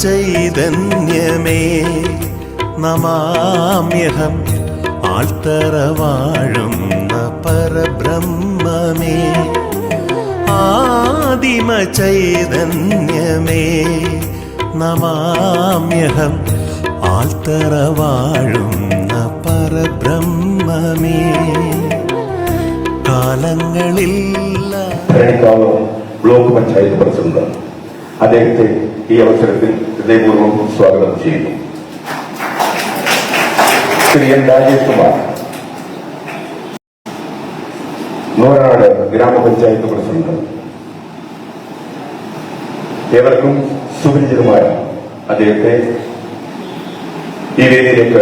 ചൈതന്യമേ നമാമ്യഹം ആൾത്തറ വാഴുന്ന പരബ്രഹ്മമേ ആദിമ ചൈതന്യമേ നമാമ്യഹം ആൾത്തറ വാഴുന്ന പരബ്രഹ്മമേ കാലങ്ങളില്ല ബ്ലോക്ക് പഞ്ചായത്ത് പ്രസിഡന്റ് അദ്ദേഹത്തെ ഈ അവസരത്തിൽ ഹൃദയപൂർവ്വം സ്വാഗതം ചെയ്യുന്നു. ശ്രീ എൻ രാജേഷ് കുമാർ നൂറാട് ഗ്രാമപഞ്ചായത്ത് പ്രസിഡന്റ്, ഏവർക്കും സുപരിചിതമായ അദ്ദേഹത്തെ ഈ വേദിയിലേക്ക്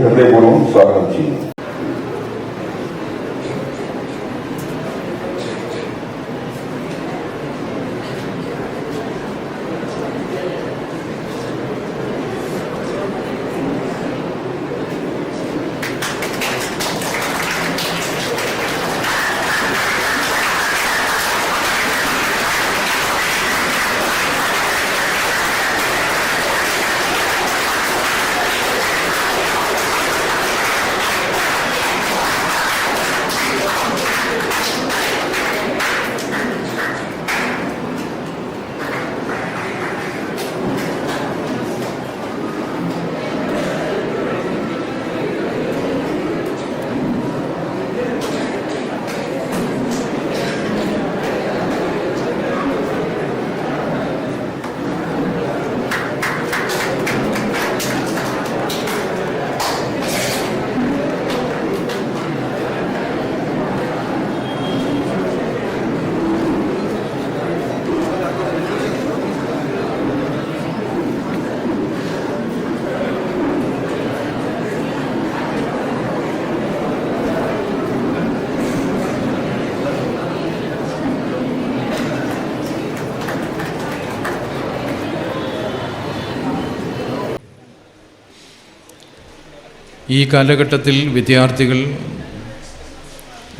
ഹൃദയപൂർവ്വം സ്വാഗതം ചെയ്യുന്നു. ഈ കാലഘട്ടത്തിൽ വിദ്യാർത്ഥികൾ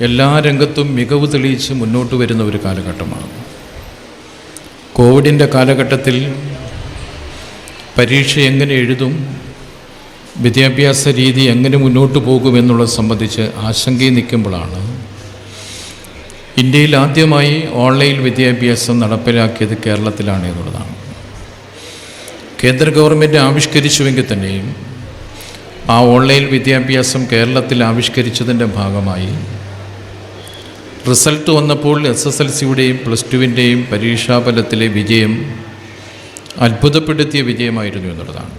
എല്ലാ രംഗത്തും മികവ് തെളിയിച്ച് മുന്നോട്ട് വരുന്ന ഒരു കാലഘട്ടമാണ്. കോവിഡിൻ്റെ കാലഘട്ടത്തിൽ പരീക്ഷ എങ്ങനെ എഴുതും, വിദ്യാഭ്യാസ രീതി എങ്ങനെ മുന്നോട്ട് പോകുമെന്നുള്ളത് സംബന്ധിച്ച് ആശങ്കയിൽ നിൽക്കുമ്പോഴാണ് ഇന്ത്യയിൽ ആദ്യമായി ഓൺലൈൻ വിദ്യാഭ്യാസം നടപ്പിലാക്കിയത് കേരളത്തിലാണ് എന്നുള്ളതാണ്. കേന്ദ്ര ഗവൺമെൻറ് ആവിഷ്കരിച്ചുവെങ്കിൽ തന്നെയും ആ ഓൺലൈൻ വിദ്യാഭ്യാസം കേരളത്തിൽ ആവിഷ്കരിച്ചതിൻ്റെ ഭാഗമായി റിസൾട്ട് വന്നപ്പോൾ SSLCയുടെയും +2-ൻ്റെയും പരീക്ഷാഫലത്തിലെ വിജയം അത്ഭുതപ്പെടുത്തിയ വിജയമായിരുന്നു എന്നുള്ളതാണ്.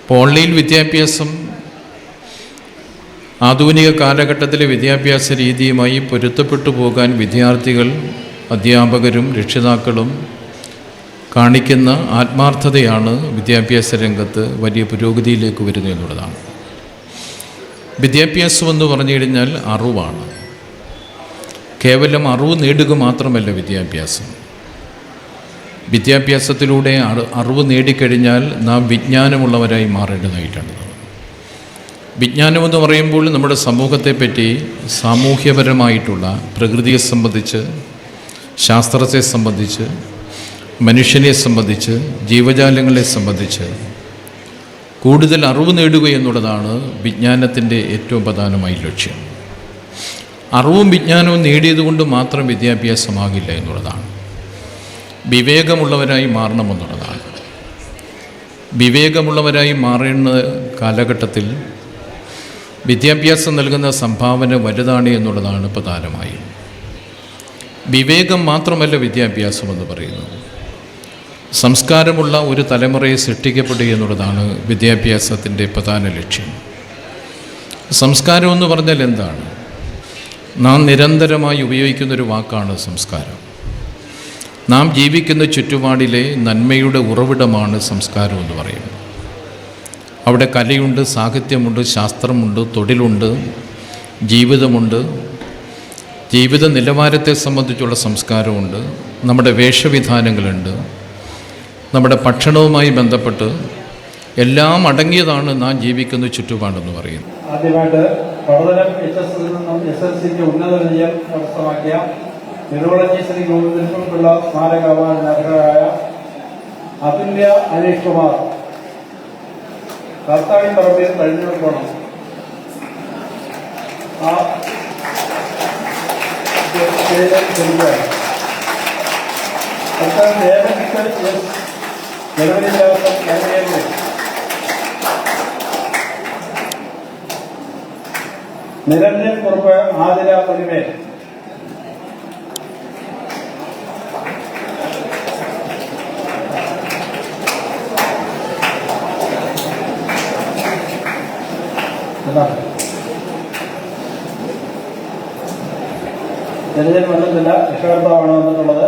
അപ്പോൾ ഓൺലൈൻ വിദ്യാഭ്യാസം ആധുനിക കാലഘട്ടത്തിലെ വിദ്യാഭ്യാസ രീതിയുമായി പൊരുത്തപ്പെട്ടു പോകാൻ വിദ്യാർത്ഥികൾ, അധ്യാപകരും രക്ഷിതാക്കളും കാണിക്കുന്ന ആത്മാർത്ഥതയാണ് വിദ്യാഭ്യാസ രംഗത്ത് വലിയ പുരോഗതിയിലേക്ക് വരുന്നത് എന്നുള്ളതാണ്. വിദ്യാഭ്യാസമെന്ന് പറഞ്ഞു കഴിഞ്ഞാൽ അറിവാണ്. കേവലം അറിവ് നേടുക മാത്രമല്ല വിദ്യാഭ്യാസം. വിദ്യാഭ്യാസത്തിലൂടെ അറിവ് നേടിക്കഴിഞ്ഞാൽ നാം വിജ്ഞാനമുള്ളവരായി മാറേണ്ടതായിട്ടുണ്ട്. വിജ്ഞാനമെന്ന് പറയുമ്പോൾ നമ്മുടെ സമൂഹത്തെപ്പറ്റി സാമൂഹ്യപരമായിട്ടുള്ള പ്രകൃതിയെ സംബന്ധിച്ച്, ശാസ്ത്രത്തെ സംബന്ധിച്ച്, മനുഷ്യനെ സംബന്ധിച്ച്, ജീവജാലങ്ങളെ സംബന്ധിച്ച് കൂടുതൽ അറിവ് നേടുക എന്നുള്ളതാണ് വിജ്ഞാനത്തിൻ്റെ ഏറ്റവും പ്രധാനമായ ലക്ഷ്യം. അറിവും വിജ്ഞാനവും നേടിയതുകൊണ്ട് മാത്രം വിദ്യാഭ്യാസമാകില്ല എന്നുള്ളതാണ്. വിവേകമുള്ളവരായി മാറണമെന്നുള്ളതാണ്. വിവേകമുള്ളവരായി മാറുന്ന കാലഘട്ടത്തിൽ വിദ്യാഭ്യാസം നൽകുന്ന സംഭാവന വലുതാണ് എന്നുള്ളതാണ് പ്രധാനമായി. വിവേകം മാത്രമല്ല വിദ്യാഭ്യാസമെന്ന് പറയുന്നത്. സംസ്കാരമുള്ള ഒരു തലമുറയെ സൃഷ്ടിക്കപ്പെടുക എന്നുള്ളതാണ് വിദ്യാഭ്യാസത്തിൻ്റെ പ്രധാന ലക്ഷ്യം. സംസ്കാരമെന്ന് പറഞ്ഞാൽ എന്താണ്? നാം നിരന്തരമായി ഉപയോഗിക്കുന്നൊരു വാക്കാണ് സംസ്കാരം. നാം ജീവിക്കുന്ന ചുറ്റുപാടിലെ നന്മയുടെ ഉറവിടമാണ് സംസ്കാരം എന്ന് പറയുന്നത്. അവിടെ കലയുണ്ട്, സാഹിത്യമുണ്ട്, ശാസ്ത്രമുണ്ട്, തൊഴിലുണ്ട്, ജീവിതമുണ്ട്, ജീവിത നിലവാരത്തെ സംബന്ധിച്ചുള്ള സംസ്കാരമുണ്ട്, നമ്മുടെ വേഷവിധാനങ്ങളുണ്ട്, നമ്മുടെ ഭക്ഷണവുമായി ബന്ധപ്പെട്ട് എല്ലാം അടങ്ങിയതാണ് നാം ജീവിക്കുന്ന ചുറ്റുപാടെന്ന് പറയുന്നത്. ആദ്യമായിട്ട് പഠനം HSൽ നിന്നും SSLCക്ക് ഉന്നത വിജയം കരസ്ഥമാക്കിയ ന്യൂറോളജി ശ്രീ ഗോവിന്ദൻപിള്ള സ്മാരക അവാർഡിന് അർഹരായ അമൂല്യ അനീഷ് കുമാർ, കാത്താടിപ്പറമ്പിൽ കഴിഞ്ഞിടത്തോണം. ആ പേര് ചെല്ലുകയാണ്. അടുത്ത ദേവനിക്കൽ എസ് ജനുവരിയിലാസം കാനേരിൽ. നിരഞ്ജൻ കുറുപ്പ് ആതിര പൊലിമേൽ. നിരഞ്ജൻ വന്നിട്ടില്ല, രക്ഷകർത്താവാണ് വന്നിട്ടുള്ളത്.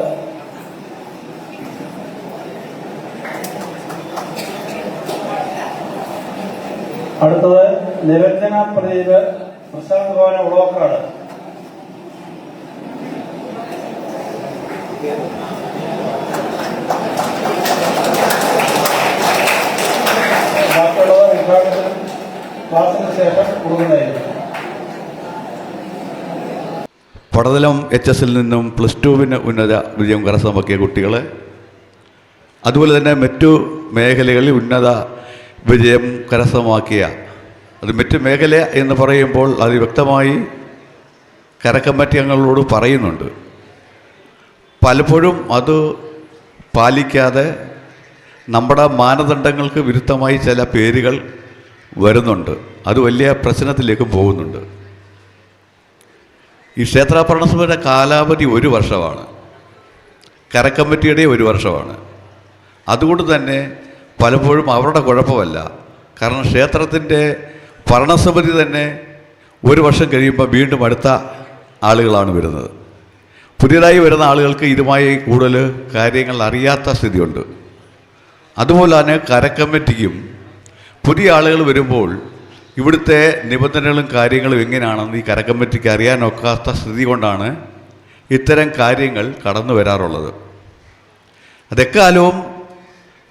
അടുത്തത് നിരഞ്ജന പ്രദീപ്, പ്രശാന്ത് ഭവന ഉളവക്കാട്. ബാക്കിയുള്ളത് വിഭാഗത്തിൽ ക്ലാസിന് ശേഷം കൊടുക്കുന്നതായിരിക്കും. പടതലം HS നിന്നും +2 ഉന്നത വിജയം കരസ്ഥമാക്കിയ കുട്ടികൾ, അതുപോലെ തന്നെ മറ്റു മേഖലകളിൽ ഉന്നത വിജയം കരസ്ഥമാക്കിയ, അത് മറ്റു മേഖല എന്ന് പറയുമ്പോൾ അത് വ്യക്തമായി കരക്കമ്മിറ്റി അംഗങ്ങളോട് പറയുന്നുണ്ട്. പലപ്പോഴും അത് പാലിക്കാതെ നമ്മുടെ മാനദണ്ഡങ്ങൾക്ക് വിരുദ്ധമായി ചില പേരുകൾ വരുന്നുണ്ട്. അത് വലിയ പ്രശ്നത്തിലേക്കും പോകുന്നുണ്ട്. ഈ ക്ഷേത്ര ഭരണസമിതിയുടെ കാലാവധി 1 വർഷമാണ്, കരക്കമ്മിറ്റിയുടെ 1 വർഷമാണ്. അതുകൊണ്ട് തന്നെ പലപ്പോഴും അവരുടെ കുഴപ്പമല്ല. കാരണം ക്ഷേത്രത്തിൻ്റെ ഭരണസമിതി തന്നെ 1 വർഷം കഴിയുമ്പോൾ വീണ്ടും അടുത്ത ആളുകളാണ് വരുന്നത്. പുതിയതായി വരുന്ന ആളുകൾക്ക് ഇതുമായി കൂടുതൽ കാര്യങ്ങൾ അറിയാത്ത സ്ഥിതിയുണ്ട്. അതുപോലെ തന്നെ കരക്കമ്മിറ്റിക്കും പുതിയ ആളുകൾ വരുമ്പോൾ ഇവിടുത്തെ നിബന്ധനകളും കാര്യങ്ങളും എങ്ങനെയാണെന്ന് ഈ കരക്കമ്മിറ്റിക്ക് അറിയാനൊക്കാത്ത സ്ഥിതി കൊണ്ടാണ് ഇത്തരം കാര്യങ്ങൾ കടന്നു വരാറുള്ളത്. അതെക്കാലവും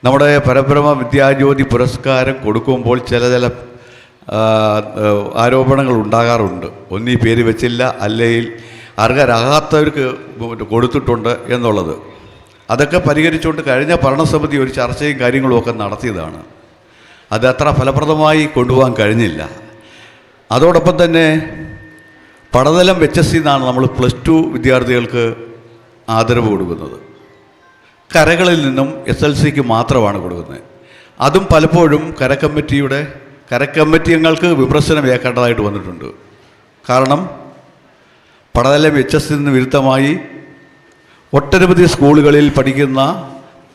നമ്മുടെ പരബ്രഹ്മ വിദ്യാജ്യോതി പുരസ്കാരം കൊടുക്കുമ്പോൾ ചില ആരോപണങ്ങൾ ഉണ്ടാകാറുണ്ട്. ഒന്നീ പേര് വെച്ചില്ല, അല്ലെങ്കിൽ അർഹരാകാത്തവർക്ക് കൊടുത്തിട്ടുണ്ട് എന്നുള്ളത്. അതൊക്കെ പരിഹരിച്ചുകൊണ്ട് കഴിഞ്ഞ ഭരണസമിതി ഒരു ചർച്ചയും കാര്യങ്ങളും ഒക്കെ നടത്തിയതാണ്. അത് അത്ര ഫലപ്രദമായി കൊണ്ടുപോകാൻ കഴിഞ്ഞില്ല. അതോടൊപ്പം തന്നെ പടതലം HS നിന്നാണ് നമ്മൾ +2 വിദ്യാർത്ഥികൾക്ക് ആദരവ് കൊടുക്കുന്നത്. കരകളിൽ നിന്നും SLCക്ക് മാത്രമാണ് കൊടുക്കുന്നത്. അതും പലപ്പോഴും കരക്കമ്മിറ്റി അംഗങ്ങൾക്ക് വിമർശനമേക്കേണ്ടതായിട്ട് വന്നിട്ടുണ്ട്. കാരണം പടതലം HS നിന്ന് വിരുദ്ധമായി ഒട്ടനവധി സ്കൂളുകളിൽ പഠിക്കുന്ന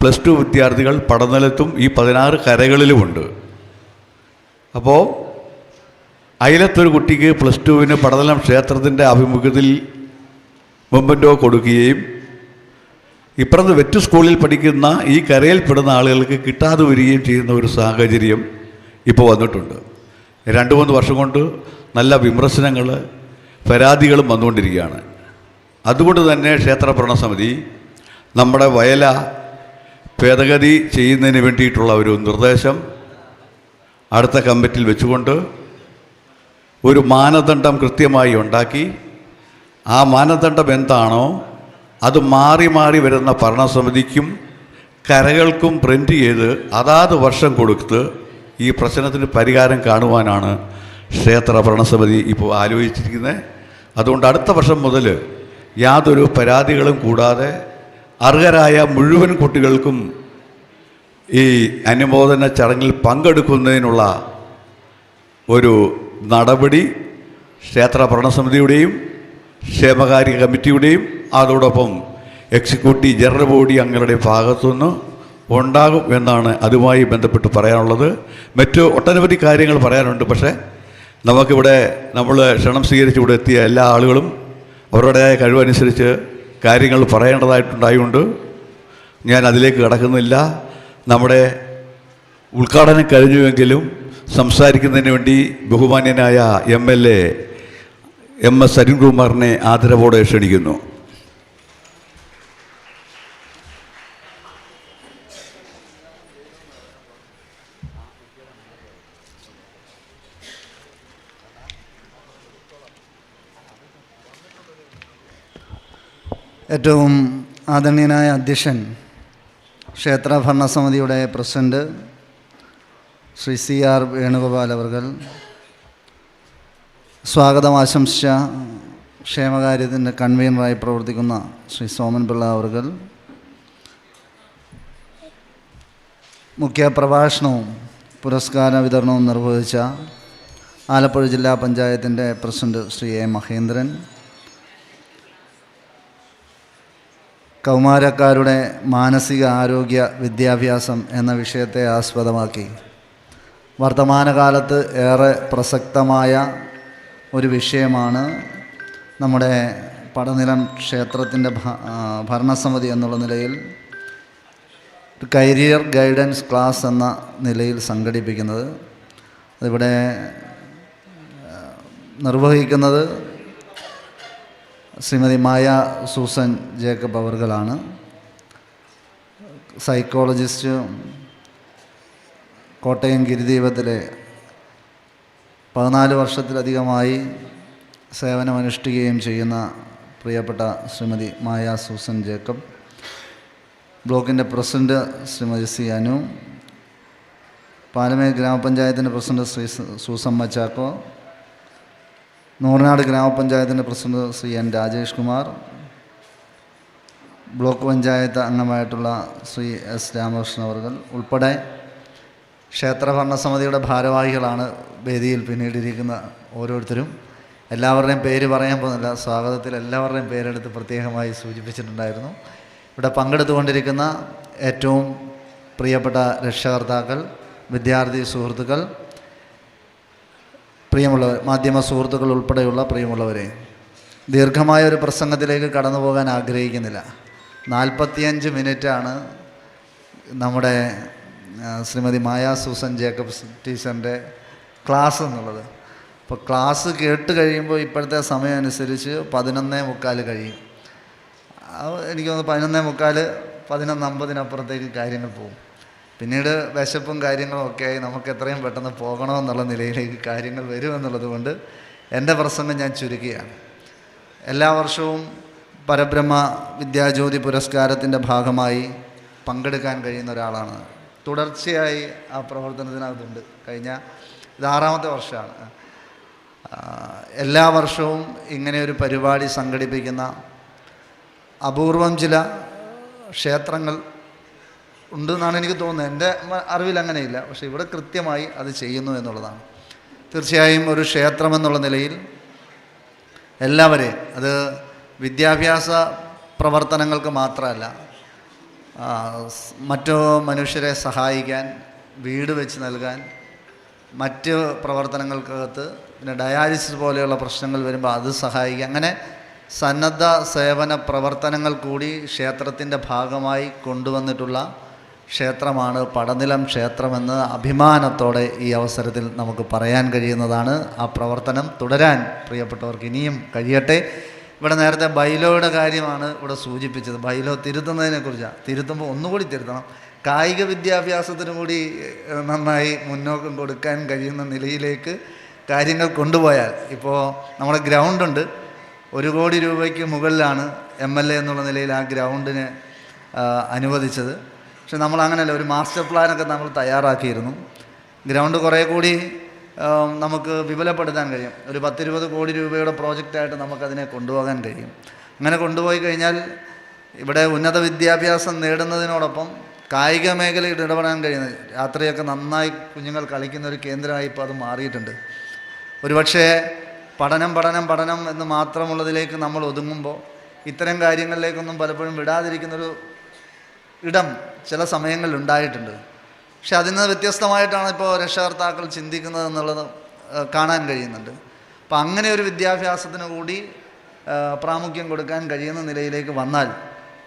+2 വിദ്യാർത്ഥികൾ പടനിലത്തും ഈ 16 കരകളിലുമുണ്ട്. അപ്പോൾ അയലത്തൊരു കുട്ടിക്ക് +2 പടതലം ക്ഷേത്രത്തിൻ്റെ ആഭിമുഖ്യത്തിൽ മൊമെൻ്റോ കൊടുക്കുകയും ഇപ്പുറത്ത് വെറ്റ് സ്കൂളിൽ പഠിക്കുന്ന ഈ കരയിൽപ്പെടുന്ന ആളുകൾക്ക് കിട്ടാതെ വരികയും ചെയ്യുന്ന ഒരു സാഹചര്യം ഇപ്പോൾ വന്നിട്ടുണ്ട്. 2-3 വർഷം കൊണ്ട് നല്ല വിമർശനങ്ങൾ, പരാതികളും വന്നുകൊണ്ടിരിക്കുകയാണ്. അതുകൊണ്ട് തന്നെ ക്ഷേത്ര ഭരണസമിതി നമ്മുടെ വയല ഭേദഗതി ചെയ്യുന്നതിന് വേണ്ടിയിട്ടുള്ള ഒരു നിർദ്ദേശം അടുത്ത കമ്മിറ്റിയിൽ വെച്ചുകൊണ്ട് ഒരു മാനദണ്ഡം കൃത്യമായി ഉണ്ടാക്കി, ആ മാനദണ്ഡം എന്താണോ അത് മാറി മാറി വരുന്ന ഭരണസമിതിക്കും കരകൾക്കും പ്രിൻ്റ് ചെയ്ത് അതാത് വർഷം കൊടുത്ത് ഈ പ്രശ്നത്തിന് പരിഹാരം കാണുവാനാണ് ക്ഷേത്ര ഭരണസമിതി ഇപ്പോൾ ആലോചിച്ചിരിക്കുന്നത്. അതുകൊണ്ട് അടുത്ത വർഷം മുതൽ യാതൊരു പരാതികളും കൂടാതെ അർഹരായ മുഴുവൻ കുട്ടികൾക്കും ഈ അനുമോദന ചടങ്ങിൽ പങ്കെടുക്കുന്നതിനുള്ള ഒരു നടപടി ക്ഷേത്ര ഭരണസമിതിയുടെയും ക്ഷേമകാര്യ കമ്മിറ്റിയുടെയും അതോടൊപ്പം എക്സിക്യൂട്ടീവ് ജനറൽ ബോഡി അംഗങ്ങളുടെ ഭാഗത്തുനിന്ന് ഉണ്ടാകും എന്നാണ് അതുമായി ബന്ധപ്പെട്ട് പറയാനുള്ളത്. മറ്റു ഒട്ടനവധി കാര്യങ്ങൾ പറയാനുണ്ട്. പക്ഷേ നമുക്കിവിടെ നമ്മൾ ക്ഷണം സ്വീകരിച്ച് ഇവിടെ എത്തിയ എല്ലാ ആളുകളും അവരുടേതായ കഴിവനുസരിച്ച് കാര്യങ്ങൾ പറയേണ്ടതായിട്ടുണ്ടായതുകൊണ്ട് ഞാൻ അതിലേക്ക് കടക്കുന്നില്ല. നമ്മുടെ ഉദ്ഘാടനം കഴിഞ്ഞുവെങ്കിലും സംസാരിക്കുന്നതിന് വേണ്ടി ബഹുമാന്യനായ MLA MS അരുൺകുമാറിനെ ആദരവോടെ ക്ഷണിക്കുന്നു. ഏറ്റവും ആദരണീയനായ അധ്യക്ഷൻ ക്ഷേത്ര ഭരണസമിതിയുടെ പ്രസിഡന്റ് ശ്രീ CR വേണുഗോപാൽ അവർകൾ, സ്വാഗതം ആശംസിച്ച ക്ഷേമകാര്യത്തിൻ്റെ കൺവീനറായി പ്രവർത്തിക്കുന്ന ശ്രീ സോമൻ പിള്ള അവർകൾ, മുഖ്യ പ്രഭാഷണവും പുരസ്കാര വിതരണവും നിർവഹിച്ച ആലപ്പുഴ ജില്ലാ പഞ്ചായത്തിൻ്റെ പ്രസിഡന്റ് ശ്രീ A മഹേന്ദ്രൻ, കൗമാരക്കാരുടെ മാനസിക ആരോഗ്യ വിദ്യാഭ്യാസം എന്ന വിഷയത്തെ ആസ്പദമാക്കി വർത്തമാനകാലത്ത് ഏറെ പ്രസക്തമായ ഒരു വിഷയമാണ് നമ്മുടെ പടനിലം ക്ഷേത്രത്തിൻ്റെ ഭരണസമിതി എന്നുള്ള നിലയിൽ കരിയർ ഗൈഡൻസ് ക്ലാസ് എന്ന നിലയിൽ സംഘടിപ്പിക്കുന്നത്. അതിവിടെ നിർവഹിക്കുന്നത് ശ്രീമതി മായ സൂസൻ ജേക്കബ് അവർകളാണ്. സൈക്കോളജിസ്റ്റ്, കോട്ടയം ഗിരിദീപത്തിലെ 14 വർഷത്തിലധികമായി സേവനമനുഷ്ഠിക്കുകയും ചെയ്യുന്ന പ്രിയപ്പെട്ട ശ്രീമതി മായ സൂസൻ ജേക്കബ്, ബ്ലോക്കിൻ്റെ പ്രസിഡന്റ് ശ്രീമതി C അനു, പാലമേൽ ഗ്രാമപഞ്ചായത്തിൻ്റെ പ്രസിഡന്റ് ശ്രീ സൂസമ്മ ചാക്കോ, നൂറനാട് ഗ്രാമപഞ്ചായത്തിൻ്റെ president Shri N Rajesh Kumar, block panchayat അംഗമായിട്ടുള്ള ശ്രീ S രാമകൃഷ്ണൻ അവർകൾ ഉൾപ്പെടെ ക്ഷേത്ര ഭരണസമിതിയുടെ ഭാരവാഹികളാണ് വേദിയിൽ പിന്നീടിരിക്കുന്ന ഓരോരുത്തരും. എല്ലാവരുടെയും പേര് പറയാൻ പോകുന്നില്ല, സ്വാഗതത്തിൽ എല്ലാവരുടെയും പേരെടുത്ത് പ്രത്യേകമായി സൂചിപ്പിച്ചിട്ടുണ്ടായിരുന്നു. ഇവിടെ പങ്കെടുത്തുകൊണ്ടിരിക്കുന്ന ഏറ്റവും പ്രിയപ്പെട്ട രക്ഷകർത്താക്കൾ, വിദ്യാർത്ഥി സുഹൃത്തുക്കൾ, പ്രിയമുള്ളവർ, മാധ്യമ സുഹൃത്തുക്കൾ ഉൾപ്പെടെയുള്ള പ്രിയമുള്ളവരെ, ദീർഘമായ ഒരു പ്രസംഗത്തിലേക്ക് കടന്നു പോകാൻ ആഗ്രഹിക്കുന്നില്ല. 45 മിനിറ്റാണ് നമ്മുടെ ശ്രീമതി മായ സൂസൻ ജേക്കബ് ടീച്ചറിൻ്റെ ക്ലാസ് എന്നുള്ളത്. അപ്പോൾ ക്ലാസ് കേട്ട് കഴിയുമ്പോൾ ഇപ്പോഴത്തെ സമയം അനുസരിച്ച് 11:45 കഴിയും. എനിക്ക് തോന്നുന്നു 11:45, 11:50 കാര്യങ്ങൾ പോകും. പിന്നീട് വിശപ്പും കാര്യങ്ങളും ഒക്കെ ആയി നമുക്ക് എത്രയും പെട്ടെന്ന് പോകണമെന്നുള്ള നിലയിലേക്ക് കാര്യങ്ങൾ വരുമെന്നുള്ളത് കൊണ്ട് എൻ്റെ പ്രസംഗം ഞാൻ ചുരുക്കുകയാണ്. എല്ലാ വർഷവും പരബ്രഹ്മ വിദ്യാജ്യോതി പുരസ്കാരത്തിൻ്റെ ഭാഗമായി പങ്കെടുക്കാൻ കഴിയുന്ന ഒരാളാണ്. തുടർച്ചയായി ആ പ്രവർത്തനത്തിനകത്തുണ്ട്. കഴിഞ്ഞ ഇത് 6ാമത്തെ വർഷമാണ്. എല്ലാ വർഷവും ഇങ്ങനെയൊരു പരിപാടി സംഘടിപ്പിക്കുന്ന അപൂർവം ചില ക്ഷേത്രങ്ങൾ ഉണ്ടെന്നാണ് എനിക്ക് തോന്നുന്നത്. എൻ്റെ അറിവിൽ അങ്ങനെയില്ല, പക്ഷേ ഇവിടെ കൃത്യമായി അത് ചെയ്യുന്നു എന്നുള്ളതാണ്. തീർച്ചയായും ഒരു ക്ഷേത്രമെന്നുള്ള നിലയിൽ എല്ലാവരെയും, അത് വിദ്യാഭ്യാസ പ്രവർത്തനങ്ങൾക്ക് മാത്രമല്ല, മറ്റു മനുഷ്യരെ സഹായിക്കാൻ, വീട് വെച്ച് നൽകാൻ, മറ്റ് പ്രവർത്തനങ്ങൾക്കകത്ത്, പിന്നെ ഡയാലിസിസ് പോലെയുള്ള പ്രശ്നങ്ങൾ വരുമ്പോൾ അത് സഹായിക്കുക, അങ്ങനെ സന്നദ്ധ സേവന പ്രവർത്തനങ്ങൾ കൂടി ക്ഷേത്രത്തിൻ്റെ ഭാഗമായി കൊണ്ടുവന്നിട്ടുള്ള ക്ഷേത്രമാണ് പടനിലം ക്ഷേത്രമെന്ന് അഭിമാനത്തോടെ ഈ അവസരത്തിൽ നമുക്ക് പറയാൻ കഴിയുന്നതാണ്. ആ പ്രവർത്തനം തുടരാൻ പ്രിയപ്പെട്ടവർക്ക് ഇനിയും കഴിയട്ടെ. ഇവിടെ നേരത്തെ ബൈലോയുടെ കാര്യമാണ് ഇവിടെ സൂചിപ്പിച്ചത്. ബൈലോ തിരുത്തുന്നതിനെക്കുറിച്ചാണ്. തിരുത്തുമ്പോൾ ഒന്നുകൂടി തിരുത്തണം. കായിക വിദ്യാഭ്യാസത്തിന് കൂടി നന്നായി മുന്നോക്കം കൊടുക്കാൻ കഴിയുന്ന നിലയിലേക്ക് കാര്യങ്ങൾ കൊണ്ടുപോയാൽ, ഇപ്പോൾ നമ്മുടെ ഗ്രൗണ്ടുണ്ട്, 1 കോടി രൂപയ്ക്ക് മുകളിലാണ് MLA എന്നുള്ള നിലയിൽ ആ ഗ്രൗണ്ടിന് അനുവദിച്ചത്. പക്ഷെ നമ്മളങ്ങനെയല്ല, ഒരു മാസ്റ്റർ പ്ലാനൊക്കെ നമ്മൾ തയ്യാറാക്കിയിരുന്നു. ഗ്രൗണ്ട് കുറേ കൂടി നമുക്ക് വിപുലപ്പെടുത്താൻ കഴിയും. ഒരു 10-20 കോടി രൂപയുടെ പ്രോജക്റ്റായിട്ട് നമുക്കതിനെ കൊണ്ടുപോകാൻ കഴിയും. അങ്ങനെ കൊണ്ടുപോയി കഴിഞ്ഞാൽ ഇവിടെ ഉന്നത വിദ്യാഭ്യാസം നേടുന്നതിനോടൊപ്പം കായിക മേഖലയിൽ ഇടപെടാൻ കഴിയുന്നത്, രാത്രിയൊക്കെ നന്നായി കുഞ്ഞുങ്ങൾ കളിക്കുന്ന ഒരു കേന്ദ്രമായി ഇപ്പോൾ അത് മാറിയിട്ടുണ്ട്. ഒരുപക്ഷേ പഠനം എന്ന് മാത്രമുള്ളതിലേക്ക് നമ്മൾ ഒതുങ്ങുമ്പോൾ ഇത്തരം കാര്യങ്ങളിലേക്കൊന്നും പലപ്പോഴും വിടാതിരിക്കുന്നൊരു ഇടം ചില സമയങ്ങളിൽ ഉണ്ടായിട്ടുണ്ട്. പക്ഷെ അതിൽ നിന്ന് വ്യത്യസ്തമായിട്ടാണ് ഇപ്പോൾ രക്ഷകർത്താക്കൾ ചിന്തിക്കുന്നത് എന്നുള്ളത് കാണാൻ കഴിയുന്നുണ്ട്. അപ്പം അങ്ങനെ ഒരു വിദ്യാഭ്യാസത്തിന് കൂടി പ്രാമുഖ്യം കൊടുക്കാൻ കഴിയുന്ന നിലയിലേക്ക് വന്നാൽ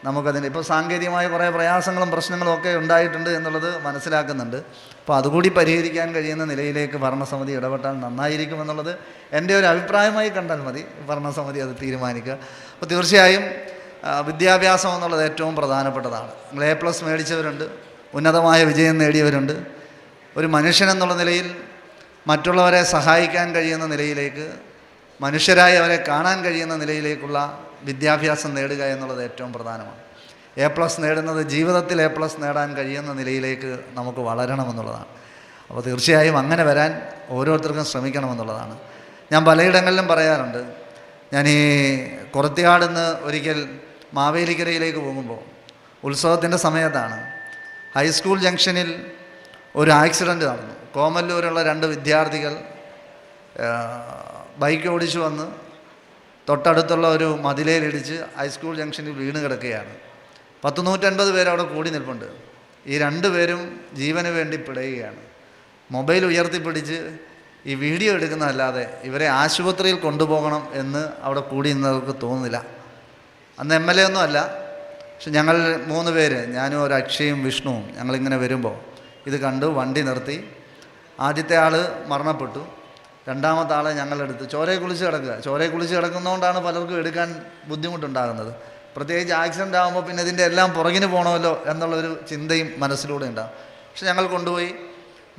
നമുക്കതിന്, ഇപ്പോൾ സാങ്കേതികമായ കുറേ പ്രയാസങ്ങളും പ്രശ്നങ്ങളും ഒക്കെ ഉണ്ടായിട്ടുണ്ട് എന്നുള്ളത് മനസ്സിലാക്കുന്നുണ്ട്. അപ്പോൾ അതുകൂടി പരിഹരിക്കാൻ കഴിയുന്ന നിലയിലേക്ക് ഭരണസമിതി ഇടപെട്ടാൽ നന്നായിരിക്കുമെന്നുള്ളത് എൻ്റെ ഒരു അഭിപ്രായമായി കണ്ടാൽ മതി. ഭരണസമിതി അത് തീരുമാനിക്കുക. അപ്പോൾ തീർച്ചയായും വിദ്യാഭ്യാസം എന്നുള്ളത് ഏറ്റവും പ്രധാനപ്പെട്ടതാണ്. നിങ്ങൾ A+ മേടിച്ചവരുണ്ട്, ഉന്നതമായ വിജയം നേടിയവരുണ്ട്. ഒരു മനുഷ്യനെന്നുള്ള നിലയിൽ മറ്റുള്ളവരെ സഹായിക്കാൻ കഴിയുന്ന നിലയിലേക്ക്, മനുഷ്യരായി അവരെ കാണാൻ കഴിയുന്ന നിലയിലേക്കുള്ള വിദ്യാഭ്യാസം നേടുക എന്നുള്ളത് ഏറ്റവും പ്രധാനമാണ്. A+ നേടുന്നത് ജീവിതത്തിൽ A+ നേടാൻ കഴിയുന്ന നിലയിലേക്ക് നമുക്ക് വളരണമെന്നുള്ളതാണ്. അപ്പോൾ തീർച്ചയായും അങ്ങനെ വരാൻ ഓരോരുത്തർക്കും ശ്രമിക്കണമെന്നുള്ളതാണ്. ഞാൻ പലയിടങ്ങളിലും പറയാറുണ്ട്. ഞാൻ ഈ കുറത്തിയാട് നിന്ന് ഒരിക്കൽ മാവേലിക്കരയിലേക്ക് പോകുമ്പോൾ ഉത്സവത്തിൻ്റെ സമയത്താണ്. ഹൈസ്കൂൾ ജംഗ്ഷനിൽ ഒരു ആക്സിഡൻറ്റ് നടന്നു. കോമല്ലൂരുള്ള 2 വിദ്യാർത്ഥികൾ ബൈക്ക് ഓടിച്ചു വന്ന് തൊട്ടടുത്തുള്ള ഒരു മതിലേലിടിച്ച് ഹൈസ്കൂൾ ജംഗ്ഷനിൽ വീണ് കിടക്കുകയാണ്. 150 പേര് അവിടെ കൂടി നിൽപ്പുണ്ട്. ഈ 2 പേരും ജീവന് വേണ്ടി പിടയുകയാണ്. മൊബൈൽ ഉയർത്തിപ്പിടിച്ച് ഈ വീഡിയോ എടുക്കുന്നതല്ലാതെ ഇവരെ ആശുപത്രിയിൽ കൊണ്ടുപോകണം എന്ന് അവിടെ കൂടി നിന്നവർക്ക് തോന്നുന്നില്ല. അന്ന് MLA ഒന്നും അല്ല. പക്ഷെ ഞങ്ങൾ 3 പേര്, ഞാനും ഒരു അക്ഷയും വിഷ്ണുവും, ഞങ്ങളിങ്ങനെ വരുമ്പോൾ ഇത് കണ്ടു വണ്ടി നിർത്തി. ആദ്യത്തെ ആൾ മരണപ്പെട്ടു. രണ്ടാമത്തെ ആളെ ഞങ്ങളെടുത്ത് ചോരയെ കുളിച്ച് കിടക്കുന്നതുകൊണ്ടാണ് പലർക്കും എടുക്കാൻ ബുദ്ധിമുട്ടുണ്ടാകുന്നത്. പ്രത്യേകിച്ച് ആക്സിഡൻ്റ് ആകുമ്പോൾ പിന്നെ ഇതിൻ്റെ എല്ലാം പുറകിന് പോകണമല്ലോ എന്നുള്ളൊരു ചിന്തയും മനസ്സിലൂടെ ഉണ്ടാകും. പക്ഷെ ഞങ്ങൾ കൊണ്ടുപോയി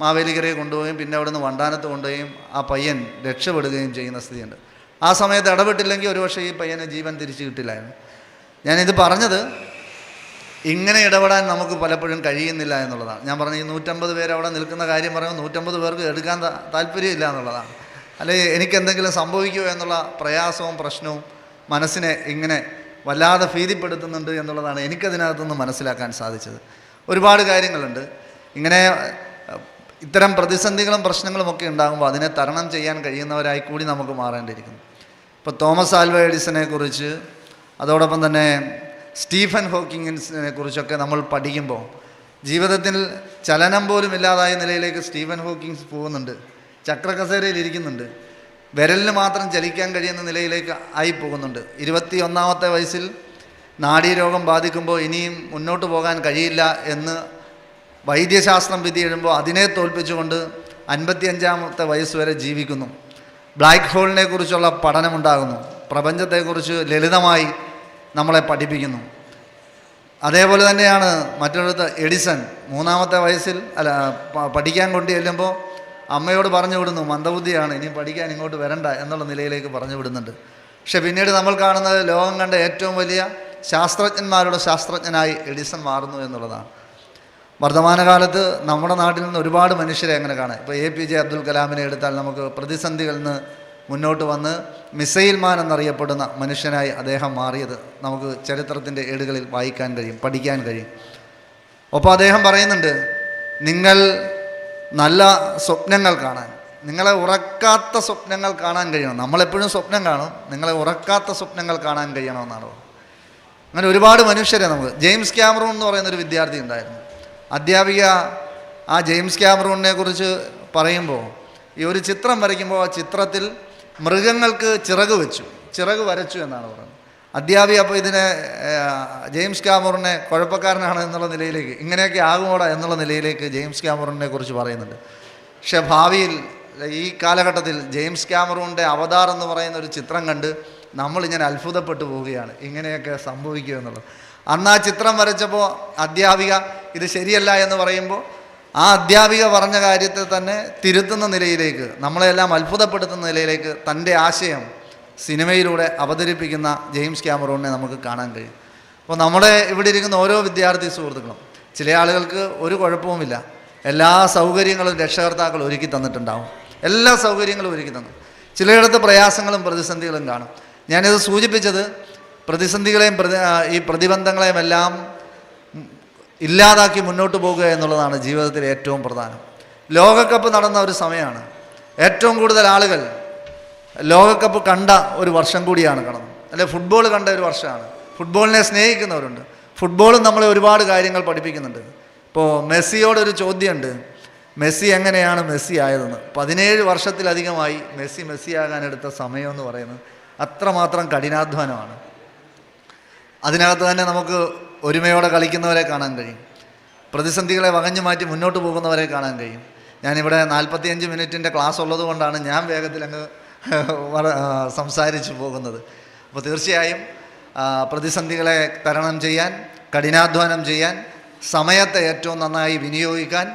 മാവേലിക്കരയെ കൊണ്ടുപോയും പിന്നെ അവിടെ നിന്ന് വണ്ടാനത്ത് കൊണ്ടുപോയും ആ പയ്യൻ രക്ഷപ്പെടുകയും ചെയ്യുന്ന സ്ഥിതിയുണ്ട്. ആ സമയത്ത് ഇടപെട്ടില്ലെങ്കിൽ ഒരുപക്ഷെ ഈ പയ്യന് ജീവൻ തിരിച്ചു കിട്ടില്ലായിരുന്നു. ഞാനിത് പറഞ്ഞത് ഇങ്ങനെ ഇടപെടാൻ നമുക്ക് പലപ്പോഴും കഴിയുന്നില്ല എന്നുള്ളതാണ്. ഞാൻ പറഞ്ഞ ഈ 150 പേര് അവിടെ നിൽക്കുന്ന കാര്യം പറയുമ്പോൾ 150 പേർക്ക് എടുക്കാൻ താല്പര്യമില്ല എന്നുള്ളതാണ്. അല്ലെങ്കിൽ എനിക്കെന്തെങ്കിലും സംഭവിക്കുമോ എന്നുള്ള പ്രയാസവും പ്രശ്നവും മനസ്സിനെ ഇങ്ങനെ വല്ലാതെ ഭീതിപ്പെടുത്തുന്നുണ്ട് എന്നുള്ളതാണ് എനിക്കതിനകത്തുനിന്ന് മനസ്സിലാക്കാൻ സാധിച്ചത്. ഒരുപാട് കാര്യങ്ങളുണ്ട്. ഇങ്ങനെ ഇത്തരം പ്രതിസന്ധികളും പ്രശ്നങ്ങളും ഒക്കെ ഉണ്ടാകുമ്പോൾ അതിനെ തരണം ചെയ്യാൻ കഴിയുന്നവരായി കൂടി നമുക്ക് മാറേണ്ടിയിരിക്കുന്നു. ഇപ്പോൾ തോമസ് ആൽവ എഡിസനെ കുറിച്ച്, അതോടൊപ്പം തന്നെ സ്റ്റീഫൻ ഹോക്കിങ്ങിനെ കുറിച്ചൊക്കെ നമ്മൾ പഠിക്കുമ്പോൾ ജീവിതത്തിൽ ചലനം പോലും ഇല്ലാതായ നിലയിലേക്ക് സ്റ്റീഫൻ ഹോക്കിങ്സ് പോകുന്നുണ്ട്. ചക്രകസേരയിൽ ഇരിക്കുന്നുണ്ട്. വിരലിന് മാത്രം ചലിക്കാൻ കഴിയുന്ന നിലയിലേക്ക് ആയി പോകുന്നുണ്ട്. 21-ാമത്തെ വയസ്സിൽ നാഡീരോഗം ബാധിക്കുമ്പോൾ ഇനിയും മുന്നോട്ട് പോകാൻ കഴിയില്ല എന്ന് വൈദ്യശാസ്ത്രം വിധി എഴുമ്പോൾ അതിനെ തോൽപ്പിച്ചുകൊണ്ട് 55-ാമത്തെ വയസ്സ് വരെ ജീവിക്കുന്നു. ബ്ലാക്ക് ഹോളിനെ കുറിച്ചുള്ള പഠനമുണ്ടാകുന്നു. പ്രപഞ്ചത്തെക്കുറിച്ച് ലളിതമായി നമ്മളെ പഠിപ്പിക്കുന്നു. അതേപോലെ തന്നെയാണ് മറ്റൊരിടത്ത് എഡിസൺ 3-ാമത്തെ വയസ്സിൽ പഠിക്കാൻ കൊണ്ടു ചെല്ലുമ്പോൾ അമ്മയോട് പറഞ്ഞു വിടുന്നു, മന്ദബുദ്ധിയാണ്, ഇനി പഠിക്കാൻ ഇങ്ങോട്ട് വരണ്ട എന്നുള്ള നിലയിലേക്ക് പറഞ്ഞു വിടുന്നുണ്ട്. പക്ഷെ പിന്നീട് നമ്മൾ കാണുന്നത് ലോകം കണ്ട ഏറ്റവും വലിയ ശാസ്ത്രജ്ഞന്മാരുടെ ശാസ്ത്രജ്ഞനായി എഡിസൺ മാറുന്നു എന്നുള്ളതാണ്. വർത്തമാനകാലത്ത് നമ്മുടെ നാട്ടിൽ നിന്ന് ഒരുപാട് മനുഷ്യരെ അങ്ങനെ കാണാം. ഇപ്പോൾ APJ അബ്ദുൽ കലാമിനെ എടുത്താൽ നമുക്ക് പ്രതിസന്ധികളിൽ നിന്ന് മുന്നോട്ട് വന്ന് മിസൈൽ മാൻ എന്നറിയപ്പെടുന്ന മനുഷ്യനായി അദ്ദേഹം മാറിയത് നമുക്ക് ചരിത്രത്തിൻ്റെ ഏടുകളിൽ വായിക്കാൻ കഴിയും, പഠിക്കാൻ കഴിയും. ഒപ്പം അദ്ദേഹം പറയുന്നുണ്ട്, നിങ്ങൾ നല്ല സ്വപ്നങ്ങൾ കാണാൻ, നിങ്ങളെ ഉറക്കാത്ത സ്വപ്നങ്ങൾ കാണാൻ കഴിയണം. നമ്മളെപ്പോഴും സ്വപ്നം കാണും, നിങ്ങളെ ഉറക്കാത്ത സ്വപ്നങ്ങൾ കാണാൻ കഴിയണമെന്നാണ്. അങ്ങനെ ഒരുപാട് മനുഷ്യരെ നമുക്ക്, ജെയിംസ് ക്യാമറൂൺ എന്ന് പറയുന്നൊരു വിദ്യാർത്ഥി ഉണ്ടായിരുന്നു. അധ്യാപിക ആ ജെയിംസ് ക്യാമറൂണിനെ കുറിച്ച് പറയുമ്പോൾ ഈ ഒരു ചിത്രം വരയ്ക്കുമ്പോൾ ആ ചിത്രത്തിൽ മൃഗങ്ങൾക്ക് ചിറക് വരച്ചു എന്നാണ് പറയുന്നത്. അധ്യാപിക അപ്പോൾ ഇതിനെ ജെയിംസ് ക്യാമറൂണിനെ കുഴപ്പക്കാരനാണ് എന്നുള്ള നിലയിലേക്ക്, ഇങ്ങനെയൊക്കെ ആകുമോടാ എന്നുള്ള നിലയിലേക്ക് ജെയിംസ് ക്യാമറൂണിനെ കുറിച്ച് പറയുന്നുണ്ട്. പക്ഷെ ഭാവിയിൽ ഈ കാലഘട്ടത്തിൽ ജെയിംസ് ക്യാമറൂണിൻ്റെ അവതാർ എന്ന് പറയുന്ന ഒരു ചിത്രം കണ്ട് നമ്മളിങ്ങനെ അത്ഭുതപ്പെട്ടു പോവുകയാണ്, ഇങ്ങനെയൊക്കെ സംഭവിക്കുക എന്നുള്ളത്. അന്ന് ആ ചിത്രം വരച്ചപ്പോൾ അധ്യാപിക ഇത് ശരിയല്ല എന്ന് പറയുമ്പോൾ ആ അധ്യാപിക പറഞ്ഞ കാര്യത്തെ തന്നെ തിരുത്തുന്ന നിലയിലേക്ക്, നമ്മളെല്ലാം അത്ഭുതപ്പെടുത്തുന്ന നിലയിലേക്ക് തൻ്റെ ആശയം സിനിമയിലൂടെ അവതരിപ്പിക്കുന്ന ജെയിംസ് ക്യാമറൂണിനെ നമുക്ക് കാണാൻ കഴിയും. അപ്പോൾ നമ്മുടെ ഇവിടെ ഇരിക്കുന്ന ഓരോ വിദ്യാർത്ഥി സുഹൃത്തുക്കളും, ചില ആളുകൾക്ക് ഒരു കുഴപ്പവുമില്ല, എല്ലാ സൗകര്യങ്ങളും രക്ഷകർത്താക്കൾ ഒരുക്കി തന്നിട്ടുണ്ടാവും, എല്ലാ സൗകര്യങ്ങളും ഒരുക്കി തന്നു. ചിലയിടത്ത് പ്രയാസങ്ങളും പ്രതിസന്ധികളും കാണും. ഞാനിത് സൂചിപ്പിച്ചത് പ്രതിസന്ധികളെയും ഈ പ്രതിബന്ധങ്ങളെയും എല്ലാം ഇല്ലാതാക്കി മുന്നോട്ട് പോകുക എന്നുള്ളതാണ് ജീവിതത്തിൽ ഏറ്റവും പ്രധാനം. ലോകകപ്പ് നടന്ന ഒരു സമയമാണ്. ഏറ്റവും കൂടുതൽ ആളുകൾ ലോകകപ്പ് കണ്ട ഒരു വർഷം കൂടിയാണ് കടന്നത്. അല്ലെ, ഫുട്ബോൾ കണ്ട ഒരു വർഷമാണ്. ഫുട്ബോളിനെ സ്നേഹിക്കുന്നവരുണ്ട്. ഫുട്ബോളും നമ്മളെ ഒരുപാട് കാര്യങ്ങൾ പഠിപ്പിക്കുന്നുണ്ട്. ഇപ്പോൾ മെസ്സിയോടൊരു ചോദ്യമുണ്ട്, മെസ്സി എങ്ങനെയാണ് മെസ്സി ആയതെന്ന്. 17 വർഷത്തിലധികമായി മെസ്സിയാകാനെടുത്ത സമയമെന്ന് പറയുന്നത് അത്രമാത്രം കഠിനാധ്വാനമാണ്. അതിനകത്ത് തന്നെ നമുക്ക് ഒരുമയോടെ കളിക്കുന്നവരെ കാണാൻ കഴിയും, പ്രതിസന്ധികളെ വകഞ്ഞു മാറ്റി മുന്നോട്ട് പോകുന്നവരെ കാണാൻ കഴിയും. ഞാനിവിടെ 45 മിനിറ്റിൻ്റെ ക്ലാസ് ഉള്ളത് കൊണ്ടാണ് ഞാൻ വേഗത്തിൽ അങ്ങ് സംസാരിച്ചു പോകുന്നത്. അപ്പോൾ തീർച്ചയായും പ്രതിസന്ധികളെ തരണം ചെയ്യാൻ, കഠിനാധ്വാനം ചെയ്യാൻ, സമയത്തെ ഏറ്റവും നന്നായി വിനിയോഗിക്കാൻ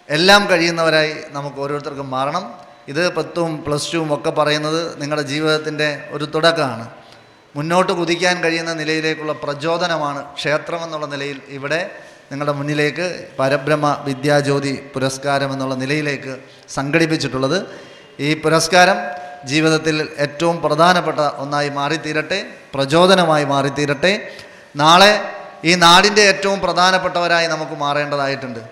എല്ലാം കഴിയുന്നവരായി നമുക്ക് ഓരോരുത്തർക്കും മാറണം. ഇത് 10ഉം +2ഉം ഒക്കെ പറയുന്നത് നിങ്ങളുടെ ജീവിതത്തിൻ്റെ ഒരു തുടക്കമാണ്. മുന്നോട്ട് കുതിക്കാൻ കഴിയുന്ന നിലയിലേക്കുള്ള പ്രചോദനമാണ് ക്ഷേത്രമെന്നുള്ള നിലയിൽ ഇവിടെ നിങ്ങളുടെ മുന്നിലേക്ക് പരബ്രഹ്മ വിദ്യാജ്യോതി പുരസ്കാരം എന്നുള്ള നിലയിലേക്ക് സംഘടിപ്പിച്ചിട്ടുള്ളത്. ഈ പുരസ്കാരം ജീവിതത്തിൽ ഏറ്റവും പ്രധാനപ്പെട്ട ഒന്നായി മാറിത്തീരട്ടെ, പ്രചോദനമായി മാറിത്തീരട്ടെ. നാളെ ഈ നാടിൻ്റെ ഏറ്റവും പ്രധാനപ്പെട്ടവരായി നമുക്ക് മാറേണ്ടതായിട്ടുണ്ട്.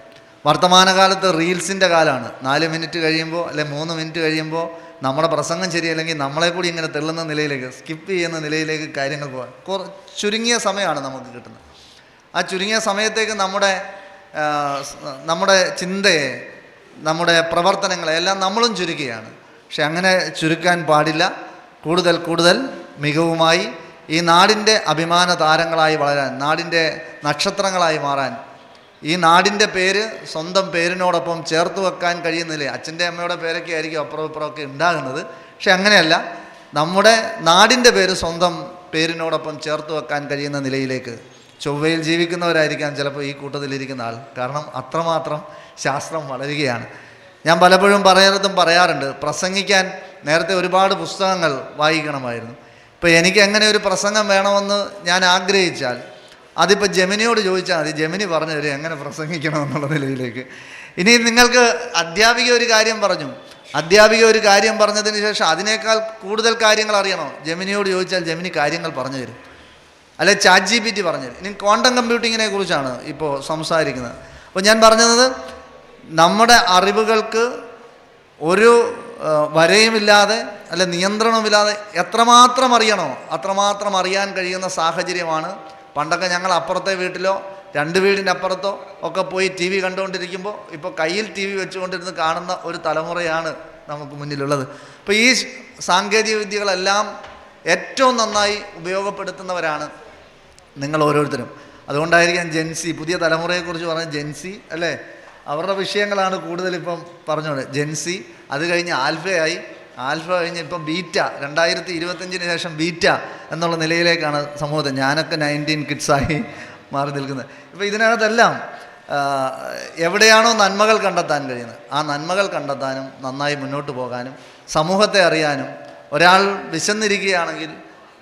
വർത്തമാനകാലത്ത് റീൽസിൻ്റെ കാലമാണ്. 4 മിനിറ്റ് കഴിയുമ്പോൾ അല്ലെ 3 മിനിറ്റ് കഴിയുമ്പോൾ നമ്മുടെ പ്രസംഗം ശരിയല്ലെങ്കിൽ നമ്മളെ കൂടി ഇങ്ങനെ തെള്ളുന്ന നിലയിലേക്ക്, സ്കിപ്പ് ചെയ്യുന്ന നിലയിലേക്ക് കാര്യങ്ങൾ പോകാൻ ചുരുങ്ങിയ സമയമാണ് നമുക്ക് കിട്ടുന്നത്. ആ ചുരുങ്ങിയ സമയത്തേക്ക് നമ്മുടെ ചിന്തയെ, നമ്മുടെ പ്രവർത്തനങ്ങളെ എല്ലാം നമ്മളും ചുരുക്കുകയാണ്. പക്ഷെ അങ്ങനെ ചുരുക്കാൻ പാടില്ല. കൂടുതൽ മികവുമായി ഈ നാടിൻ്റെ അഭിമാന താരങ്ങളായി വളരാൻ, നാടിൻ്റെ നക്ഷത്രങ്ങളായി മാറാൻ, ഈ നാടിൻ്റെ പേര് സ്വന്തം പേരിനോടൊപ്പം ചേർത്ത് വെക്കാൻ കഴിയുന്നില്ലേ. അച്ഛൻ്റെ അമ്മയുടെ പേരൊക്കെ ആയിരിക്കും അപ്പുറം ഇപ്പുറമൊക്കെ ഉണ്ടാകുന്നത്. പക്ഷെ അങ്ങനെയല്ല, നമ്മുടെ നാടിൻ്റെ പേര് സ്വന്തം പേരിനോടൊപ്പം ചേർത്ത് വെക്കാൻ കഴിയുന്ന നിലയിലേക്ക് ചൊവ്വയിൽ ജീവിക്കുന്നവരായിരിക്കാം ചിലപ്പോൾ ഈ കൂട്ടത്തിലിരിക്കുന്ന ആൾ. കാരണം അത്രമാത്രം ശാസ്ത്രം വളരുകയാണ്. ഞാൻ പലപ്പോഴും പറയാറുണ്ട്, പ്രസംഗിക്കാൻ നേരത്തെ ഒരുപാട് പുസ്തകങ്ങൾ വായിക്കണമായിരുന്നു. ഇപ്പോൾ എനിക്ക് എങ്ങനെ ഒരു പ്രസംഗം വേണമെന്ന് ഞാൻ ആഗ്രഹിച്ചാൽ അതിപ്പോൾ ജെമിനിയോട് ചോദിച്ചാൽ മതി, ജെമിനി പറഞ്ഞു തരും എങ്ങനെ പ്രസംഗിക്കണമെന്നുള്ള നിലയിലേക്ക്. ഇനി നിങ്ങൾക്ക് അധ്യാപിക ഒരു കാര്യം പറഞ്ഞതിന് ശേഷം അതിനേക്കാൾ കൂടുതൽ കാര്യങ്ങൾ അറിയണോ, ജെമിനിയോട് ചോദിച്ചാൽ ജെമിനി കാര്യങ്ങൾ പറഞ്ഞു തരും, അല്ലെ ChatGPT പറഞ്ഞു തരും. ഇനി ക്വാണ്ടം കമ്പ്യൂട്ടിങ്ങിനെ കുറിച്ചാണ് ഇപ്പോൾ സംസാരിക്കുന്നത്. അപ്പോൾ ഞാൻ പറഞ്ഞത്, നമ്മുടെ അറിവുകൾക്ക് ഒരു വരയുമില്ലാതെ അല്ലെ നിയന്ത്രണമില്ലാതെ എത്രമാത്രം അറിയണോ അത്രമാത്രം അറിയാൻ കഴിയുന്ന സാഹചര്യമാണ്. പണ്ടൊക്കെ ഞങ്ങൾ അപ്പുറത്തെ വീട്ടിലോ 2 വീടിൻ്റെ അപ്പുറത്തോ ഒക്കെ പോയി TV കണ്ടുകൊണ്ടിരിക്കുമ്പോൾ ഇപ്പോൾ കയ്യിൽ TV വെച്ചുകൊണ്ടിരുന്ന് കാണുന്ന ഒരു തലമുറയാണ് നമുക്ക് മുന്നിലുള്ളത്. അപ്പോൾ ഈ സാങ്കേതിക വിദ്യകളെല്ലാം ഏറ്റവും നന്നായി ഉപയോഗപ്പെടുത്തുന്നവരാണ് നിങ്ങൾ ഓരോരുത്തരും. അതുകൊണ്ടായിരിക്കാം ജെൻസി, പുതിയ തലമുറയെക്കുറിച്ച് പറഞ്ഞ ജെൻസി അല്ലേ, അവരുടെ വിഷയങ്ങളാണ് കൂടുതലിപ്പം പറഞ്ഞോളൂ. ജെൻസി, അത് കഴിഞ്ഞ് ആൽഫ കഴിഞ്ഞ് ഇപ്പം ബീറ്റ, 2025 ശേഷം ബീറ്റ എന്നുള്ള നിലയിലേക്കാണ് സമൂഹത്തിൽ. ഞാനൊക്കെ 19 കിഡ്സായി മാറി നിൽക്കുന്നത്. ഇപ്പോൾ ഇതിനകത്തെല്ലാം എവിടെയാണോ നന്മകൾ കണ്ടെത്താൻ കഴിയുന്നത് ആ നന്മകൾ കണ്ടെത്താനും നന്നായി മുന്നോട്ട് പോകാനും സമൂഹത്തെ അറിയാനും, ഒരാൾ വിശന്നിരിക്കുകയാണെങ്കിൽ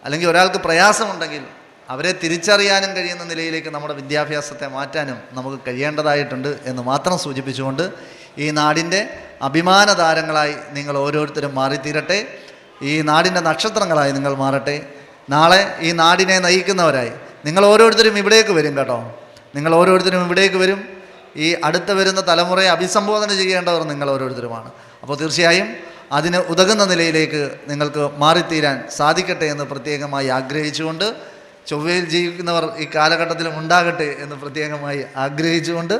അല്ലെങ്കിൽ ഒരാൾക്ക് പ്രയാസമുണ്ടെങ്കിൽ അവരെ തിരിച്ചറിയാനും കഴിയുന്ന നിലയിലേക്ക് നമ്മുടെ വിദ്യാഭ്യാസത്തെ മാറ്റാനും നമുക്ക് കഴിയേണ്ടതായിട്ടുണ്ട് എന്ന് മാത്രം സൂചിപ്പിച്ചുകൊണ്ട് ഈ നാടിൻ്റെ അഭിമാന താരങ്ങളായി നിങ്ങൾ ഓരോരുത്തരും മാറിത്തീരട്ടെ. ഈ നാടിൻ്റെ നക്ഷത്രങ്ങളായി നിങ്ങൾ മാറട്ടെ. നാളെ ഈ നാടിനെ നയിക്കുന്നവരായി നിങ്ങൾ ഓരോരുത്തരും ഇവിടേക്ക് വരും കേട്ടോ. നിങ്ങൾ ഓരോരുത്തരും ഇവിടേക്ക് വരും. ഈ അടുത്ത വരുന്ന തലമുറയെ അഭിസംബോധന ചെയ്യേണ്ടവർ നിങ്ങൾ ഓരോരുത്തരുമാണ്. അപ്പോൾ തീർച്ചയായും അതിന് ഉതകുന്ന നിലയിലേക്ക് നിങ്ങൾക്ക് മാറിത്തീരാൻ സാധിക്കട്ടെ എന്ന് പ്രത്യേകമായി ആഗ്രഹിച്ചുകൊണ്ട്, ചൊവ്വയിൽ ജീവിക്കുന്നവർ ഈ കാലഘട്ടത്തിലും ഉണ്ടാകട്ടെ എന്ന് പ്രത്യേകമായി ആഗ്രഹിച്ചുകൊണ്ട്,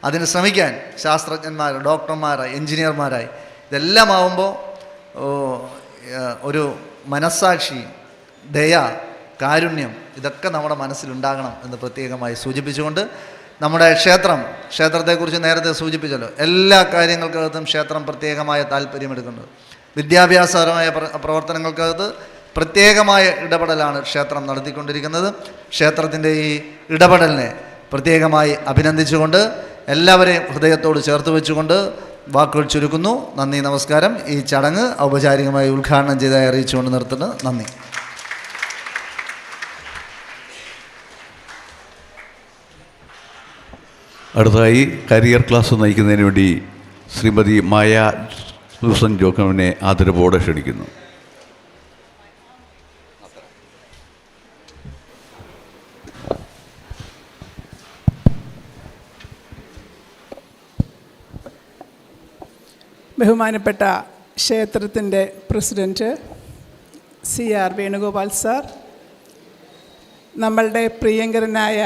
അതിന് ശ്രമിക്കാൻ ശാസ്ത്രജ്ഞന്മാർ, ഡോക്ടർമാരായി, എൻജിനീയർമാരായി ഇതെല്ലാം ആവുമ്പോൾ ഒരു മനസ്സാക്ഷി, ദയ, കാരുണ്യം ഇതൊക്കെ നമ്മുടെ മനസ്സിലുണ്ടാകണം എന്ന് പ്രത്യേകമായി സൂചിപ്പിച്ചുകൊണ്ട്, നമ്മുടെ ക്ഷേത്രത്തെക്കുറിച്ച് നേരത്തെ സൂചിപ്പിച്ചല്ലോ, എല്ലാ കാര്യങ്ങൾക്കകത്തും ക്ഷേത്രം പ്രത്യേകമായ താല്പര്യമെടുക്കുന്നത്. വിദ്യാഭ്യാസപരമായ പ്രവർത്തനങ്ങൾക്കകത്ത് പ്രത്യേകമായ ഇടപെടലാണ് ക്ഷേത്രം നടത്തിക്കൊണ്ടിരിക്കുന്നത്. ക്ഷേത്രത്തിൻ്റെ ഈ ഇടപെടലിനെ പ്രത്യേകമായി അഭിനന്ദിച്ചുകൊണ്ട്, എല്ലാവരെയും ഹൃദയത്തോട് ചേർത്ത് വെച്ചുകൊണ്ട് വാക്കുകൾ ചുരുക്കുന്നു. നന്ദി, നമസ്കാരം. ഈ ചടങ്ങ് ഔപചാരികമായി ഉദ്ഘാടനം ചെയ്തതായി അറിയിച്ചുകൊണ്ട് നിർത്തുന്നു. നന്ദി. അടുത്തതായി കരിയർ ക്ലാസ് നയിക്കുന്നതിന് വേണ്ടി ശ്രീമതി മായ സൂസൻ ജോക്കബിനെ ആദരവോടെ ക്ഷണിക്കുന്നു. ബഹുമാനപ്പെട്ട ക്ഷേത്രത്തിൻ്റെ പ്രസിഡൻറ്റ് CR വേണുഗോപാൽ സാർ, നമ്മളുടെ പ്രിയങ്കരനായ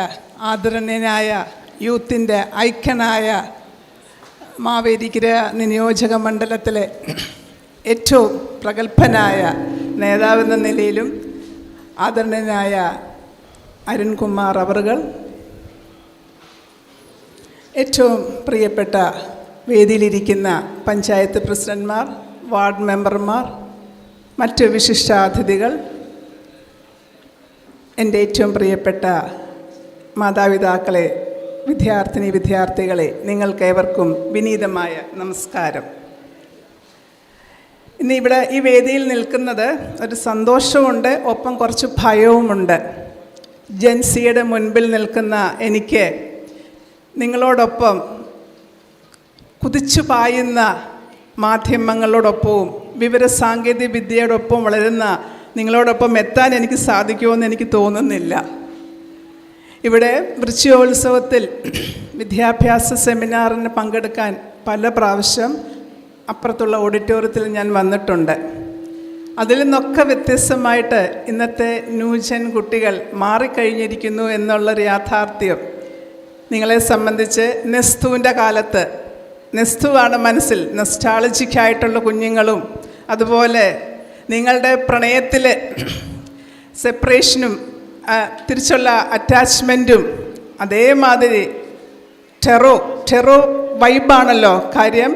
ആദരണീയനായ യൂത്തിൻ്റെ ഐക്കണായ മാവേലിക്കര നിയോജക മണ്ഡലത്തിലെ ഏറ്റവും പ്രഗത്ഭനായ നേതാവെന്ന നിലയിലും ആദരണീയനായ അരുൺകുമാർ അവറുകൾ, ഏറ്റവും പ്രിയപ്പെട്ട വേദിയിലിരിക്കുന്ന പഞ്ചായത്ത് പ്രസിഡന്റ്മാർ, വാർഡ് മെമ്പർമാർ, മറ്റ് വിശിഷ്ടാതിഥികൾ, എൻ്റെ ഏറ്റവും പ്രിയപ്പെട്ട മാതാപിതാക്കളെ, വിദ്യാർത്ഥികളെ, നിങ്ങൾക്കേവർക്കും വിനീതമായ നമസ്കാരം. ഇന്ന് ഇവിടെ ഈ വേദിയിൽ നിൽക്കുന്നത് ഒരു സന്തോഷമുണ്ട്, ഒപ്പം കുറച്ച് ഭയവുമുണ്ട്. ജൻസിയുടെ മുൻപിൽ നിൽക്കുന്ന എനിക്ക് നിങ്ങളോടൊപ്പം കുതിച്ചു പായുന്ന മാധ്യമങ്ങളോടൊപ്പവും വിവരസാങ്കേതിക വിദ്യയോടൊപ്പം വളരുന്ന നിങ്ങളോടൊപ്പം എത്താൻ എനിക്ക് സാധിക്കുമെന്ന് എനിക്ക് തോന്നുന്നില്ല. ഇവിടെ വൃശ്ചികോത്സവത്തിൽ വിദ്യാഭ്യാസ സെമിനാറിന് പങ്കെടുക്കാൻ പല പ്രാവശ്യം അപ്പുറത്തുള്ള ഓഡിറ്റോറിയത്തിൽ ഞാൻ വന്നിട്ടുണ്ട്. അതിൽ നിന്നൊക്കെ വ്യത്യസ്തമായിട്ട് ഇന്നത്തെ ന്യൂജൻ കുട്ടികൾ മാറിക്കഴിഞ്ഞിരിക്കുന്നു എന്നുള്ളൊരു യാഥാർത്ഥ്യം നിങ്ങളെ സംബന്ധിച്ച് നെസ്തുവിൻ്റെ കാലത്ത് നെസ്തുവാണ് മനസ്സിൽ നെസ്റ്റാളജിക്കായിട്ടുള്ള കുഞ്ഞുങ്ങളും അതുപോലെ നിങ്ങളുടെ പ്രണയത്തിൽ സെപ്പറേഷനും തിരിച്ചുള്ള അറ്റാച്ച്മെൻറ്റും അതേമാതിരി ടെറോ വൈബാണല്ലോ. കാര്യം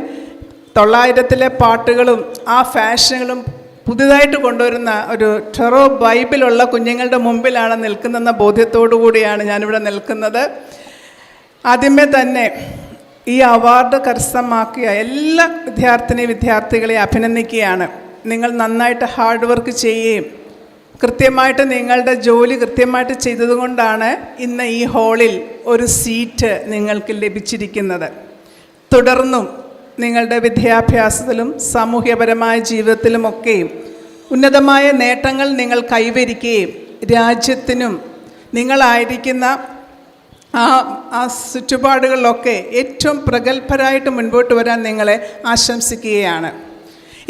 900-ലെ പാട്ടുകളും ആ ഫാഷനുകളും പുതുതായിട്ട് കൊണ്ടുവരുന്ന ഒരു ടെറോ വൈബിലുള്ള കുഞ്ഞുങ്ങളുടെ മുമ്പിലാണ് നിൽക്കുന്നതെന്ന ബോധ്യത്തോടു കൂടിയാണ് ഞാനിവിടെ നിൽക്കുന്നത്. ആദ്യമേ തന്നെ ഈ അവാർഡ് കരസ്ഥമാക്കിയ എല്ലാ വിദ്യാർത്ഥികളെ അഭിനന്ദിക്കുകയാണ്. നിങ്ങൾ നന്നായിട്ട് ഹാർഡ് വർക്ക് ചെയ്യുകയും കൃത്യമായിട്ട് നിങ്ങളുടെ ജോലി കൃത്യമായിട്ട് ചെയ്തതുകൊണ്ടാണ് ഇന്ന് ഈ ഹാളിൽ ഒരു സീറ്റ് നിങ്ങൾക്ക് ലഭിച്ചിരിക്കുന്നത്. തുടർന്നും നിങ്ങളുടെ വിദ്യാഭ്യാസത്തിലും സാമൂഹ്യപരമായ ജീവിതത്തിലുമൊക്കെയും ഉന്നതമായ നേട്ടങ്ങൾ നിങ്ങൾ കൈവരിക്കുകയും രാജ്യത്തിനും നിങ്ങളായിരിക്കുന്ന ആ ചുറ്റുപാടുകളിലൊക്കെ ഏറ്റവും പ്രഗത്ഭരായിട്ട് മുൻപോട്ട് വരാൻ നിങ്ങളെ ആശംസിക്കുകയാണ്.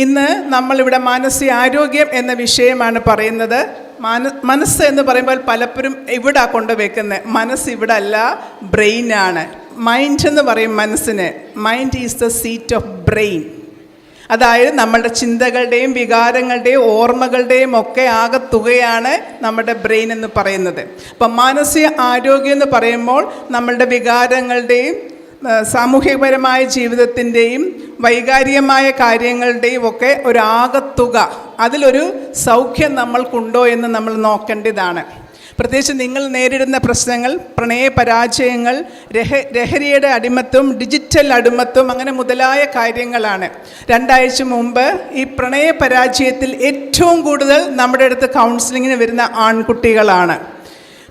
ഇന്ന് നമ്മളിവിടെ മാനസികാരോഗ്യം എന്ന വിഷയമാണ് പറയുന്നത്. മനസ്സ് എന്ന് പറയുമ്പോൾ പലപ്പോഴും ഇവിടെ കൊണ്ടുവയ്ക്കുന്നത്. മനസ്സ് ഇവിടെ അല്ല, ബ്രെയിനാണ്. മൈൻഡ് എന്ന് പറയും മനസ്സിന്. Mind is the seat of brain. അതായത് നമ്മളുടെ ചിന്തകളുടെയും വികാരങ്ങളുടെയും ഓർമ്മകളുടെയും ഒക്കെ ആകത്തുകയാണ് നമ്മുടെ ബ്രെയിൻ എന്ന് പറയുന്നത്. അപ്പം മാനസിക ആരോഗ്യം എന്ന് പറയുമ്പോൾ നമ്മളുടെ വികാരങ്ങളുടെയും സാമൂഹികപരമായ ജീവിതത്തിൻ്റെയും വൈകാരികമായ കാര്യങ്ങളുടെയും ഒക്കെ ഒരു ആകത്തുക, അതിലൊരു സൗഖ്യം നമ്മൾക്കുണ്ടോ എന്ന് നമ്മൾ നോക്കേണ്ടതാണ്. പ്രത്യേകിച്ച് നിങ്ങൾ നേരിടുന്ന പ്രശ്നങ്ങൾ, പ്രണയ പരാജയങ്ങൾ, ലഹരിയുടെ അടിമത്വം, ഡിജിറ്റൽ അടിമത്വം, അങ്ങനെ മുതലായ കാര്യങ്ങളാണ്. 2 ആഴ്ച മുമ്പ് ഈ പ്രണയ പരാജയത്തിൽ ഏറ്റവും കൂടുതൽ നമ്മുടെ അടുത്ത് കൗൺസിലിങ്ങിന് വരുന്ന ആൺകുട്ടികളാണ്.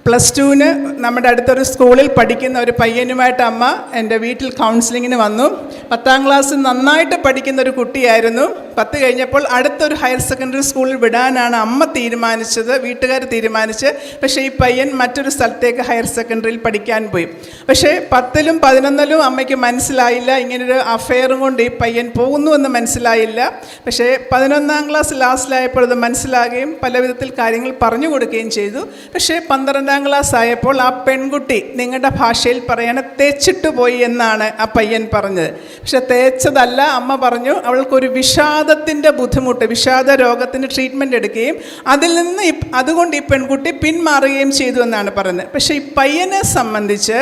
+2-ന് നമ്മുടെ അടുത്തൊരു സ്കൂളിൽ പഠിക്കുന്ന ഒരു പയ്യനുമായിട്ട് അമ്മ എൻ്റെ വീട്ടിൽ കൗൺസിലിങ്ങിന് വന്നു. 10ാം ക്ലാസ് നന്നായിട്ട് പഠിക്കുന്ന ഒരു കുട്ടിയായിരുന്നു. 10 കഴിഞ്ഞപ്പോൾ അടുത്തൊരു ഹയർ സെക്കൻഡറി സ്കൂളിൽ വിടാനാണ് അമ്മ തീരുമാനിച്ചത്, വീട്ടുകാർ തീരുമാനിച്ച്. പക്ഷേ ഈ പയ്യൻ മറ്റൊരു സ്ഥലത്തേക്ക് ഹയർ സെക്കൻഡറിയിൽ പഠിക്കാൻ പോയി. പക്ഷേ 10ലും 11ലും അമ്മയ്ക്ക് മനസ്സിലായില്ല, ഇങ്ങനൊരു അഫെയറും കൊണ്ട് ഈ പയ്യൻ പോകുന്നുവെന്ന് മനസ്സിലായില്ല. പക്ഷേ 11ാം ക്ലാസ് ലാസ്റ്റിലായപ്പോൾ അത് മനസ്സിലാകുകയും പല വിധത്തിൽ കാര്യങ്ങൾ പറഞ്ഞു കൊടുക്കുകയും ചെയ്തു. പക്ഷേ 12ാം ക്ലാസ് ആയപ്പോൾ ആ പെൺകുട്ടി നിങ്ങളുടെ ഭാഷയിൽ പറയണ തേച്ചിട്ട് പോയി എന്നാണ് ആ പയ്യൻ പറഞ്ഞത്. പക്ഷെ തേച്ചതല്ല, അമ്മ പറഞ്ഞു അവൾക്കൊരു വിഷാദത്തിൻ്റെ ബുദ്ധിമുട്ട്, വിഷാദ രോഗത്തിന് ട്രീറ്റ്മെൻറ്റ് എടുക്കുകയും അതിൽ നിന്ന് അതുകൊണ്ട് ഈ പെൺകുട്ടി പിന്മാറുകയും ചെയ്തു എന്നാണ് പറയുന്നത്. പക്ഷേ ഈ പയ്യനെ സംബന്ധിച്ച്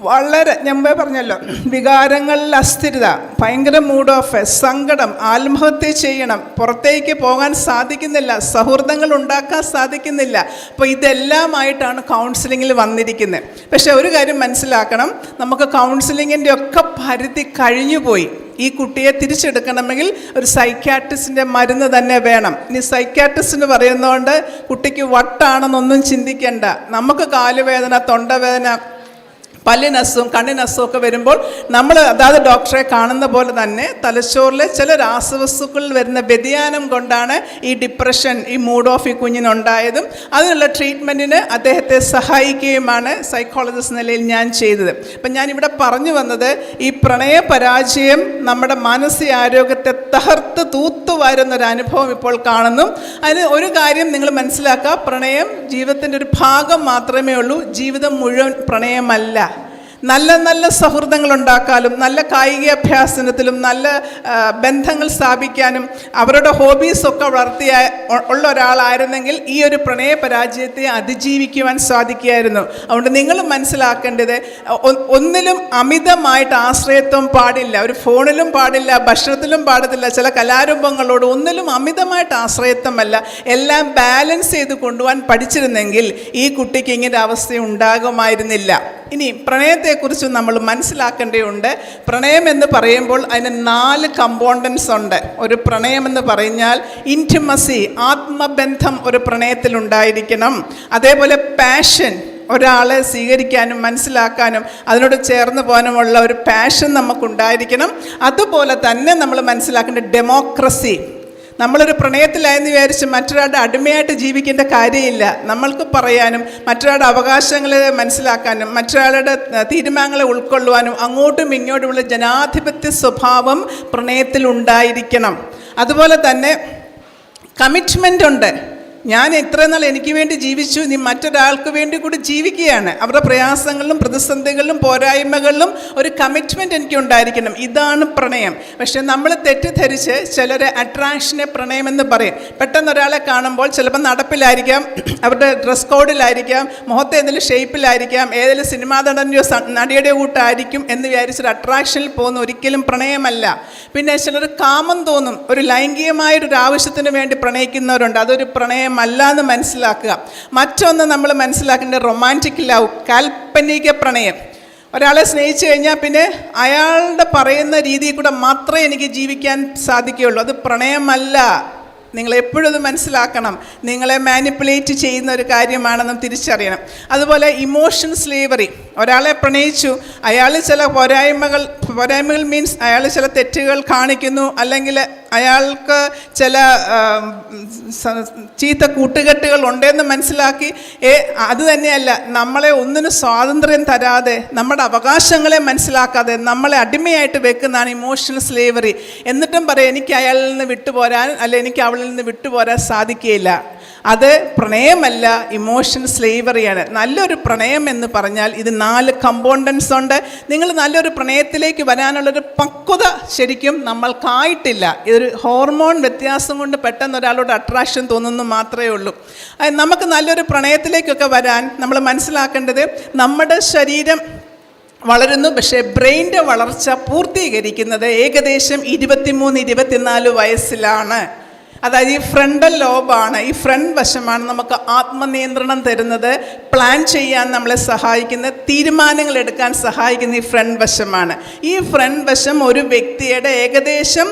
വളരെ ഞാൻ പറഞ്ഞല്ലോ, വികാരങ്ങളിൽ അസ്ഥിരത, ഭയങ്കര മൂഡ് ഓഫ്, സങ്കടം, ആത്മഹത്യ ചെയ്യണം, പുറത്തേക്ക് പോകാൻ സാധിക്കുന്നില്ല, സൗഹൃദങ്ങൾ ഉണ്ടാക്കാൻ സാധിക്കുന്നില്ല. അപ്പോൾ ഇതെല്ലാമായിട്ടാണ് കൗൺസിലിങ്ങിൽ വന്നിരിക്കുന്നത്. പക്ഷേ ഒരു കാര്യം മനസ്സിലാക്കണം, നമുക്ക് കൗൺസിലിങ്ങിൻ്റെ ഒക്കെ പരിധി കഴിഞ്ഞുപോയി. ഈ കുട്ടിയെ തിരിച്ചെടുക്കണമെങ്കിൽ ഒരു സൈക്യാട്രിസ്റ്റിൻ്റെ മരുന്ന് തന്നെ വേണം. ഇനി സൈക്യാട്രിസ്റ്റ് എന്ന് പറയുന്നതുകൊണ്ട് കുട്ടിക്ക് വട്ടാണെന്നൊന്നും ചിന്തിക്കേണ്ട. നമുക്ക് കാലുവേദന, തൊണ്ടവേദന, പല്ലിനസും കണ്ണിനസും ഒക്കെ വരുമ്പോൾ നമ്മൾ അതാത് ഡോക്ടറെ കാണുന്ന പോലെ തന്നെ തലച്ചോറിലെ ചില രാസവസ്തുക്കളിൽ വരുന്ന വ്യതിയാനം കൊണ്ടാണ് ഈ ഡിപ്രഷൻ, ഈ മൂഡ് ഓഫ് ഈ കുഞ്ഞിനുണ്ടായതും അതിനുള്ള ട്രീറ്റ്മെൻറ്റിന് അദ്ദേഹത്തെ സഹായിക്കുകയുമാണ് സൈക്കോളജിസ്റ്റ് നിലയിൽ ഞാൻ ചെയ്തത്. അപ്പം ഞാനിവിടെ പറഞ്ഞു വന്നത്, ഈ പ്രണയ പരാജയം നമ്മുടെ മാനസികാരോഗ്യത്തെ തകർത്ത് തൂത്തുവാരുന്നൊരു അനുഭവം ഇപ്പോൾ കാണുന്നു. അതിന് ഒരു കാര്യം നിങ്ങൾ മനസ്സിലാക്കുക, പ്രണയം ജീവിതത്തിൻ്റെ ഒരു ഭാഗം മാത്രമേ ഉള്ളൂ, ജീവിതം മുഴുവൻ പ്രണയമല്ല. നല്ല നല്ല സൗഹൃദങ്ങൾ ഉണ്ടാക്കാനും നല്ല കായിക അഭ്യാസനത്തിലും നല്ല ബന്ധങ്ങൾ സ്ഥാപിക്കാനും അവരുടെ ഹോബീസൊക്കെ വളർത്തിയ ഉള്ള ഒരാളായിരുന്നെങ്കിൽ ഈ ഒരു പ്രണയ പരാജയത്തെ അതിജീവിക്കുവാൻ സാധിക്കുമായിരുന്നു. അതുകൊണ്ട് നിങ്ങൾ മനസ്സിലാക്കേണ്ടത്, ഒന്നിലും അമിതമായിട്ട് ആശ്രയത്വം പാടില്ല. ഒരു ഫോണിലും പാടില്ല, ഭക്ഷണത്തിലും പാടില്ല, ചില കലാരൂപങ്ങളോട് ഒന്നിലും അമിതമായിട്ട് ആശ്രയത്വമല്ല. എല്ലാം ബാലൻസ് ചെയ്ത് കൊണ്ടുപോകാൻ പഠിച്ചിരുന്നെങ്കിൽ ഈ കുട്ടിക്ക് ഇങ്ങനെ അവസ്ഥ ഉണ്ടാകുമായിരുന്നില്ല. ഇനി പ്രണയത്തെ പ്രണയത്തെക്കുറിച്ച് നമ്മൾ മനസ്സിലാക്കേണ്ടതുണ്ട്. പ്രണയം എന്ന് പറയുമ്പോൾ അതിന് 4 കമ്പോണൻസ് ഉണ്ട്. ഒരു പ്രണയം എന്ന് പറഞ്ഞാൽ ഇൻറ്റിമസി, ആത്മബന്ധം ഒരു പ്രണയത്തിലുണ്ടായിരിക്കണം. അതേപോലെ പാഷൻ, ഒരാളെ സ്വീകരിക്കാനും മനസ്സിലാക്കാനും അതിനോട് ചേർന്ന് പോകാനുമുള്ള ഒരു പാഷൻ നമുക്കുണ്ടായിരിക്കണം. അതുപോലെ തന്നെ നമ്മൾ മനസ്സിലാക്കേണ്ട ഡെമോക്രസി. നമ്മളൊരു പ്രണയത്തിലായെന്ന് വിചാരിച്ച് മറ്റൊരാളുടെ അടിമയായിട്ട് ജീവിക്കേണ്ട കാര്യമില്ല. നമ്മൾക്ക് പറയാനും മറ്റൊരാളുടെ അവകാശങ്ങളെ മനസ്സിലാക്കാനും മറ്റൊരാളുടെ തീരുമാനങ്ങളെ ഉൾക്കൊള്ളുവാനും അങ്ങോട്ടും ഇങ്ങോട്ടുമുള്ള ജനാധിപത്യ സ്വഭാവം പ്രണയത്തിൽ ഉണ്ടായിരിക്കണം. അതുപോലെ തന്നെ കമ്മിറ്റ്മെൻ്റ് ഉണ്ട്. ഞാൻ ഇത്രയും നാൾ എനിക്ക് വേണ്ടി ജീവിച്ചു, നീ മറ്റൊരാൾക്ക് വേണ്ടി കൂടി ജീവിക്കുകയാണ്. അവരുടെ പ്രയാസങ്ങളിലും പ്രതിസന്ധികളിലും പോരായ്മകളിലും ഒരു കമ്മിറ്റ്മെൻറ്റ് എനിക്ക് ഉണ്ടായിരിക്കണം. ഇതാണ് പ്രണയം. പക്ഷേ നമ്മൾ തെറ്റിദ്ധരിച്ച് ചിലർ അട്രാക്ഷനെ പ്രണയമെന്ന് പറയും. പെട്ടെന്ന് ഒരാളെ കാണുമ്പോൾ ചിലപ്പോൾ നടപ്പിലായിരിക്കാം, അവരുടെ ഡ്രസ് കോഡിലായിരിക്കാം, മുഖത്തെ ഏതെങ്കിലും ഷേപ്പിലായിരിക്കാം, ഏതെങ്കിലും സിനിമാ നടൻ്റെയോ നടിയുടെ കൂട്ടായിരിക്കും എന്ന് വിചാരിച്ചൊരു അട്രാക്ഷനിൽ പോകുന്ന ഒരിക്കലും പ്രണയമല്ല. പിന്നെ ചിലർ കാമം തോന്നും, ഒരു ലൈംഗികമായൊരു ആവശ്യത്തിന് വേണ്ടി പ്രണയിക്കുന്നവരുണ്ട്. അതൊരു പ്രണയം അല്ല എന്ന് മനസ്സിലാക്കുക. മറ്റൊന്ന് നമ്മൾ മനസ്സിലാക്കേണ്ട റൊമാൻറ്റിക് ലവ്, കാൽപ്പനിക പ്രണയം. ഒരാളെ സ്നേഹിച്ചു കഴിഞ്ഞാൽ പിന്നെ അയാളുടെ പറയുന്ന രീതിയിൽ കൂടെ മാത്രമേ എനിക്ക് ജീവിക്കാൻ സാധിക്കുകയുള്ളൂ. അത് പ്രണയമല്ല. നിങ്ങളെപ്പോഴും അത് മനസ്സിലാക്കണം. നിങ്ങളെ മാനിപ്പുലേറ്റ് ചെയ്യുന്ന ഒരു കാര്യമാണെന്ന് തിരിച്ചറിയണം. അതുപോലെ ഇമോഷൻ സ്ലേവറി. ഒരാളെ പ്രണയിച്ചു, അയാൾ ചില പോരായ്മകൾ മീൻസ് അയാൾ ചില തെറ്റുകൾ കാണിക്കുന്നു, അല്ലെങ്കിൽ അയാൾക്ക് ചില ചീത്ത കൂട്ടുകെട്ടുകൾ ഉണ്ടെന്ന് മനസ്സിലാക്കി അത് തന്നെയല്ല, നമ്മളെ ഒന്നിനും സ്വാതന്ത്ര്യം തരാതെ നമ്മുടെ അവകാശങ്ങളെ മനസ്സിലാക്കാതെ നമ്മളെ അടിമയായിട്ട് വെക്കുന്നതാണ് ഇമോഷണൽ സ്ലേവറി. എന്നിട്ടും പറയാം എനിക്ക് അയാളിൽ നിന്ന് വിട്ടുപോരാൻ അല്ലെ എനിക്ക് അവളിൽ നിന്ന് വിട്ടുപോരാൻ സാധിക്കുകയില്ല. അത് പ്രണയമല്ല, ഇമോഷൻ സ്ലേവറിയാണ്. നല്ലൊരു പ്രണയം എന്ന് പറഞ്ഞാൽ ഇത് 4 കമ്പോണൻസ് ഉണ്ട്. നിങ്ങൾ നല്ലൊരു പ്രണയത്തിലേക്ക് വരാനുള്ളൊരു പക്വത ശരിക്കും നമ്മൾക്കായിട്ടില്ല. ഇതൊരു ഹോർമോൺ വ്യത്യാസം കൊണ്ട് പെട്ടെന്ന് ഒരാളോട് അട്രാക്ഷൻ തോന്നുന്നു മാത്രമേ ഉള്ളൂ. നമുക്ക് നല്ലൊരു പ്രണയത്തിലേക്കൊക്കെ വരാൻ നമ്മൾ മനസ്സിലാക്കേണ്ടത് നമ്മുടെ ശരീരം വളരുന്നു, പക്ഷേ ബ്രെയിൻ്റെ വളർച്ച പൂർത്തീകരിക്കുന്നത് ഏകദേശം 23-24 വയസ്സിലാണ്. അതായത് ഈ ഫ്രണ്ടൽ ലോബാണ്, ഈ ഫ്രണ്ട് വശമാണ് നമുക്ക് ആത്മനിയന്ത്രണം തരുന്നത്, പ്ലാൻ ചെയ്യാൻ നമ്മളെ സഹായിക്കുന്ന, തീരുമാനങ്ങൾ എടുക്കാൻ സഹായിക്കുന്ന ഈ ഫ്രണ്ട് വശമാണ്. ഈ ഫ്രണ്ട് വശം ഒരു വ്യക്തിയുടെ ഏകദേശം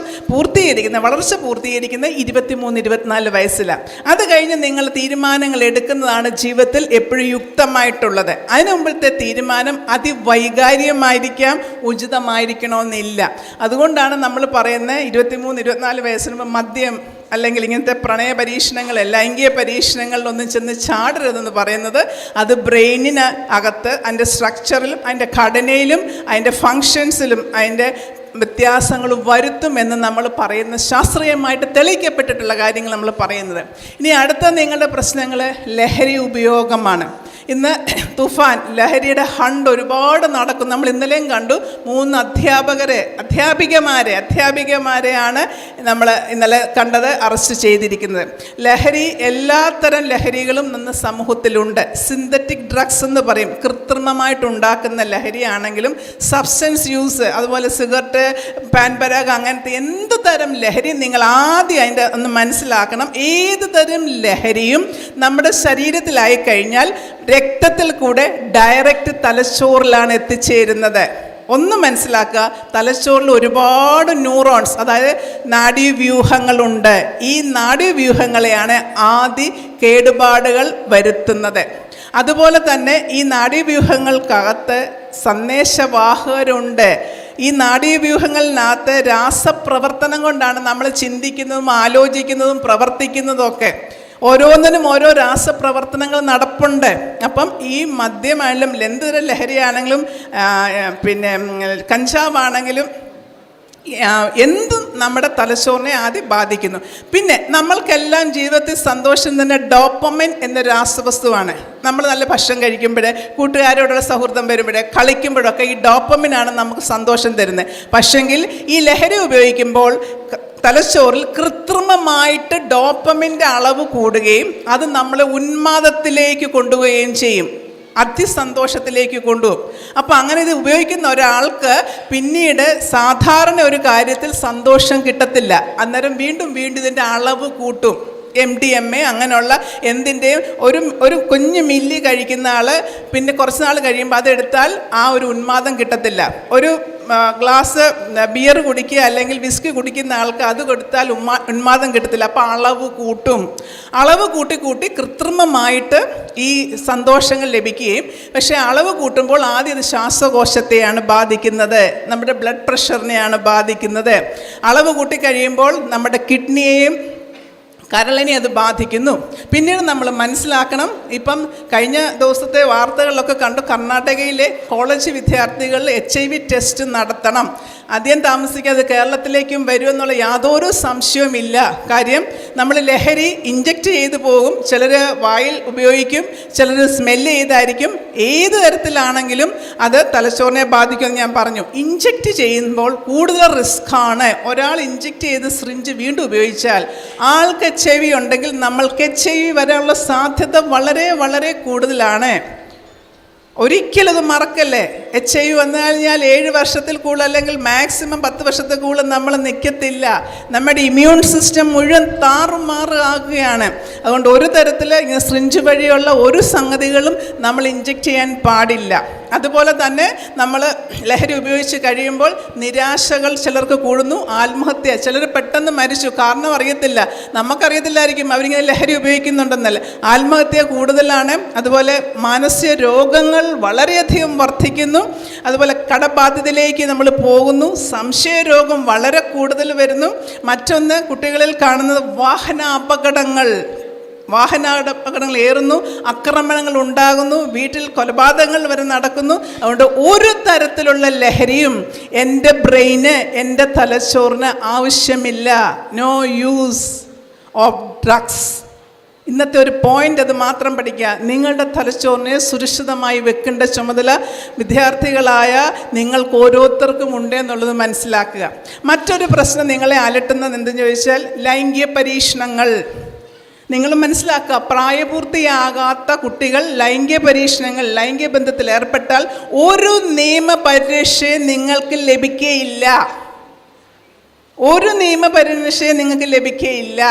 വളർച്ച പൂർത്തീകരിക്കുന്ന 23-24 വയസ്സിലാണ്. അത് കഴിഞ്ഞ് നിങ്ങൾ തീരുമാനങ്ങൾ എടുക്കുന്നതാണ് ജീവിതത്തിൽ എപ്പോഴും യുക്തമായിട്ടുള്ളത്. അതിനു മുമ്പത്തെ തീരുമാനം അതിവൈകാരികമായിരിക്കാം, ഉചിതമായിരിക്കണമെന്നില്ല. അതുകൊണ്ടാണ് നമ്മൾ പറയുന്നത് 23-24 വയസ്സിന് മദ്യം അല്ലെങ്കിൽ ഇങ്ങനത്തെ പ്രണയ പരീക്ഷണങ്ങൾ, ലൈംഗിക പരീക്ഷണങ്ങളിലൊന്നും ചെന്ന് ചാടരുതെന്ന് പറയുന്നത്. അത് ബ്രെയിനിന് അകത്ത് അതിൻ്റെ സ്ട്രക്ചറിലും അതിൻ്റെ ഘടനയിലും അതിൻ്റെ ഫങ്ഷൻസിലും അതിൻ്റെ വ്യത്യാസങ്ങൾ വരുത്തുമെന്ന് നമ്മൾ പറയുന്ന ശാസ്ത്രീയമായിട്ട് തെളിയിക്കപ്പെട്ടിട്ടുള്ള കാര്യങ്ങൾ നമ്മൾ പറയുന്നത്. ഇനി അടുത്ത നിങ്ങളുടെ പ്രശ്നങ്ങൾ ലഹരി ഉപയോഗമാണ്. ഇന്ന് തുഫാൻ ലഹരിയുടെ ഹണ്ട് ഒരുപാട് നടക്കും. നമ്മൾ ഇന്നലെയും കണ്ടു 3 അധ്യാപികമാരെയാണ് നമ്മൾ ഇന്നലെ കണ്ടത്, അറസ്റ്റ് ചെയ്തിരിക്കുന്നത്. ലഹരി, എല്ലാത്തരം ലഹരികളും ഇന്ന് സമൂഹത്തിലുണ്ട്. സിന്തറ്റിക് ഡ്രഗ്സ് എന്ന് പറയും, കൃത്രിമമായിട്ടുണ്ടാക്കുന്ന ലഹരിയാണെങ്കിലും സബ്സ്റ്റൻസ് യൂസ്, അതുപോലെ സിഗരറ്റ്, പാൻപരാഗ്, അങ്ങനത്തെ എന്ത് തരം ലഹരി നിങ്ങൾ ആദ്യം അതിൻ്റെ ഒന്ന് മനസ്സിലാക്കണം. ഏത് തരം ലഹരിയും നമ്മുടെ ശരീരത്തിലായി കഴിഞ്ഞാൽ രക്തത്തിൽ കൂടെ ഡയറക്റ്റ് തലച്ചോറിലാണ് എത്തിച്ചേരുന്നത്. ഒന്ന് മനസ്സിലാക്കുക, തലച്ചോറിൽ ഒരുപാട് ന്യൂറോൺസ്, അതായത് നാഡീവ്യൂഹങ്ങളുണ്ട്. ഈ നാഡീവ്യൂഹങ്ങളെയാണ് ആദ്യ കേടുപാടുകൾ വരുത്തുന്നത്. അതുപോലെ തന്നെ ഈ നാഡീവ്യൂഹങ്ങൾക്കകത്ത് സന്ദേശവാഹകരുണ്ട്. ഈ നാഡീവ്യൂഹങ്ങളിനകത്ത് രാസപ്രവർത്തനം കൊണ്ടാണ് നമ്മൾ ചിന്തിക്കുന്നതും ആലോചിക്കുന്നതും പ്രവർത്തിക്കുന്നതും ഒക്കെ. ഓരോന്നിനും ഓരോ രാസപ്രവർത്തനങ്ങൾ നടപ്പുണ്ട്. അപ്പം ഈ മദ്യമാണെങ്കിലും എന്തൊരു ലഹരിയാണെങ്കിലും പിന്നെ കഞ്ചാവാണെങ്കിലും എന്തും നമ്മുടെ തലച്ചോറിനെ ആദ്യം ബാധിക്കുന്നു. പിന്നെ നമ്മൾക്കെല്ലാം ജീവിതത്തിൽ സന്തോഷം തന്നെ ഡോപ്പമിൻ എന്ന രാസവസ്തുവാണ്. നമ്മൾ നല്ല ഭക്ഷണം കഴിക്കുമ്പോൾ, കൂട്ടുകാരോടുള്ള സൗഹൃദം വരുമ്പോൾ, കളിക്കുമ്പോഴൊക്കെ ഈ ഡോപ്പമിനാണ് നമുക്ക് സന്തോഷം തരുന്നത്. പക്ഷെങ്കിൽ ഈ ലഹരി ഉപയോഗിക്കുമ്പോൾ തലച്ചോറിൽ കൃത്രിമമായിട്ട് ഡോപ്പമിൻ്റെ അളവ് കൂടുകയും അത് നമ്മളെ ഉന്മാദത്തിലേക്ക് കൊണ്ടുപോവുകയും ചെയ്യും, അതിസന്തോഷത്തിലേക്ക് കൊണ്ടുപോകും. അപ്പോൾ അങ്ങനെ ഇത് ഉപയോഗിക്കുന്ന ഒരാൾക്ക് പിന്നീട് സാധാരണ ഒരു കാര്യത്തിൽ സന്തോഷം കിട്ടത്തില്ല. അന്നേരം വീണ്ടും ഇതിൻ്റെ അളവ് കൂട്ടും. MDMA അങ്ങനെയുള്ള എന്തിൻ്റെയും ഒരു കുഞ്ഞ് മില്ലി കഴിക്കുന്ന ആൾ പിന്നെ കുറച്ച് നാൾ കഴിയുമ്പോൾ അതെടുത്താൽ ആ ഒരു ഉന്മാദം കിട്ടത്തില്ല. ഒരു ഗ്ലാസ് ബിയർ കുടിക്കുക അല്ലെങ്കിൽ വിസ്കി കുടിക്കുന്ന ആൾക്ക് അത് കൊടുത്താൽ ഉന്മാദം കിട്ടത്തില്ല. അപ്പോൾ അളവ് കൂട്ടി കൃത്രിമമായിട്ട് ഈ സന്തോഷങ്ങൾ ലഭിക്കുകയും, പക്ഷേ അളവ് കൂട്ടുമ്പോൾ ആദ്യം അത് ശ്വാസകോശത്തെയാണ് ബാധിക്കുന്നത്, നമ്മുടെ ബ്ലഡ് പ്രഷറിനെയാണ് ബാധിക്കുന്നത്. അളവ് കൂട്ടി കഴിയുമ്പോൾ നമ്മുടെ കിഡ്നിയെയും കരളിനെ അത് ബാധിക്കുന്നു. പിന്നീട് നമ്മൾ മനസ്സിലാക്കണം, ഇപ്പം കഴിഞ്ഞ ദിവസത്തെ വാർത്തകളിലൊക്കെ കണ്ടു, കർണാടകയിലെ കോളേജ് വിദ്യാർത്ഥികൾ HIV ടെസ്റ്റ് നടത്തണം. അധികം താമസിക്കാതെ കേരളത്തിലേക്കും വരുമെന്നുള്ള യാതൊരു സംശയവുമില്ല. കാര്യം നമ്മൾ ലഹരി ഇഞ്ചക്റ്റ് ചെയ്തു പോകും, ചിലർ വായിൽ ഉപയോഗിക്കും, ചിലർ സ്മെല്ല് ചെയ്തായിരിക്കും. ഏത് തരത്തിലാണെങ്കിലും അത് തലച്ചോറിനെ ബാധിക്കുമെന്ന് ഞാൻ പറഞ്ഞു. ഇഞ്ചക്റ്റ് ചെയ്യുമ്പോൾ കൂടുതൽ റിസ്ക്കാണ്. ഒരാൾ ഇഞ്ചക്റ്റ് ചെയ്ത് സിറിഞ്ച് വീണ്ടും ഉപയോഗിച്ചാൽ ആൾക്ക് HIV ഉണ്ടെങ്കിൽ നമ്മൾക്ക് HIV വരാനുള്ള സാധ്യത വളരെ വളരെ കൂടുതലാണ്. ഒരിക്കലത് മറക്കല്ലേ. HIV വന്നു കഴിഞ്ഞാൽ 7 വർഷത്തിൽ കൂടുതൽ അല്ലെങ്കിൽ മാക്സിമം 10 വർഷത്തിൽ കൂടുതൽ നമ്മൾ നിൽക്കത്തില്ല. നമ്മുടെ ഇമ്മ്യൂൺ സിസ്റ്റം മുഴുവൻ താറുമാറ് ആകുകയാണ്. അതുകൊണ്ട് ഒരു തരത്തിൽ ഇങ്ങനെ സിറിഞ്ച് വഴിയുള്ള ഒരു സംഗതികളും നമ്മൾ ഇഞ്ചക്റ്റ് ചെയ്യാൻ പാടില്ല. അതുപോലെ തന്നെ നമ്മൾ ലഹരി ഉപയോഗിച്ച് കഴിയുമ്പോൾ നിരാശകൾ ചിലർക്ക് കൂടുന്നു, ആത്മഹത്യ, ചിലർ പെട്ടെന്ന് മരിച്ചു. കാരണം അറിയത്തില്ല, നമുക്കറിയത്തില്ലായിരിക്കും അവരിങ്ങനെ ലഹരി ഉപയോഗിക്കുന്നുണ്ടെന്നല്ല. ആത്മഹത്യ കൂടുതലാണ്. അതുപോലെ മാനസിക രോഗങ്ങൾ വളരെയധികം വർദ്ധിക്കുന്നു. അതുപോലെ കടബാധ്യതയിലേക്ക് നമ്മൾ പോകുന്നു. സംശയരോഗം വളരെ കൂടുതൽ വരുന്നു. മറ്റൊന്ന് കുട്ടികളിൽ കാണുന്നത് വാഹനാപകടങ്ങൾ ഏറുന്നു, ആക്രമണങ്ങൾ ഉണ്ടാകുന്നു, വീട്ടിൽ കൊലപാതകങ്ങൾ വരെ നടക്കുന്നു. അതുകൊണ്ട് ഒരു തരത്തിലുള്ള ലഹരിയും എൻ്റെ ബ്രെയിന്, എൻ്റെ തലച്ചോറിന് ആവശ്യമില്ല. No use of drugs. ഇന്നത്തെ ഒരു പോയിൻ്റ് അത് മാത്രം പഠിക്കുക. നിങ്ങളുടെ തലച്ചോറിനെ സുരക്ഷിതമായി വെക്കേണ്ട ചുമതല വിദ്യാർത്ഥികളായ നിങ്ങൾക്ക് ഓരോരുത്തർക്കും ഉണ്ട് എന്നുള്ളത് മനസ്സിലാക്കുക. മറ്റൊരു പ്രശ്നം നിങ്ങളെ അലട്ടുന്നത് എന്തെന്ന് ചോദിച്ചാൽ ലൈംഗിക പരീക്ഷണങ്ങൾ. നിങ്ങൾ മനസ്സിലാക്കുക, പ്രായപൂർത്തിയാകാത്ത കുട്ടികൾ ലൈംഗിക പരീക്ഷണങ്ങൾ, ലൈംഗിക ബന്ധത്തിൽ ഏർപ്പെട്ടാൽ ഒരു നിയമപരിരക്ഷയും നിങ്ങൾക്ക് ലഭിക്കുകയില്ല. നിങ്ങൾക്ക് ലഭിക്കുകയില്ല.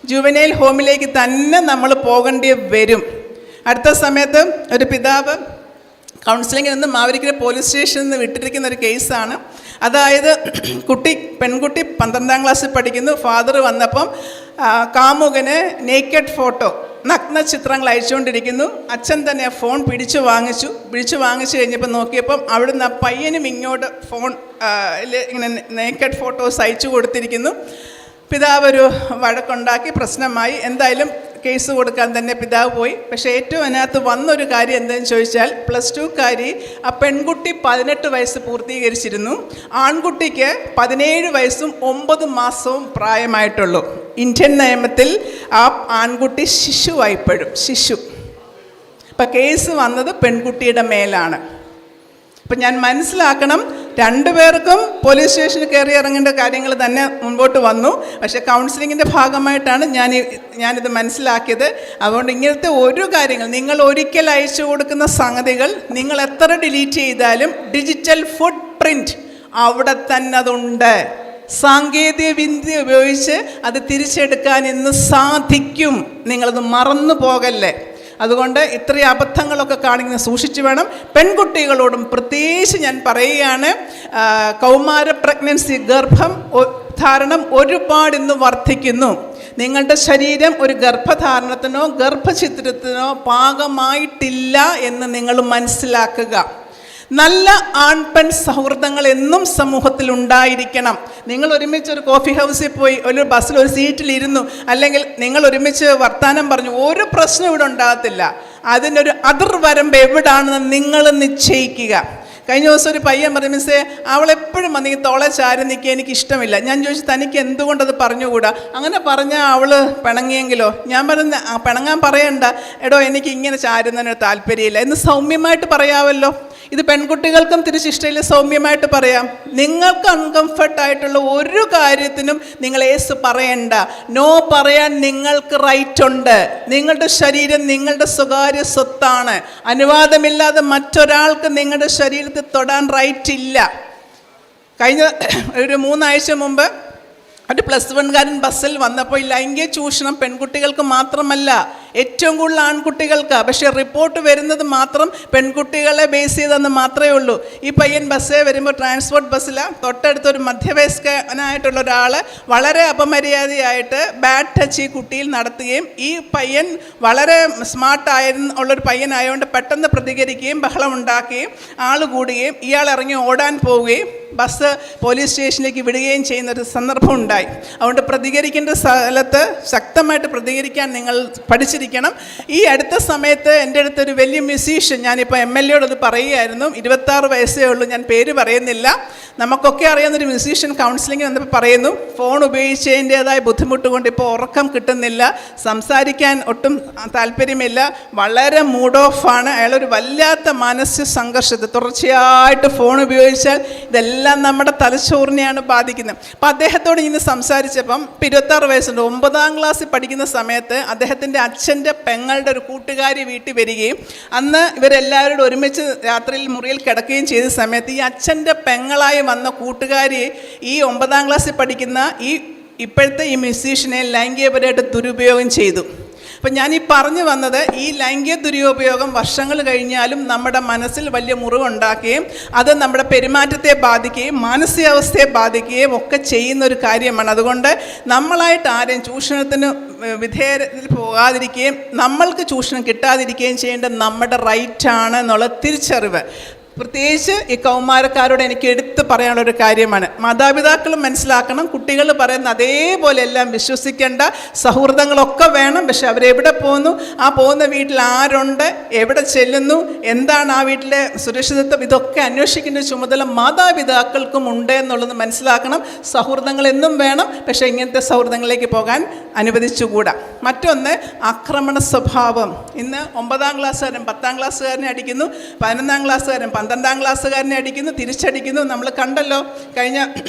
ജുവനൈൽ ഹോമിലേക്ക് തന്നെ നമ്മൾ പോകേണ്ടി വരും. അടുത്ത സമയത്ത് ഒരു പിതാവ് കൗൺസിലിങ്ങിൽ നിന്ന് മാവേലിക്കര പോലീസ് സ്റ്റേഷനിൽ നിന്ന് വിട്ടിരിക്കുന്ന ഒരു കേസാണ്. അതായത് പെൺകുട്ടി 12ാം ക്ലാസ്സിൽ പഠിക്കുന്നു. ഫാദർ വന്നപ്പം കാമുകന് നേക്കഡ് ഫോട്ടോ, നഗ്ന ചിത്രങ്ങൾ അയച്ചുകൊണ്ടിരിക്കുന്നു. അച്ഛൻ തന്നെ ആ ഫോൺ പിടിച്ചു വാങ്ങിച്ചു കഴിഞ്ഞപ്പോൾ നോക്കിയപ്പം അവിടുന്ന് ആ പയ്യനും ഇങ്ങോട്ട് ഫോൺ ഇങ്ങനെ നേക്കഡ് ഫോട്ടോസ് അയച്ചു കൊടുത്തിരിക്കുന്നു. പിതാവ് ഒരു വഴക്കുണ്ടാക്കി, പ്രശ്നമായി. എന്തായാലും കേസ് കൊടുക്കാൻ തന്നെ പിതാവ് പോയി. പക്ഷേ ഏറ്റവും അതിനകത്ത് വന്നൊരു കാര്യം എന്താണെന്ന് ചോദിച്ചാൽ, +2കാരി ആ പെൺകുട്ടി 18 വയസ്സ് പൂർത്തീകരിച്ചിരുന്നു. ആൺകുട്ടിക്ക് 17 വയസ്സും 9 മാസവും പ്രായമായിട്ടുള്ളൂ. ഇന്ത്യൻ നിയമത്തിൽ ആ ആൺകുട്ടി ശിശുവായിപ്പോഴും. ഇപ്പം കേസ് വന്നത് പെൺകുട്ടിയുടെ മേലാണ്. അപ്പം ഞാൻ മനസ്സിലാക്കണം, രണ്ടുപേർക്കും പോലീസ് സ്റ്റേഷനിൽ കയറി ഇറങ്ങേണ്ട കാര്യങ്ങൾ തന്നെ മുൻപോട്ട് വന്നു. പക്ഷേ കൗൺസിലിങ്ങിൻ്റെ ഭാഗമായിട്ടാണ് ഞാനിത് മനസ്സിലാക്കിയത്. അതുകൊണ്ട് ഇങ്ങനത്തെ ഒരു കാര്യങ്ങൾ, നിങ്ങൾ ഒരിക്കൽ അയച്ചു കൊടുക്കുന്ന സംഗതികൾ നിങ്ങൾ എത്ര ഡിലീറ്റ് ചെയ്താലും ഡിജിറ്റൽ ഫുട് പ്രിൻറ്റ് അവിടെ തന്നെ അതുണ്ട്. സാങ്കേതിക വിദ്യ ഉപയോഗിച്ച് അത് തിരിച്ചെടുക്കാൻ ഇന്ന് സാധിക്കും. നിങ്ങളത് മറന്നു പോകല്ലേ. അതുകൊണ്ട് ഇത്രയും അബദ്ധങ്ങളൊക്കെ കാണിക്കുന്നത് സൂക്ഷിച്ചു വേണം. പെൺകുട്ടികളോടും പ്രത്യേകിച്ച് ഞാൻ പറയുകയാണ്, കൗമാര പ്രഗ്നൻസി ഗർഭധാരണം ഒരുപാട് ഇന്ന് വർദ്ധിക്കുന്നു. നിങ്ങളുടെ ശരീരം ഒരു ഗർഭധാരണത്തിനോ ഗർഭഛിദ്രത്തിനോ പാകമായിട്ടില്ല എന്ന് നിങ്ങൾ മനസ്സിലാക്കുക. നല്ല ആൺപെൺ സൗഹൃദങ്ങൾ എന്നും സമൂഹത്തിൽ ഉണ്ടായിരിക്കണം. നിങ്ങൾ ഒരുമിച്ച് ഒരു കോഫി ഹൗസിൽ പോയി, ഒരു ബസ്സിൽ ഒരു സീറ്റിലിരുന്നു, അല്ലെങ്കിൽ നിങ്ങൾ ഒരുമിച്ച് വർത്തമാനം പറഞ്ഞു, ഒരു പ്രശ്നം ഇവിടെ ഉണ്ടാകത്തില്ല. അതിനൊരു അതിർവരമ്പ് എവിടാണെന്ന് നിങ്ങൾ നിശ്ചയിക്കുക. കഴിഞ്ഞ ദിവസം ഒരു പയ്യൻ പറഞ്ഞു, മിസ്സേ അവളെപ്പോഴും വന്ന് ഈ തോളെ ചാരി നിൽക്കുക എനിക്ക് ഇഷ്ടമില്ല. ഞാൻ ചോദിച്ചു, തനിക്ക് എന്തുകൊണ്ടത് പറഞ്ഞുകൂടാ? അങ്ങനെ പറഞ്ഞാൽ അവൾ പിണങ്ങിയെങ്കിലോ? ഞാൻ പറഞ്ഞ പിണങ്ങാൻ പറയണ്ട, എടോ എനിക്ക് ഇങ്ങനെ ചാരുന്നതിനൊരു താല്പര്യമില്ല എന്ന് സൗമ്യമായിട്ട് പറയാമല്ലോ. ഇത് പെൺകുട്ടികൾക്കും തിരിച്ചിഷ്ടമില്ല, സൗമ്യമായിട്ട് പറയാം. നിങ്ങൾക്ക് അൺകംഫർട്ടായിട്ടുള്ള ഒരു കാര്യത്തിനും നിങ്ങൾ യേസ് പറയണ്ട. നോ പറയാൻ നിങ്ങൾക്ക് റൈറ്റ് ഉണ്ട്. നിങ്ങളുടെ ശരീരം നിങ്ങളുടെ സ്വകാര്യ സ്വത്താണ്. അനുവാദമില്ലാതെ മറ്റൊരാൾക്ക് നിങ്ങളുടെ ശരീരത്തിൽ തൊടാൻ റൈറ്റ് ഇല്ല. കഴിഞ്ഞ ഒരു 3 ആഴ്ച മുമ്പ് ഒരു +1കാരൻ ബസ്സിൽ വന്നപ്പോൾ ഈ ലൈംഗിക ചൂഷണം പെൺകുട്ടികൾക്ക് മാത്രമല്ല, ഏറ്റവും കൂടുതൽ ആൺകുട്ടികൾക്ക്. പക്ഷേ റിപ്പോർട്ട് വരുന്നത് മാത്രം പെൺകുട്ടികളെ ബേസ് ചെയ്തെന്ന് മാത്രമേ ഉള്ളൂ. ഈ പയ്യൻ ബസ്സിൽ വരുമ്പോൾ ട്രാൻസ്പോർട്ട് ബസ്സിലാണ്, തൊട്ടടുത്തൊരു മധ്യവയസ്കനായിട്ടുള്ള ഒരാൾ വളരെ അപമര്യാദയായിട്ട് ബാഡ് ടച്ച് ഈ കുട്ടിയിൽ നടത്തുകയും ഈ പയ്യൻ വളരെ ഉള്ളൊരു പയ്യനായതുകൊണ്ട് പെട്ടെന്ന് പ്രതികരിക്കുകയും ബഹളം ഉണ്ടാക്കുകയും ആൾ കൂടുകയും ഇയാൾ ഇറങ്ങി ഓടാൻ പോവുകയും ബസ് പോലീസ് സ്റ്റേഷനിലേക്ക് വിടുകയും ചെയ്യുന്നൊരു സന്ദർഭം ഉണ്ടായി. അതുകൊണ്ട് പ്രതികരിക്കേണ്ട സ്ഥലത്ത് ശക്തമായിട്ട് പ്രതികരിക്കാൻ നിങ്ങൾ പഠിച്ചിരിക്കണം. ഈ അടുത്ത സമയത്ത് എൻ്റെ അടുത്തൊരു വലിയ മ്യൂസീഷ്യൻ, ഞാനിപ്പോൾ MLA പറയുകയായിരുന്നു, 26 വയസ്സേ ഉള്ളൂ, ഞാൻ പേര് പറയുന്നില്ല, നമുക്കൊക്കെ അറിയാവുന്നൊരു മ്യൂസീഷ്യൻ കൗൺസിലിംഗ് വന്നപ്പോൾ പറയുന്നു, ഫോൺ ഉപയോഗിച്ചതിൻ്റേതായ ബുദ്ധിമുട്ട് കൊണ്ട് ഇപ്പോൾ ഉറക്കം കിട്ടുന്നില്ല, സംസാരിക്കാൻ ഒട്ടും താല്പര്യമില്ല, വളരെ മൂഡ് ഓഫാണ്, അയാളൊരു വല്ലാത്ത മാനസിക സംഘർഷത്തിൽ തുടർച്ചയായിട്ട് ഫോൺ ഉപയോഗിച്ചാൽ ഇതെല്ലാം നമ്മുടെ തലച്ചോറിനെയാണ് ബാധിക്കുന്നത്. അപ്പം അദ്ദേഹത്തോട് ഇന്ന് സംസാരിച്ചപ്പം 26 വയസ്സുണ്ട്, 9ാം ക്ലാസ്സിൽ പഠിക്കുന്ന സമയത്ത് അദ്ദേഹത്തിൻ്റെ അച്ഛൻ്റെ പെങ്ങളുടെ ഒരു കൂട്ടുകാരി വീട്ടിൽ വരികയും അന്ന് ഇവരെല്ലാവരോടും ഒരുമിച്ച് രാത്രിയിൽ മുറിയിൽ കിടക്കുകയും ചെയ്ത സമയത്ത് ഈ അച്ഛൻ്റെ പെങ്ങളായി വന്ന കൂട്ടുകാരി ഈ 9ാം ക്ലാസ്സിൽ പഠിക്കുന്ന ഇപ്പോഴത്തെ ഈ മ്യൂസീഷ്യനെ ലൈംഗികപരമായിട്ട് ദുരുപയോഗം ചെയ്തു. അപ്പം ഞാനീ പറഞ്ഞു വന്നത്, ഈ ലൈംഗിക ദുരുപയോഗം വർഷങ്ങൾ കഴിഞ്ഞാലും നമ്മുടെ മനസ്സിൽ വലിയ മുറിവുണ്ടാക്കുകയും അത് നമ്മുടെ പെരുമാറ്റത്തെ ബാധിക്കുകയും മാനസികാവസ്ഥയെ ബാധിക്കുകയും ഒക്കെ ചെയ്യുന്നൊരു കാര്യമാണ്. അതുകൊണ്ട് നമ്മളായിട്ട് ആരെയും ചൂഷണത്തിന് വിധേയത്തിൽ പോകാതിരിക്കുകയും നമ്മൾക്ക് ചൂഷണം കിട്ടാതിരിക്കുകയും ചെയ്യേണ്ടത് നമ്മുടെ റൈറ്റാണ് എന്നുള്ള തിരിച്ചറിവ് പ്രത്യേകിച്ച് ഈ കൗമാരക്കാരോട് എനിക്ക് എടുത്ത് പറയാനുള്ളൊരു കാര്യമാണ്. മാതാപിതാക്കളും മനസ്സിലാക്കണം, കുട്ടികൾ പറയുന്ന അതേപോലെ എല്ലാം വിശ്വസിക്കേണ്ട, സൗഹൃദങ്ങളൊക്കെ വേണം, പക്ഷെ അവരെവിടെ പോകുന്നു, ആ പോകുന്ന വീട്ടിൽ ആരുണ്ട്, എവിടെ ചെല്ലുന്നു, എന്താണ് ആ വീട്ടിലെ സുരക്ഷിതത്വം, ഇതൊക്കെ അന്വേഷിക്കേണ്ട ചുമതല മാതാപിതാക്കൾക്കും ഉണ്ട് എന്നുള്ളത് മനസ്സിലാക്കണം. സൗഹൃദങ്ങൾ എന്നും വേണം, പക്ഷേ ഇങ്ങനത്തെ സൗഹൃദങ്ങളിലേക്ക് പോകാൻ അനുവദിച്ചുകൂടാ. മറ്റൊന്ന്, ആക്രമണ സ്വഭാവം. ഇന്ന് 9ാം ക്ലാസ്സുകാരൻ 10ാം ക്ലാസ്സുകാരനെ അടിക്കുന്നു, 11ാം ക്ലാസ്സുകാരൻ 12ാം ക്ലാസ്സുകാരനെ അടിക്കുന്നു, തിരിച്ചടിക്കുന്നു. നമ്മൾ കണ്ടല്ലോ കഴിഞ്ഞ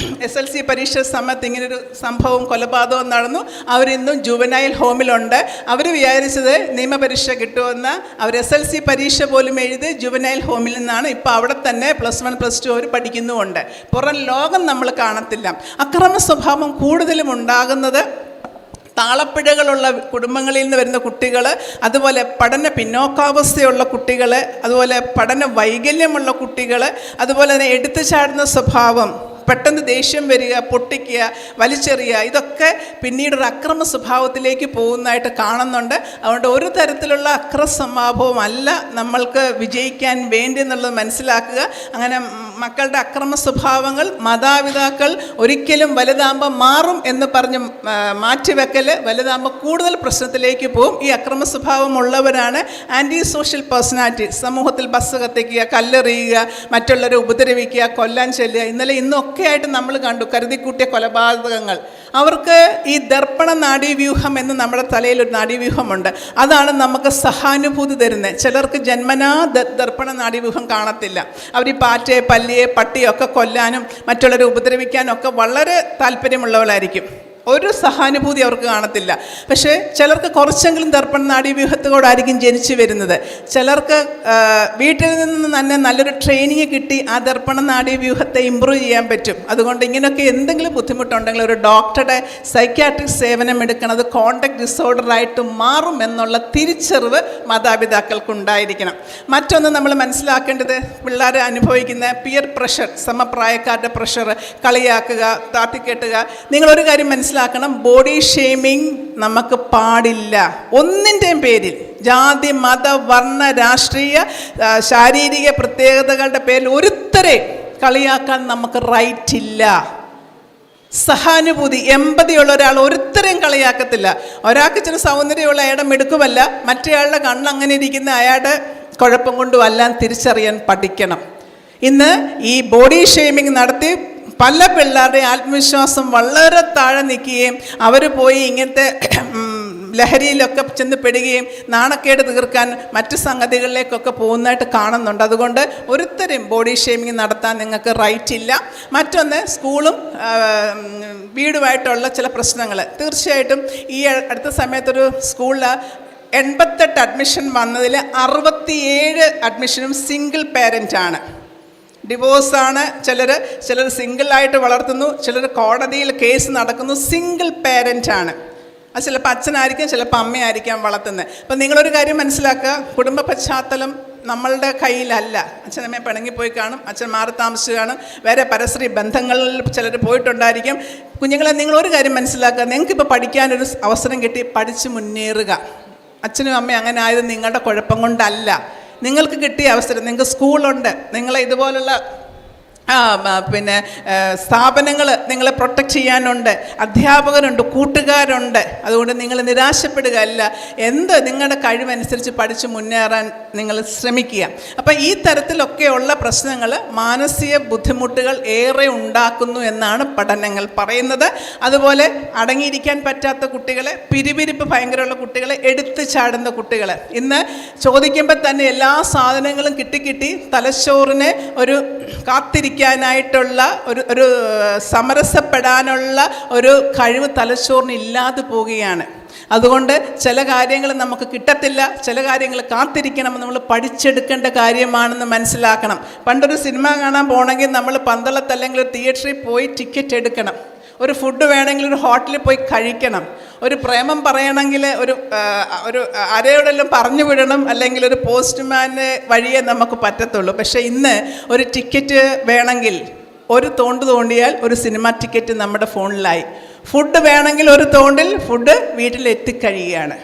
SLC പരീക്ഷ സമയത്ത് ഇങ്ങനൊരു സംഭവം, കൊലപാതകം നടന്നു. അവരിന്നും ജുവനൈൽ ഹോമിലുണ്ട്. അവർ വിചാരിച്ചത് നിയമപരീക്ഷ കിട്ടുമെന്ന്. അവർ SLC പരീക്ഷ പോലും എഴുതി ജുവനൈൽ ഹോമിൽ നിന്നാണ്. ഇപ്പോൾ അവിടെ തന്നെ +1 +2 അവർ പഠിക്കുന്നുമുണ്ട്. പുറം ലോകം നമ്മൾ കാണത്തില്ല. അക്രമ സ്വഭാവം കൂടുതലും ഉണ്ടാകുന്നത് താളപ്പിഴകളുള്ള കുടുംബങ്ങളിൽ നിന്ന് വരുന്ന കുട്ടികൾ, അതുപോലെ പഠന പിന്നോക്കാവസ്ഥയുള്ള കുട്ടികൾ, അതുപോലെ പഠന വൈകല്യമുള്ള കുട്ടികൾ, അതുപോലെ തന്നെ എടുത്തുചാടുന്ന സ്വഭാവം, പെട്ടെന്ന് ദേഷ്യം വരിക, പൊട്ടിക്കുക, വലിച്ചെറിയുക, ഇതൊക്കെ പിന്നീടൊരു അക്രമ സ്വഭാവത്തിലേക്ക് പോകുന്നതായിട്ട് കാണുന്നുണ്ട്. അതുകൊണ്ട് ഒരു തരത്തിലുള്ള അക്രമ സ്വഭാവവും അല്ല നമ്മൾക്ക് വിജയിക്കാൻ വേണ്ടി എന്നുള്ളത് മനസ്സിലാക്കുക. അങ്ങനെ മക്കളുടെ അക്രമ സ്വഭാവങ്ങൾ മാതാപിതാക്കൾ ഒരിക്കലും വലുതാകുമ്പോൾ മാറും എന്ന് പറഞ്ഞ് മാറ്റിവെക്കൽ വലുതാകുമ്പോൾ കൂടുതൽ പ്രശ്നത്തിലേക്ക് പോകും. ഈ അക്രമ സ്വഭാവമുള്ളവരാണ് ആൻറ്റി സോഷ്യൽ പേഴ്സണാലിറ്റി. സമൂഹത്തിൽ ബസ് കത്തിക്കുക, കല്ലെറിയുക, മറ്റുള്ളവരെ ഉപദ്രവിക്കുക, കൊല്ലാൻ ചെല്ലുക. ഇന്നലെ ഇന്നൊക്കെ ആയിട്ട് നമ്മൾ കണ്ടു കരുതിക്കൂട്ടിയ കൊലപാതകങ്ങൾ. അവർക്ക് ഈ ദർപ്പണ നാഡീവ്യൂഹം എന്ന് നമ്മുടെ തലയിൽ ഒരു നാഡീവ്യൂഹമുണ്ട്. അതാണ് നമുക്ക് സഹാനുഭൂതി തരുന്നത്. ചിലർക്ക് ജന്മനാ ദർപ്പണ നാഡീവ്യൂഹം കാണത്തില്ല. അവർ ഈ പാറ്റയെ, പല്ലിയെ, പട്ടിയൊക്കെ കൊല്ലാനും മറ്റുള്ളവരെ ഉപദ്രവിക്കാനും ഒക്കെ വളരെ താല്പര്യമുള്ളവരായിരിക്കും. ഒരു സഹാനുഭൂതി അവർക്ക് കാണത്തില്ല. പക്ഷേ ചിലർക്ക് കുറച്ചെങ്കിലും ദർപ്പണ നാഡീവ്യൂഹത്തോടായിരിക്കും ജനിച്ചു വരുന്നത്. ചിലർക്ക് വീട്ടിൽ നിന്ന് തന്നെ നല്ലൊരു ട്രെയിനിങ് കിട്ടി ആ ദർപ്പണ നാഡീവ്യൂഹത്തെ ഇമ്പ്രൂവ് ചെയ്യാൻ പറ്റും. അതുകൊണ്ട് ഇങ്ങനെയൊക്കെ എന്തെങ്കിലും ബുദ്ധിമുട്ടുണ്ടെങ്കിൽ ഒരു ഡോക്ടറുടെ സൈക്യാട്രിക് സേവനം എടുക്കണം. അത് കോണ്ടാക്ട് ഡിസോർഡറായിട്ട് മാറും എന്നുള്ള തിരിച്ചറിവ് മാതാപിതാക്കൾക്കുണ്ടായിരിക്കണം. മറ്റൊന്ന് നമ്മൾ മനസ്സിലാക്കേണ്ടത്, പിള്ളേർ അനുഭവിക്കുന്ന പിയർ പ്രഷർ, സമപ്രായക്കാരുടെ പ്രഷർ, കളിയാക്കുക, താത്തിക്കെട്ടുക. നിങ്ങളൊരു കാര്യം മനസ്സിലാക്കണം, ബോഡി ഷെയ്മിങ് നമുക്ക് പാടില്ല. ഒന്നിൻ്റെയും പേരിൽ, ജാതി, മത, വർണ്ണ, രാഷ്ട്രീയ, ശാരീരിക പ്രത്യേകതകളുടെ പേരിൽ ഒരുത്തരെ കളിയാക്കാൻ നമുക്ക് റൈറ്റ് ഇല്ല. സഹാനുഭൂതി, എമ്പതിയുള്ള ഒരാൾ ഒരുത്തരെയും കളിയാക്കത്തില്ല. ഒരാൾക്ക് ചില സൗന്ദര്യമുള്ള അയാളുടെ മിടുക്കുമല്ല, മറ്റേയാളുടെ കണ്ണങ്ങനെ ഇരിക്കുന്ന അയാളുടെ കുഴപ്പം കൊണ്ടും എല്ലാം തിരിച്ചറിയാൻ പഠിക്കണം. ഇന്ന് ഈ ബോഡി ഷെയ്മിങ് നടത്തി പല പിള്ളേരുടെ ആത്മവിശ്വാസം വളരെ താഴെ നിൽക്കുകയും അവർ പോയി ഇങ്ങനത്തെ ലഹരിയിലൊക്കെ ചെന്ന് പെടുകയും നാണക്കേട് തീർക്കാൻ മറ്റു സംഗതികളിലേക്കൊക്കെ പോകുന്നതായിട്ട് കാണുന്നുണ്ട്. അതുകൊണ്ട് ഒരുത്തരും ബോഡി ഷെയ്മിങ് നടത്താൻ നിങ്ങൾക്ക് റൈറ്റ് ഇല്ല. മറ്റൊന്ന്, സ്കൂളും വീടുമായിട്ടുള്ള ചില പ്രശ്നങ്ങൾ. തീർച്ചയായിട്ടും ഈ അടുത്ത സമയത്തൊരു സ്കൂളിൽ 88 അഡ്മിഷൻ വന്നതിൽ 67 അഡ്മിഷനും സിംഗിൾ പേരൻ്റാണ്. ഡിവോഴ്സാണ്. ചിലർ സിംഗിളായിട്ട് വളർത്തുന്നു, ചിലർ കോടതിയിൽ കേസ് നടക്കുന്നു. സിംഗിൾ പേരൻ്റാണ്. അത് ചിലപ്പോൾ അച്ഛനായിരിക്കാം, ചിലപ്പോൾ അമ്മയായിരിക്കാം വളർത്തുന്നത്. അപ്പം നിങ്ങളൊരു കാര്യം മനസ്സിലാക്കുക, കുടുംബ പശ്ചാത്തലം നമ്മളുടെ കയ്യിലല്ല. അച്ഛനമ്മയെ പിണങ്ങിപ്പോയി കാണും, അച്ഛൻ മാറി താമസിച്ച് കാണും, വേറെ പരസ്ത്രീ ബന്ധങ്ങളിൽ ചിലർ പോയിട്ടുണ്ടായിരിക്കും. കുഞ്ഞുങ്ങളെ നിങ്ങളൊരു കാര്യം മനസ്സിലാക്കുക, നിങ്ങൾക്കിപ്പോൾ പഠിക്കാനൊരു അവസരം കിട്ടി, പഠിച്ച് മുന്നേറുക. അച്ഛനും അമ്മയും അങ്ങനെ ആയത് നിങ്ങളുടെ കുഴപ്പം കൊണ്ടല്ല. നിങ്ങൾക്ക് കിട്ടിയ അവസരം, നിങ്ങൾക്ക് സ്കൂളുണ്ട്, നിങ്ങളെ ഇതുപോലുള്ള സ്ഥാപനങ്ങൾ നിങ്ങളെ പ്രൊട്ടക്റ്റ് ചെയ്യാനുണ്ട്, അധ്യാപകരുണ്ട്, കൂട്ടുകാരുണ്ട്. അതുകൊണ്ട് നിങ്ങൾ നിരാശപ്പെടുക അല്ല, നിങ്ങളുടെ കഴിവനുസരിച്ച് പഠിച്ച് മുന്നേറാൻ നിങ്ങൾ ശ്രമിക്കുക. അപ്പം ഈ തരത്തിലൊക്കെയുള്ള പ്രശ്നങ്ങൾ മാനസിക ബുദ്ധിമുട്ടുകൾ ഏറെ ഉണ്ടാക്കുന്നു എന്നാണ് പഠനങ്ങൾ പറയുന്നത്. അതുപോലെ അടങ്ങിയിരിക്കാൻ പറ്റാത്ത കുട്ടികളെ, പിരിപിരിപ്പ് ഭയങ്കരമുള്ള കുട്ടികളെ, എടുത്തു ചാടുന്ന കുട്ടികൾ, ഇന്ന് ചോദിക്കുമ്പോൾ തന്നെ എല്ലാ സാധനങ്ങളും കിട്ടി തലച്ചോറിനെ ഒരു കാത്തിരിക്കാനായിട്ടുള്ള ഒരു സമരസപ്പെടാനുള്ള ഒരു കഴിവ് തലച്ചോറിന് ഇല്ലാതെ പോവുകയാണ്. അതുകൊണ്ട് ചില കാര്യങ്ങൾ നമുക്ക് കിട്ടത്തില്ല, ചില കാര്യങ്ങൾ കാത്തിരിക്കണം, നമ്മൾ പഠിച്ചെടുക്കേണ്ട കാര്യമാണെന്ന് മനസ്സിലാക്കണം. പണ്ടൊരു സിനിമ കാണാൻ പോകണമെങ്കിൽ നമ്മൾ പന്തളത്ത് അല്ലെങ്കിൽ ഒരു തിയേറ്ററിൽ പോയി ടിക്കറ്റ് എടുക്കണം. ഒരു ഫുഡ് വേണമെങ്കിൽ ഒരു ഹോട്ടലിൽ പോയി കഴിക്കണം. ഒരു പ്രേമം പറയണമെങ്കിൽ ഒരു ആരെയോടെല്ലാം പറഞ്ഞു വിടണം, അല്ലെങ്കിൽ ഒരു പോസ്റ്റ്മാന് വഴിയേ നമുക്ക് പറ്റത്തുള്ളൂ. പക്ഷേ ഇന്ന് ഒരു ടിക്കറ്റ് വേണമെങ്കിൽ ഒരു തോണ്ടിയാൽ ഒരു സിനിമ ടിക്കറ്റ് നമ്മുടെ ഫോണിലായി. ഫുഡ് വേണമെങ്കിൽ ഒരു തോണ്ടിൽ ഫുഡ് വീട്ടിലെത്തിക്കഴിയുകയാണ്.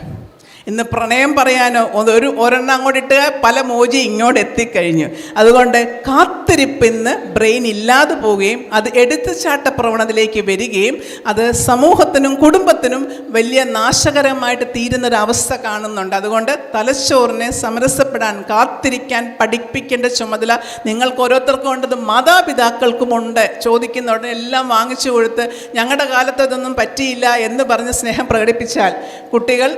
ഇന്ന് പ്രണയം പറയാനോ ഒരെണ്ണം അങ്ങോട്ടിട്ട് പല മോജി ഇങ്ങോട്ട് എത്തിക്കഴിഞ്ഞു. അതുകൊണ്ട് കാത്തിരിപ്പ് ഇന്ന് ബ്രെയിൻ ഇല്ലാതെ പോവുകയും അത് എടുത്തുചാട്ട പ്രവണതയിലേക്ക് വരികയും അത് സമൂഹത്തിനും കുടുംബത്തിനും വലിയ നാശകരമായിട്ട് തീരുന്നൊരവസ്ഥ കാണുന്നുണ്ട്. അതുകൊണ്ട് തലച്ചോറിനെ സമരസപ്പെടാൻ, കാത്തിരിക്കാൻ പഠിപ്പിക്കേണ്ട ചുമതല നിങ്ങൾക്ക് ഓരോരുത്തർക്കും ഉണ്ടത്, മാതാപിതാക്കൾക്കുമുണ്ട്. ചോദിക്കുന്ന ഉടനെ എല്ലാം വാങ്ങിച്ചു കൊടുത്ത് ഞങ്ങളുടെ കാലത്ത് ഇതൊന്നും പറ്റിയില്ല എന്ന് പറഞ്ഞ് സ്നേഹം പ്രകടിപ്പിച്ചാൽ കുട്ടികൾ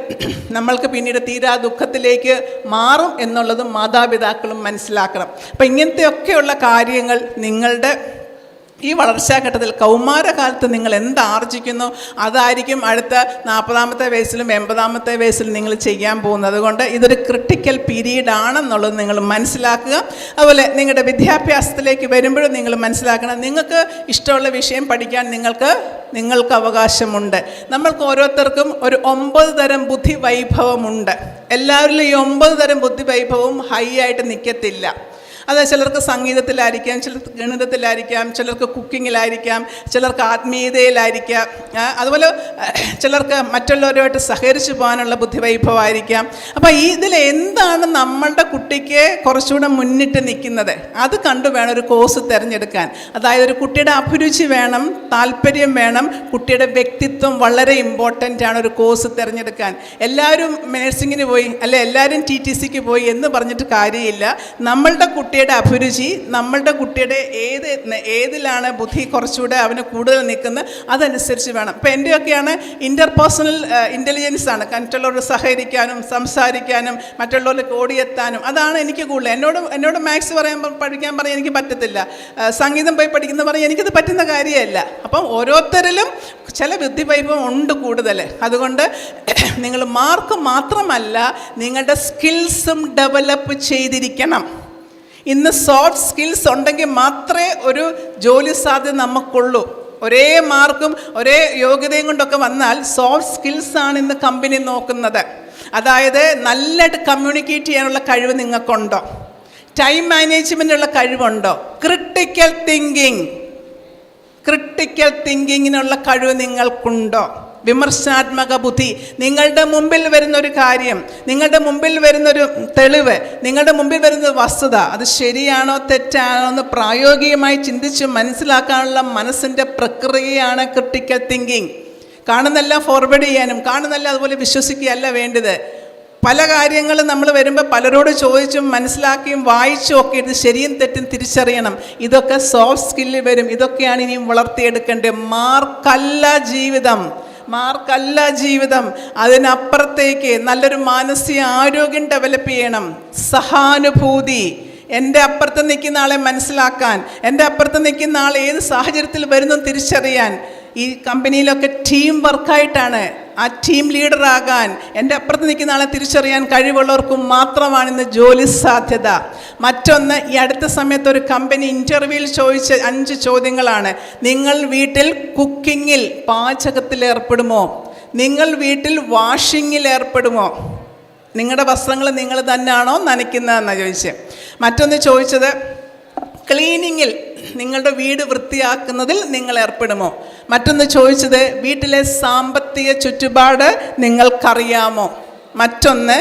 നമ്മൾക്ക് പിന്നീട് തീരാ ദുഃഖത്തിലേക്ക് മാറും എന്നുള്ളത് മാതാപിതാക്കളും മനസ്സിലാക്കണം. അപ്പം ഇങ്ങനത്തെയൊക്കെയുള്ള കാര്യങ്ങൾ നിങ്ങളുടെ ഈ വളർച്ചാഘട്ടത്തിൽ കൗമാരകാലത്ത് നിങ്ങൾ എന്താർജിക്കുന്നു അതായിരിക്കും അടുത്ത 40-ാമത്തെ വയസ്സിലും 80-ാമത്തെ വയസ്സിലും നിങ്ങൾ ചെയ്യാൻ പോകുന്നത്. അതുകൊണ്ട് ഇതൊരു ക്രിട്ടിക്കൽ പീരീഡ് ആണെന്നുള്ളത് നിങ്ങൾ മനസ്സിലാക്കുക. അതുപോലെ നിങ്ങളുടെ വിദ്യാഭ്യാസത്തിലേക്ക് വരുമ്പോഴും നിങ്ങൾ മനസ്സിലാക്കണം, നിങ്ങൾക്ക് ഇഷ്ടമുള്ള വിഷയം പഠിക്കാൻ നിങ്ങൾക്ക് അവകാശമുണ്ട്. നമ്മൾക്ക് ഓരോരുത്തർക്കും ഒരു 9 തരം ബുദ്ധി വൈഭവമുണ്ട്. എല്ലാവരിലും ഈ 9 തരം ബുദ്ധി വൈഭവവും ഹൈ ആയിട്ട് നിൽക്കത്തില്ല. അത് ചിലർക്ക് സംഗീതത്തിലായിരിക്കാം, ചിലർക്ക് ഗണിതത്തിലായിരിക്കാം, ചിലർക്ക് കുക്കിങ്ങിലായിരിക്കാം, ചിലർക്ക് ആത്മീയതയിലായിരിക്കാം, അതുപോലെ ചിലർക്ക് മറ്റുള്ളവരുമായിട്ട് സഹകരിച്ചു പോകാനുള്ള ബുദ്ധിവൈഭവമായിരിക്കാം. അപ്പോൾ ഇതിൽ എന്താണ് നമ്മളുടെ കുട്ടിക്ക് കുറച്ചുകൂടെ മുന്നിട്ട് നിൽക്കുന്നത് അത് കണ്ടു വേണം ഒരു കോഴ്സ് തിരഞ്ഞെടുക്കാൻ. അതായത് ഒരു കുട്ടിയുടെ അഭിരുചി വേണം, താല്പര്യം വേണം, കുട്ടിയുടെ വ്യക്തിത്വം വളരെ ഇമ്പോർട്ടൻ്റ് ആണ് ഒരു കോഴ്സ് തിരഞ്ഞെടുക്കാൻ. എല്ലാവരും നേഴ്സിങ്ങിന് പോയി അല്ലെ എല്ലാവരും TTCക്ക് പോയി എന്ന് പറഞ്ഞിട്ട് കാര്യമില്ല. നമ്മളുടെ കുട്ടിയുടെ അഭിരുചി, നമ്മളുടെ കുട്ടിയുടെ ഏതിലാണ് ബുദ്ധി കുറച്ചുകൂടെ അവന് കൂടുതൽ നിൽക്കുന്നത് അതനുസരിച്ച് വേണം. ഇപ്പം എൻ്റെയൊക്കെയാണ് ഇൻ്റർപേഴ്സണൽ ഇൻ്റലിജൻസ് ആണ്, മറ്റുള്ളവരോട് സഹകരിക്കാനും സംസാരിക്കാനും മറ്റുള്ളവർക്ക് ഓടിയെത്താനും അതാണ് എനിക്ക് കൂടുതൽ. എന്നോട് മാത്സ് പഠിക്കാൻ പറയാൻ എനിക്ക് പറ്റത്തില്ല, സംഗീതം പോയി പഠിക്കുന്ന പറയാൻ എനിക്കത് പറ്റുന്ന കാര്യമല്ല. അപ്പം ഓരോരുത്തരിലും ചില ബുദ്ധിവൈഭവം ഉണ്ട് കൂടുതൽ. അതുകൊണ്ട് നിങ്ങൾ മാർക്ക് മാത്രമല്ല നിങ്ങളുടെ സ്കിൽസും ഡെവലപ്പ് ചെയ്തിരിക്കണം. ഇന്ന് സോഫ്റ്റ് സ്കിൽസ് ഉണ്ടെങ്കിൽ മാത്രമേ ഒരു ജോലി സാധ്യത നമുക്കുള്ളൂ. ഒരേ മാർക്കും ഒരേ യോഗ്യതയും കൊണ്ടൊക്കെ വന്നാൽ സോഫ്റ്റ് സ്കിൽസാണ് ഇന്ന് കമ്പനി നോക്കുന്നത്. അതായത് നല്ലതായിട്ട് കമ്മ്യൂണിക്കേറ്റ് ചെയ്യാനുള്ള കഴിവ് നിങ്ങൾക്കുണ്ടോ? ടൈം മാനേജ്മെൻറ്റുള്ള കഴിവുണ്ടോ? ക്രിട്ടിക്കൽ തിങ്കിങ്ങിനുള്ള കഴിവ് നിങ്ങൾക്കുണ്ടോ? വിമർശനാത്മക ബുദ്ധി, നിങ്ങളുടെ മുമ്പിൽ വരുന്നൊരു കാര്യം, നിങ്ങളുടെ മുമ്പിൽ വരുന്നൊരു തെളിവ്, നിങ്ങളുടെ മുമ്പിൽ വരുന്ന വസ്തുത അത് ശരിയാണോ തെറ്റാണോ എന്ന് പ്രായോഗികമായി ചിന്തിച്ച് മനസ്സിലാക്കാനുള്ള മനസ്സിൻ്റെ പ്രക്രിയയാണ് ക്രിട്ടിക്കൽ തിങ്കിങ്. കാണുന്നെല്ലാം ഫോർവേഡ് ചെയ്യാനും കാണുന്നെല്ലാം അതുപോലെ വിശ്വസിക്കുകയല്ല വേണ്ടത്. പല കാര്യങ്ങളും നമ്മൾ വരുമ്പോൾ പലരോട് ചോദിച്ചും മനസ്സിലാക്കിയും വായിച്ചും ഒക്കെ ഇത് ശരിയും തെറ്റും തിരിച്ചറിയണം. ഇതൊക്കെ സോഫ്റ്റ് സ്കില്ലിൽ വരും. ഇതൊക്കെയാണ് ഇനിയും വളർത്തിയെടുക്കേണ്ടത്. മാർക്കല്ല ജീവിതം. അതിനപ്പുറത്തേക്ക് നല്ലൊരു മാനസിക ആരോഗ്യം ഡെവലപ്പ് ചെയ്യണം. സഹാനുഭൂതി, എൻ്റെ അപ്പുറത്ത് നിൽക്കുന്ന ആളെ മനസ്സിലാക്കാൻ, എൻ്റെ അപ്പുറത്ത് നിൽക്കുന്ന ആൾ ഏത് സാഹചര്യത്തിൽ വരുന്നു തിരിച്ചറിയാൻ. ഈ കമ്പനിയിലൊക്കെ ടീം വർക്കായിട്ടാണ് ആ ടീം ലീഡറാകാൻ, എൻ്റെ അപ്പുറത്ത് നിൽക്കുന്ന ആളെ തിരിച്ചറിയാൻ കഴിവുള്ളവർക്കും മാത്രമാണ് ഇന്ന് ജോലി സാധ്യത. മറ്റൊന്ന്, ഈ അടുത്ത സമയത്ത് ഒരു കമ്പനി ഇൻ്റർവ്യൂവിൽ ചോദിച്ച 5 ചോദ്യങ്ങളാണ്. നിങ്ങൾ വീട്ടിൽ കുക്കിങ്ങിൽ, പാചകത്തിൽ ഏർപ്പെടുമോ? നിങ്ങൾ വീട്ടിൽ വാഷിങ്ങിൽ ഏർപ്പെടുമോ? നിങ്ങളുടെ വസ്ത്രങ്ങൾ നിങ്ങൾ തന്നെയാണോ നനയ്ക്കുന്നതെന്നാണ് ചോദിച്ചത്. മറ്റൊന്ന് ചോദിച്ചത്, ക്ലീനിങ്ങിൽ, നിങ്ങളുടെ വീട് വൃത്തിയാക്കുന്നതിൽ നിങ്ങൾ ഏർപ്പെടുമോ? മറ്റൊന്ന് ചോദിച്ചത്, വീട്ടിലെ സാമ്പത്തിക ചുറ്റുപാട് നിങ്ങൾക്കറിയാമോ? മറ്റൊന്ന്,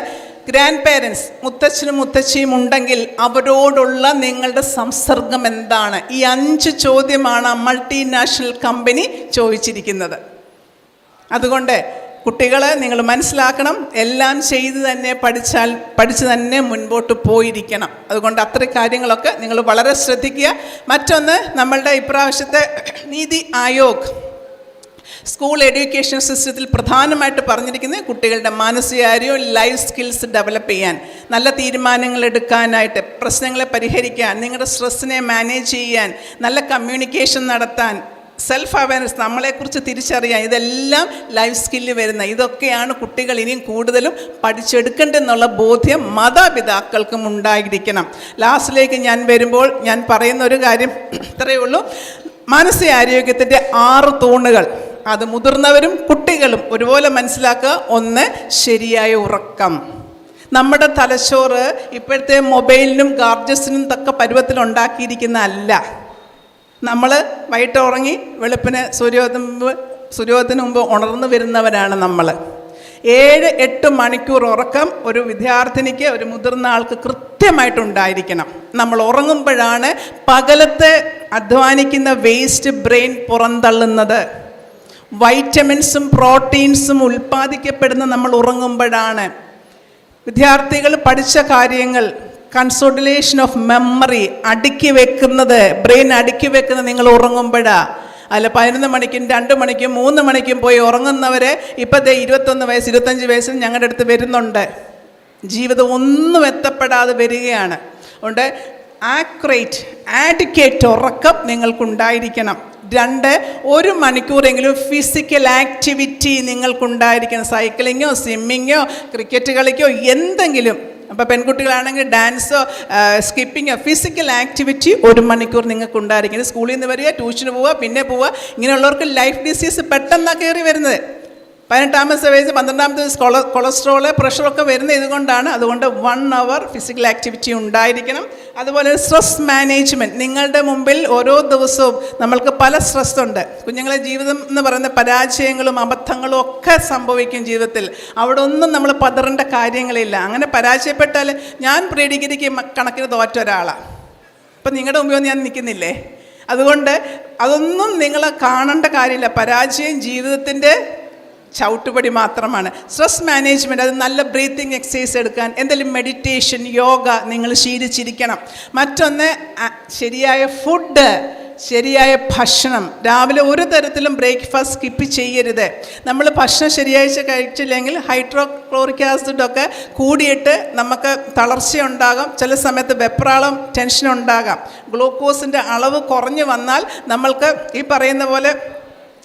ഗ്രാൻഡ് പേരൻസ്, മുത്തച്ഛനും മുത്തച്ഛിയും ഉണ്ടെങ്കിൽ അവരോടുള്ള നിങ്ങളുടെ സംസർഗം എന്താണ്? ഈ 5 ചോദ്യമാണ് മൾട്ടിനാഷണൽ കമ്പനി ചോദിച്ചിരിക്കുന്നത്. അതുകൊണ്ട് കുട്ടികൾ നിങ്ങൾ മനസ്സിലാക്കണം, എല്ലാം ചെയ്ത് തന്നെ പഠിച്ച് തന്നെ മുൻപോട്ട് പോയിരിക്കണം. അതുകൊണ്ട് അത്രയും കാര്യങ്ങളൊക്കെ നിങ്ങൾ വളരെ ശ്രദ്ധിക്കുക. മറ്റൊന്ന്, നമ്മളുടെ ഇപ്രാവശ്യത്തെ നീതി ആയോഗ് സ്കൂൾ എഡ്യൂക്കേഷൻ സിസ്റ്റത്തിൽ പ്രധാനമായിട്ട് പറഞ്ഞിരിക്കുന്നത് കുട്ടികളുടെ മാനസികാരോഗ്യം, ലൈഫ് സ്കിൽസ് ഡെവലപ്പ് ചെയ്യാൻ, നല്ല തീരുമാനങ്ങൾ എടുക്കാനായിട്ട്, പ്രശ്നങ്ങളെ പരിഹരിക്കാൻ, നിങ്ങളുടെ സ്ട്രെസ്സിനെ മാനേജ് ചെയ്യാൻ, നല്ല കമ്മ്യൂണിക്കേഷൻ നടത്താൻ, സെൽഫ് അവയർനെസ്, നമ്മളെക്കുറിച്ച് തിരിച്ചറിയാൻ, ഇതെല്ലാം ലൈഫ് സ്കില്ല് വരുന്ന ഇതൊക്കെയാണ് കുട്ടികൾ ഇനിയും കൂടുതലും പഠിച്ചെടുക്കേണ്ടെന്നുള്ള ബോധ്യം മാതാപിതാക്കൾക്കും ഉണ്ടായിരിക്കണം. ലാസ്റ്റിലേക്ക് ഞാൻ വരുമ്പോൾ ഞാൻ പറയുന്ന ഒരു കാര്യം ഇത്രയേ ഉള്ളൂ. മാനസികാരോഗ്യത്തിൻ്റെ 6 തൂണുകൾ, അത് മുതിർന്നവരും കുട്ടികളും ഒരുപോലെ മനസ്സിലാക്കുക. 1, ശരിയായ ഉറക്കം. നമ്മുടെ തലച്ചോറ് ഇപ്പോഴത്തെ മൊബൈലിനും ഗാഡ്ജറ്റ്സിനും തക്ക പരുവത്തിലുണ്ടാക്കിയിരിക്കുന്ന അല്ല. നമ്മൾ വൈകിട്ട് ഉറങ്ങി വെളുപ്പിന് സൂര്യോദയത്തിന് മുമ്പ് ഉണർന്നു വരുന്നവരാണ് നമ്മൾ. 7-8 മണിക്കൂർ ഉറക്കം ഒരു വിദ്യാർത്ഥിനിക്ക്, ഒരു മുതിർന്ന ആൾക്ക് കൃത്യമായിട്ടുണ്ടായിരിക്കണം. നമ്മൾ ഉറങ്ങുമ്പോഴാണ് പകലത്തെ അധ്വാനിക്കുന്ന വേസ്റ്റ് ബ്രെയിൻ പുറന്തള്ളുന്നത്. വൈറ്റമിൻസും പ്രോട്ടീൻസും ഉൽപ്പാദിക്കപ്പെടുന്ന നമ്മൾ ഉറങ്ങുമ്പോഴാണ്. വിദ്യാർത്ഥികൾ പഠിച്ച കാര്യങ്ങൾ, കൺസോളിഡേഷൻ ഓഫ് മെമ്മറി അടുക്കി വെക്കുന്നത്, ബ്രെയിൻ അടുക്കി വെക്കുന്നത് നിങ്ങൾ ഉറങ്ങുമ്പോഴാണ്. അല്ല 11 മണിക്കും 2 മണിക്കും 3 മണിക്കും പോയി ഉറങ്ങുന്നവരെ ഇപ്പോഴത്തെ 21 വയസ്സ് 25 വയസ്സിൽ ഞങ്ങളുടെ അടുത്ത് വരുന്നുണ്ട്. ജീവിതം ഒന്നും എത്തപ്പെടാതെ വരികയാണ്. അതുകൊണ്ട് ആഡിക്വേറ്റ് ഉറക്കം നിങ്ങൾക്കുണ്ടായിരിക്കണം. 2, 1 മണിക്കൂറെങ്കിലും ഫിസിക്കൽ ആക്ടിവിറ്റി നിങ്ങൾക്കുണ്ടായിരിക്കണം. സൈക്ലിങ്ങോ സ്വിമ്മിങ്ങോ ക്രിക്കറ്റ് കളിക്കോ എന്തെങ്കിലും. അപ്പോൾ പെൺകുട്ടികളാണെങ്കിൽ ഡാൻസോ സ്കിപ്പിങ്ങോ ഫിസിക്കൽ ആക്ടിവിറ്റി 1 മണിക്കൂർ നിങ്ങൾക്ക് ഉണ്ടായിരിക്കും. സ്കൂളിൽ നിന്ന് വരിക, ട്യൂഷന് പോവുക, പിന്നെ പോവുക. ഇങ്ങനെയുള്ളവർക്ക് ലൈഫ് ഡിസീസ് പെട്ടെന്നാണ് കയറി വരുന്നത്. 18-ാമത്തെ വയസ്സ് 12-ാമത്തെ വയസ്സ് കൊളസ്ട്രോള് പ്രഷറൊക്കെ വരുന്നത് ഇതുകൊണ്ടാണ്. അതുകൊണ്ട് 1 hour ഫിസിക്കൽ ആക്ടിവിറ്റി ഉണ്ടായിരിക്കണം. അതുപോലെ സ്ട്രെസ് മാനേജ്മെൻറ്റ്. നിങ്ങളുടെ മുമ്പിൽ ഓരോ ദിവസവും നമ്മൾക്ക് പല സ്ട്രെസ് ഉണ്ട്. കുഞ്ഞുങ്ങളെ ജീവിതം എന്ന് പറയുന്ന പരാജയങ്ങളും അബദ്ധങ്ങളും ഒക്കെ സംഭവിക്കും ജീവിതത്തിൽ. അവിടെ ഒന്നും നമ്മൾ പതറേണ്ട കാര്യങ്ങളില്ല. അങ്ങനെ പരാജയപ്പെട്ടാൽ, ഞാൻ പ്രീ ഡിഗ്രിക്ക് കണക്കിന് തോറ്റ ഒരാളാണ്. അപ്പം നിങ്ങളുടെ മുമ്പിൽ ഞാൻ നിൽക്കുന്നില്ലേ? അതുകൊണ്ട് അതൊന്നും നിങ്ങൾ കാണേണ്ട കാര്യമില്ല. പരാജയം ജീവിതത്തിൻ്റെ ചവിട്ടുപടി മാത്രമാണ്. സ്ട്രെസ് മാനേജ്മെൻറ്റ്, അത് നല്ല ബ്രീത്തിങ് എക്സസൈസ് എടുക്കാൻ, എന്തെങ്കിലും മെഡിറ്റേഷൻ, യോഗ നിങ്ങൾ ശീലിച്ചിരിക്കണം. മറ്റൊന്ന്, ശരിയായ ഫുഡ്, ശരിയായ ഭക്ഷണം. രാവിലെ ഒരു തരത്തിലും ബ്രേക്ക്ഫാസ്റ്റ് സ്കിപ്പ് ചെയ്യരുത്. നമ്മൾ ഭക്ഷണം ശരിയാഴ്ച കഴിച്ചില്ലെങ്കിൽ ഹൈഡ്രോക്ലോറിക് ആസിഡൊക്കെ കൂടിയിട്ട് നമുക്ക് തളർച്ചയുണ്ടാകാം. ചില സമയത്ത് വെപ്രാളം, ടെൻഷനുണ്ടാകാം. ഗ്ലൂക്കോസിൻ്റെ അളവ് കുറഞ്ഞു വന്നാൽ നമ്മൾക്ക് ഈ പറയുന്ന പോലെ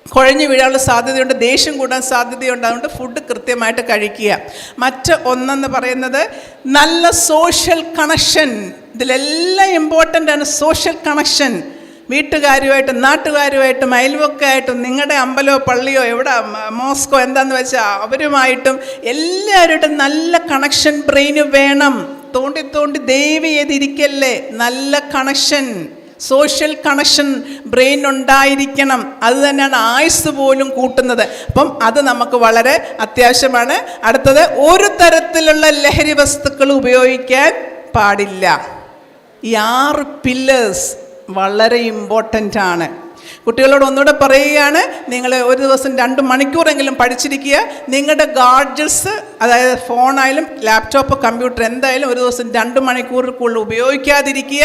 കുഴഞ്ഞു വീഴാനുള്ള സാധ്യതയുണ്ട്, ദേഷ്യം കൂടാൻ സാധ്യതയുണ്ട്. അതുകൊണ്ട് ഫുഡ് കൃത്യമായിട്ട് കഴിക്കുക. ഒന്നെന്ന് പറയുന്നത് നല്ല സോഷ്യൽ കണക്ഷൻ. ഇതിലെല്ലാം ഇമ്പോർട്ടൻ്റ് ആണ് സോഷ്യൽ കണക്ഷൻ. വീട്ടുകാരുമായിട്ടും നാട്ടുകാരുമായിട്ടും അയൽവക്കായിട്ടും നിങ്ങളുടെ അമ്പലമോ പള്ളിയോ എവിടെ മോസ്കോ എന്താണെന്ന് വെച്ചാൽ അവരുമായിട്ടും എല്ലാവരുമായിട്ടും നല്ല കണക്ഷൻ ബ്രെയിന് വേണം. തോണ്ടി ദയവ് ചെയ്തിരിക്കല്ലേ. നല്ല കണക്ഷൻ, സോഷ്യൽ കണക്ഷൻ ബ്രെയിൻ ഉണ്ടായിരിക്കണം. അത് തന്നെയാണ് ആയുസ് പോലും കൂട്ടുന്നത്. അപ്പം അത് നമുക്ക് വളരെ അത്യാവശ്യമാണ്. അടുത്തത്, ഒരു തരത്തിലുള്ള ലഹരി വസ്തുക്കൾ ഉപയോഗിക്കാൻ പാടില്ല. ഈ 6 പില്ലേഴ്സ് വളരെ ഇമ്പോർട്ടൻ്റ് ആണ്. കുട്ടികളോട് ഒന്നുകൂടെ പറയുകയാണ്, നിങ്ങൾ ഒരു ദിവസം 2 മണിക്കൂറെങ്കിലും പഠിച്ചിരിക്കുക. നിങ്ങളുടെ ഗാഡ്ജറ്റ്സ് അതായത് ഫോണായാലും ലാപ്ടോപ്പ് കമ്പ്യൂട്ടർ എന്തായാലും ഒരു ദിവസം 2 മണിക്കൂറിൽ കൂടുതൽ ഉപയോഗിക്കാതിരിക്കുക.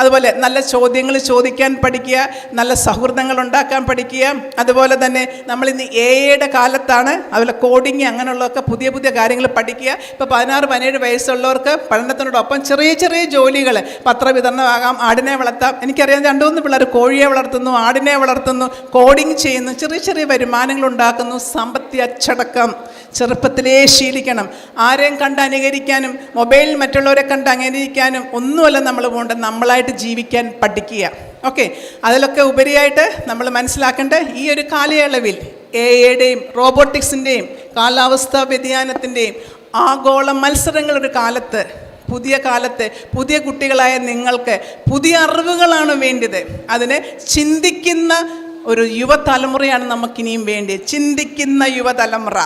അതുപോലെ നല്ല ചോദ്യങ്ങൾ ചോദിക്കാൻ പഠിക്കുക, നല്ല സൗഹൃദങ്ങൾ ഉണ്ടാക്കാൻ പഠിക്കുക. അതുപോലെ തന്നെ നമ്മളിന്ന് AI കാലത്താണ്, അതുപോലെ കോഡിങ് അങ്ങനെയുള്ളതൊക്കെ പുതിയ പുതിയ കാര്യങ്ങൾ പഠിക്കുക. ഇപ്പോൾ 16-17 വയസ്സുള്ളവർക്ക് പഠനത്തിനോടൊപ്പം ചെറിയ ചെറിയ ജോലികൾ, പത്രവിതരണമാകാം, ആടിനെ വളർത്താം. എനിക്കറിയാം 2-3 പിള്ളേർ കോഴിയെ വളർത്തുന്നു, ആടിനെ വളർത്തുന്നു, കോഡിങ് ചെയ്യുന്നു, ചെറിയ ചെറിയ വരുമാനങ്ങൾ ഉണ്ടാക്കുന്നു. സാമ്പത്തിക അച്ചടക്കം ചെറുപ്പത്തിലേ ശീലിക്കണം. ആരെയും കണ്ട് അനുകരിക്കാനും മൊബൈലിൽ മറ്റുള്ളവരെ കണ്ട് അനുകരിക്കാനും ഒന്നുമല്ല നമ്മൾ പോകേണ്ടത്, നമ്മളായിട്ട് ജീവിക്കാൻ പഠിക്കുക. ഓക്കെ, അതിലൊക്കെ ഉപരിയായിട്ട് നമ്മൾ മനസ്സിലാക്കേണ്ട ഈ ഒരു കാലയളവിൽ AI റോബോട്ടിക്സിൻ്റെയും കാലാവസ്ഥാ വ്യതിയാനത്തിൻ്റെയും ആഗോള മത്സരങ്ങളൊരു കാലത്ത്, പുതിയ കാലത്ത് പുതിയ കുട്ടികളായ നിങ്ങൾക്ക് പുതിയ അറിവുകളാണ് വേണ്ടത്. അതിന് ചിന്തിക്കുന്ന ഒരു യുവതലമുറയാണ് നമുക്കിനിയും വേണ്ടത്. ചിന്തിക്കുന്ന യുവതലമുറ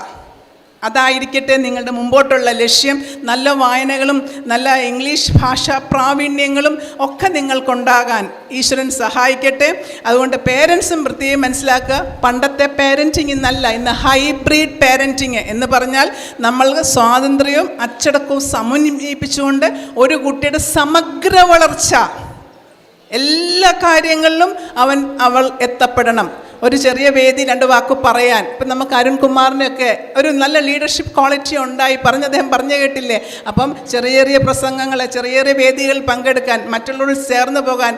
അതായിരിക്കട്ടെ നിങ്ങളുടെ മുമ്പോട്ടുള്ള ലക്ഷ്യം. നല്ല വായനകളും നല്ല ഇംഗ്ലീഷ് ഭാഷാ പ്രാവീണ്യങ്ങളും ഒക്കെ നിങ്ങൾക്കുണ്ടാകാൻ ഈശ്വരൻ സഹായിക്കട്ടെ. അതുകൊണ്ട് പേരൻസും പ്രത്യേകം മനസ്സിലാക്കുക, പണ്ടത്തെ പേരൻറ്റിങ് ഇന്നല്ല, ഇന്ന് ഹൈബ്രിഡ് പേരൻറ്റിങ് എന്ന് പറഞ്ഞാൽ നമ്മൾക്ക് സ്വാതന്ത്ര്യവും അച്ചടക്കവും സമന്വയിപ്പിച്ചുകൊണ്ട് ഒരു കുട്ടിയുടെ സമഗ്ര വളർച്ച എല്ലാ കാര്യങ്ങളിലും അവൾ എത്തപ്പെടണം. ഒരു ചെറിയ വേദി 2 വാക്ക് പറയാൻ, ഇപ്പം നമുക്ക് അരുൺകുമാറിനൊക്കെ ഒരു നല്ല ലീഡർഷിപ്പ് ക്വാളിറ്റി ഉണ്ടായി അദ്ദേഹം പറഞ്ഞു കേട്ടില്ലേ. അപ്പം ചെറിയ ചെറിയ പ്രസംഗങ്ങൾ, ചെറിയ ചെറിയ വേദികളിൽ പങ്കെടുക്കാൻ, മറ്റുള്ളവർ ചേർന്ന് പോകാൻ,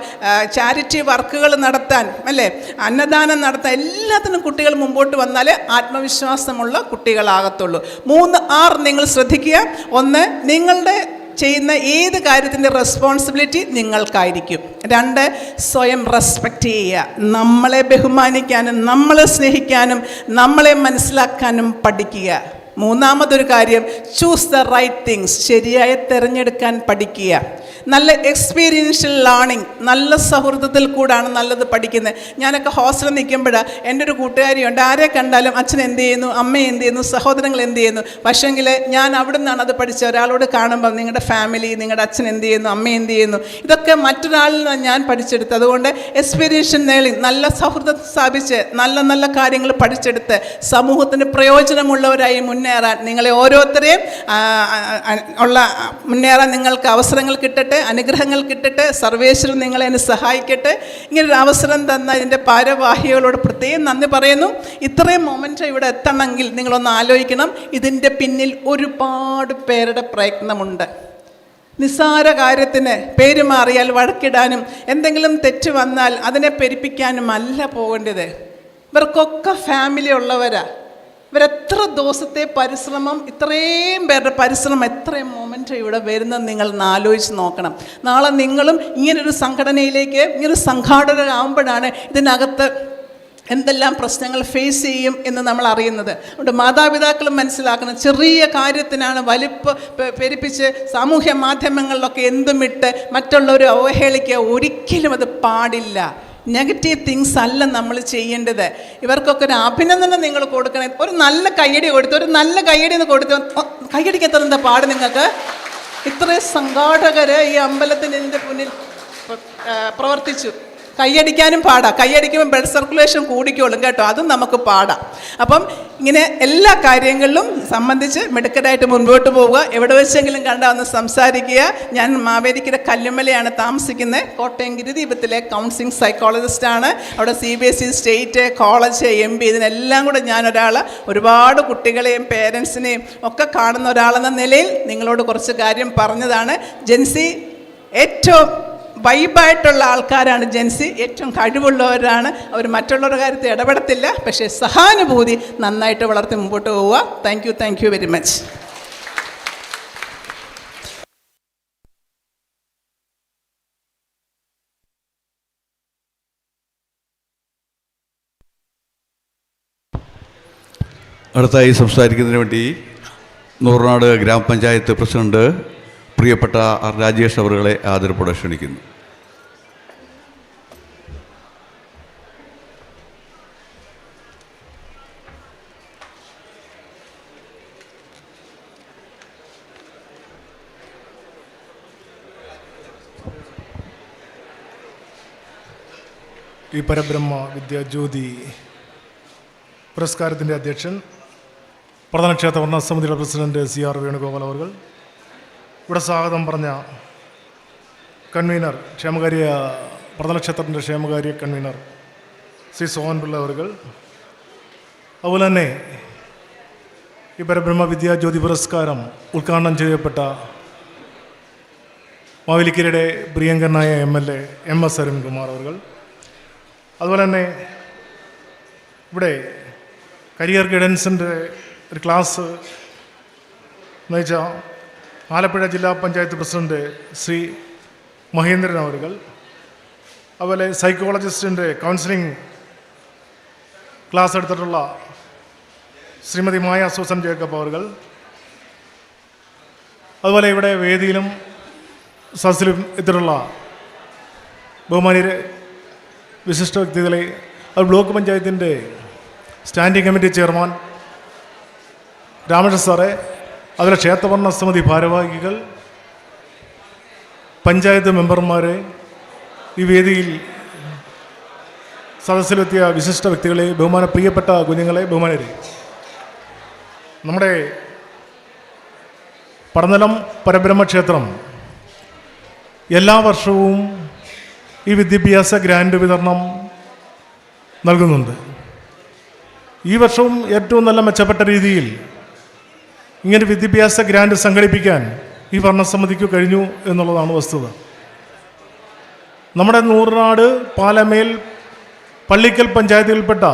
ചാരിറ്റി വർക്കുകൾ നടത്താൻ, അല്ലേ, അന്നദാനം നടത്താൻ, എല്ലാത്തിനും കുട്ടികൾ മുമ്പോട്ട് വന്നാലേ ആത്മവിശ്വാസമുള്ള കുട്ടികളാകത്തുള്ളൂ. 3 R നിങ്ങൾ ശ്രദ്ധിക്കുക. 1, നിങ്ങളുടെ ചെയ്യുന്ന ഏത് കാര്യത്തിൻ്റെ റെസ്പോൺസിബിലിറ്റി നിങ്ങൾക്കായിരിക്കും. 2, സ്വയം റെസ്പെക്റ്റ് ചെയ്യുക. നമ്മളെ ബഹുമാനിക്കാനും നമ്മളെ സ്നേഹിക്കാനും നമ്മളെ മനസ്സിലാക്കാനും പഠിക്കുക. 3-മതൊരു കാര്യം, ചൂസ് ദ റൈറ്റ് തിങ്സ്. ശരിയായ തിരഞ്ഞെടുക്കാൻ പഠിക്കുക. നല്ല എക്സ്പീരിയൻഷ്യൽ ലേണിംഗ്, നല്ല സൗഹൃദത്തിൽ കൂടാണ് നല്ലത് പഠിക്കുന്നത്. ഞാനൊക്കെ ഹോസ്റ്റലിൽ നിൽക്കുമ്പോഴാണ് എൻ്റെ ഒരു കൂട്ടുകാരിയുണ്ട്, ആരെ കണ്ടാലും അച്ഛൻ എന്ത് ചെയ്യുന്നു, അമ്മ എന്ത് ചെയ്യുന്നു, സഹോദരങ്ങൾ എന്ത് ചെയ്യുന്നു. പക്ഷേങ്കിൽ ഞാൻ അവിടെ നിന്നാണ് അത് പഠിച്ചത്. ഒരാളോട് കാണുമ്പോൾ നിങ്ങളുടെ ഫാമിലി, നിങ്ങളുടെ അച്ഛൻ എന്ത് ചെയ്യുന്നു, അമ്മ എന്ത് ചെയ്യുന്നു, ഇതൊക്കെ മറ്റൊരാളിൽ നിന്നാണ് ഞാൻ പഠിച്ചെടുത്തത്. അതുകൊണ്ട് എക്സ്പീരിയൻഷ്യൽ ലേണിംഗ്, നല്ല സൗഹൃദം സ്ഥാപിച്ച് നല്ല നല്ല കാര്യങ്ങൾ പഠിച്ചെടുത്ത് സമൂഹത്തിന് പ്രയോജനമുള്ളവരായി മുന്നേറാൻ, നിങ്ങളെ ഓരോരുത്തരെയും മുന്നേറാൻ നിങ്ങൾക്ക് അവസരങ്ങൾ കിട്ടട്ടെ, അനുഗ്രഹങ്ങൾ കിട്ടട്ടെ. സർവേശ്വരൻ നിങ്ങളെ സഹായിക്കട്ടെ. ഇങ്ങനൊരു അവസരം തന്ന ഇതിൻ്റെ ഭാരവാഹികളോട് പ്രത്യേകം നന്ദി പറയുന്നു. ഇത്രയും മൊമെൻ്റ് ഇവിടെ എത്തണമെങ്കിൽ നിങ്ങളൊന്ന് ആലോചിക്കണം, ഇതിൻ്റെ പിന്നിൽ ഒരുപാട് പേരുടെ പ്രയത്നമുണ്ട്. നിസ്സാര കാര്യത്തിന് പേര് മാറിയാൽ വഴക്കിടാനും എന്തെങ്കിലും തെറ്റ് വന്നാൽ അതിനെ പെരുപ്പിക്കാനും അല്ല പോകേണ്ടത്. ഇവർക്കൊക്കെ ഫാമിലി ഉള്ളവരാ. ഇവരെത്ര ദിവസത്തെ പരിശ്രമം, ഇത്രയും പേരുടെ പരിശ്രമം, എത്രയും മൊമെൻ്റ് ഇവിടെ വരുന്നത് നിങ്ങൾ ആലോചിച്ച് നോക്കണം. നാളെ നിങ്ങളും ഇങ്ങനൊരു സംഘടനയിലേക്ക്, ഇങ്ങനൊരു സംഘാടകരാകുമ്പോഴാണ് ഇതിനകത്ത് എന്തെല്ലാം പ്രശ്നങ്ങൾ ഫേസ് ചെയ്യും എന്ന് നമ്മൾ അറിയുന്നത്. അതുകൊണ്ട് മാതാപിതാക്കളും മനസ്സിലാക്കണം, ചെറിയ കാര്യത്തിനാണ് പെരുപ്പിച്ച് സാമൂഹ്യ മാധ്യമങ്ങളിലൊക്കെ എന്തുമിട്ട് മറ്റുള്ളവരെ അവഹേളിക്കുക. ഒരിക്കലും അത് പാടില്ല. നെഗറ്റീവ് തിങ്സ് അല്ല നമ്മൾ ചെയ്യേണ്ടത്. ഇവർക്കൊക്കെ ഒരു അഭിനന്ദനം നിങ്ങൾ കൊടുക്കണേ. ഒരു നല്ല കയ്യടി കൊടുത്ത്, ഒരു നല്ല കയ്യടി എന്ന് കൊടുത്ത്, കയ്യടിക്കത്ര എന്താ പാട് നിങ്ങൾക്ക്? ഇത്രയും സംഘാടകർ ഈ അമ്പലത്തിൻ്റെ മുന്നിൽ പ്രവർത്തിച്ചു. കൈയടിക്കാനും പാടാം. കൈയടിക്കുമ്പോൾ ബ്ലഡ് സർക്കുലേഷൻ കൂടിക്കോളും കേട്ടോ, അതും നമുക്ക് പാടാം. അപ്പം ഇങ്ങനെ എല്ലാ കാര്യങ്ങളിലും സംബന്ധിച്ച് മിടുക്കരായിട്ട് മുൻപോട്ട് പോവുക. എവിടെ വെച്ചെങ്കിലും കണ്ടാൽ സംസാരിക്കുക. ഞാൻ മാവേലിക്കര കല്ലുമലയാണ് താമസിക്കുന്നത്. കോട്ടയം ഗിരിദീപത്തിലെ കൗൺസിലിംഗ് സൈക്കോളജിസ്റ്റാണ്. അവിടെ CBSE സ്റ്റേറ്റ് കോളേജ് MB ഇതിനെല്ലാം കൂടെ ഞാനൊരാൾ, ഒരുപാട് കുട്ടികളെയും പേരൻസിനെയും ഒക്കെ കാണുന്ന ഒരാളെന്ന നിലയിൽ നിങ്ങളോട് കുറച്ച് കാര്യം പറഞ്ഞതാണ്. ജെൻസി ഏറ്റവും വൈബായിട്ടുള്ള ആൾക്കാരാണ്. ജെൻസി ഏറ്റവും കഴിവുള്ളവരാണ്. അവർ മറ്റുള്ളവരുടെ കാര്യത്തിൽ ഇടപെടത്തില്ല, പക്ഷേ സഹാനുഭൂതി നന്നായിട്ട് വളർത്തി മുമ്പോട്ട് പോവുക. Thank you very much. അടുത്തായി സംസാരിക്കുന്നതിന് വേണ്ടി നൂറനാട് ഗ്രാമപഞ്ചായത്ത് പ്രസിഡന്റ് പ്രിയപ്പെട്ട രാജേഷ് അവറുകളെ ആദരപ്പോടെ ക്ഷണിക്കുന്നു. ഈ പരബ്രഹ്മ വിദ്യാജ്യോതി പുരസ്കാരത്തിൻ്റെ അധ്യക്ഷൻ പ്രധാനക്ഷേത്ര ഭരണസമിതിയുടെ പ്രസിഡന്റ് CR വേണുഗോപാൽ അവർ, ഇവിടെ സ്വാഗതം പറഞ്ഞ കൺവീനർ പ്രധാനക്ഷേത്രത്തിൻ്റെ ക്ഷേമകാര്യ കൺവീനർ ശ്രീ സോഹൻ പിള്ള അവർ, അതുപോലെ തന്നെ ഈ പരബ്രഹ്മ വിദ്യാജ്യോതി പുരസ്കാരം ഉദ്ഘാടനം ചെയ്യപ്പെട്ട മാവേലിക്കരയുടെ പ്രിയങ്കരനായ MLA MS അരുൺകുമാർ അവർ, അതുപോലെ തന്നെ ഇവിടെ കരിയർ ഗൈഡൻസിൻ്റെ ഒരു ക്ലാസ് നയിച്ച ആലപ്പുഴ ജില്ലാ പഞ്ചായത്ത് പ്രസിഡന്റ് ശ്രീ മഹേന്ദ്രൻ അവർ, അതുപോലെ സൈക്കോളജിസ്റ്റിൻ്റെ കൗൺസിലിംഗ് ക്ലാസ് എടുത്തിട്ടുള്ള ശ്രീമതി മായ സൂസൻ ജേക്കബ് അവർ, അതുപോലെ ഇവിടെ വേദിയിലും സദസ്സിലും എത്തിയിട്ടുള്ള ബഹുമാന്യരെ വിശിഷ്ട വ്യക്തികളെ, അത് ബ്ലോക്ക് പഞ്ചായത്തിൻ്റെ സ്റ്റാൻഡിംഗ് കമ്മിറ്റി ചെയർമാൻ രാമകൃഷ്ണൻ സാറെ, അതുപോലെ ക്ഷേത്രഭരണ സമിതി ഭാരവാഹികൾ, പഞ്ചായത്ത് മെമ്പർമാരെ, ഈ വേദിയിൽ സദസ്സിലെത്തിയ വിശിഷ്ട വ്യക്തികളെ, പ്രിയപ്പെട്ട കുഞ്ഞുങ്ങളെ, ബഹുമാനരെ, നമ്മുടെ പടനിലം പരബ്രഹ്മക്ഷേത്രം എല്ലാ വർഷവും ഈ വിദ്യാഭ്യാസ ഗ്രാൻഡ് വിതരണം നൽകുന്നുണ്ട്. ഈ വർഷവും ഏറ്റവും നല്ല മെച്ചപ്പെട്ട രീതിയിൽ ഇങ്ങനെ വിദ്യാഭ്യാസ ഗ്രാൻഡ് സംഘടിപ്പിക്കാൻ ഈ ഭരണസമിതിക്ക് കഴിഞ്ഞു എന്നുള്ളതാണ് വസ്തുത. നമ്മുടെ നൂറിനാട്, പാലമേൽ, പള്ളിക്കൽ പഞ്ചായത്തുകളിൽപ്പെട്ട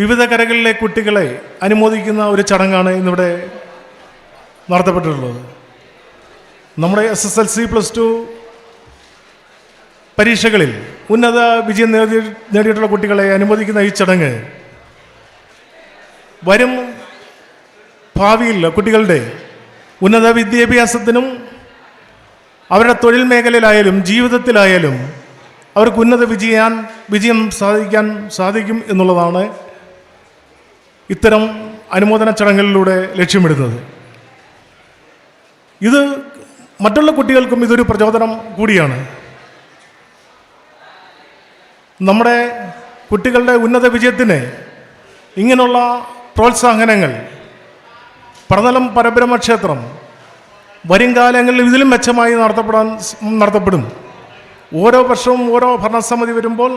വിവിധ കരകളിലെ കുട്ടികളെ അനുമോദിക്കുന്ന ഒരു ചടങ്ങാണ് ഇന്നിവിടെ നടത്തപ്പെട്ടിട്ടുള്ളത്. നമ്മുടെ SSLC +2 പരീക്ഷകളിൽ ഉന്നത വിജയം നേടിയിട്ടുള്ള കുട്ടികളെ അനുമോദിക്കുന്ന ഈ ചടങ്ങ് വരും ഭാവിയിൽ കുട്ടികളുടെ ഉന്നത വിദ്യാഭ്യാസത്തിനും അവരുടെ തൊഴിൽ മേഖലയിലായാലും ജീവിതത്തിലായാലും അവർക്ക് ഉന്നത വിജയം സാധിക്കും എന്നുള്ളതാണ് ഇത്തരം അനുമോദന ചടങ്ങുകളിലൂടെ ലക്ഷ്യമിടുന്നത്. ഇത് മറ്റുള്ള കുട്ടികൾക്കും ഇതൊരു പ്രചോദനം കൂടിയാണ്. നമ്മുടെ കുട്ടികളുടെ ഉന്നത വിജയത്തിന് ഇങ്ങനെയുള്ള പ്രോത്സാഹനങ്ങൾ പടനിലം പരബ്രഹ്മക്ഷേത്രം വരും കാലങ്ങളിൽ ഇതിലും മെച്ചമായി നടത്തപ്പെടും. ഓരോ വർഷവും ഓരോ ഭരണസമിതി വരുമ്പോൾ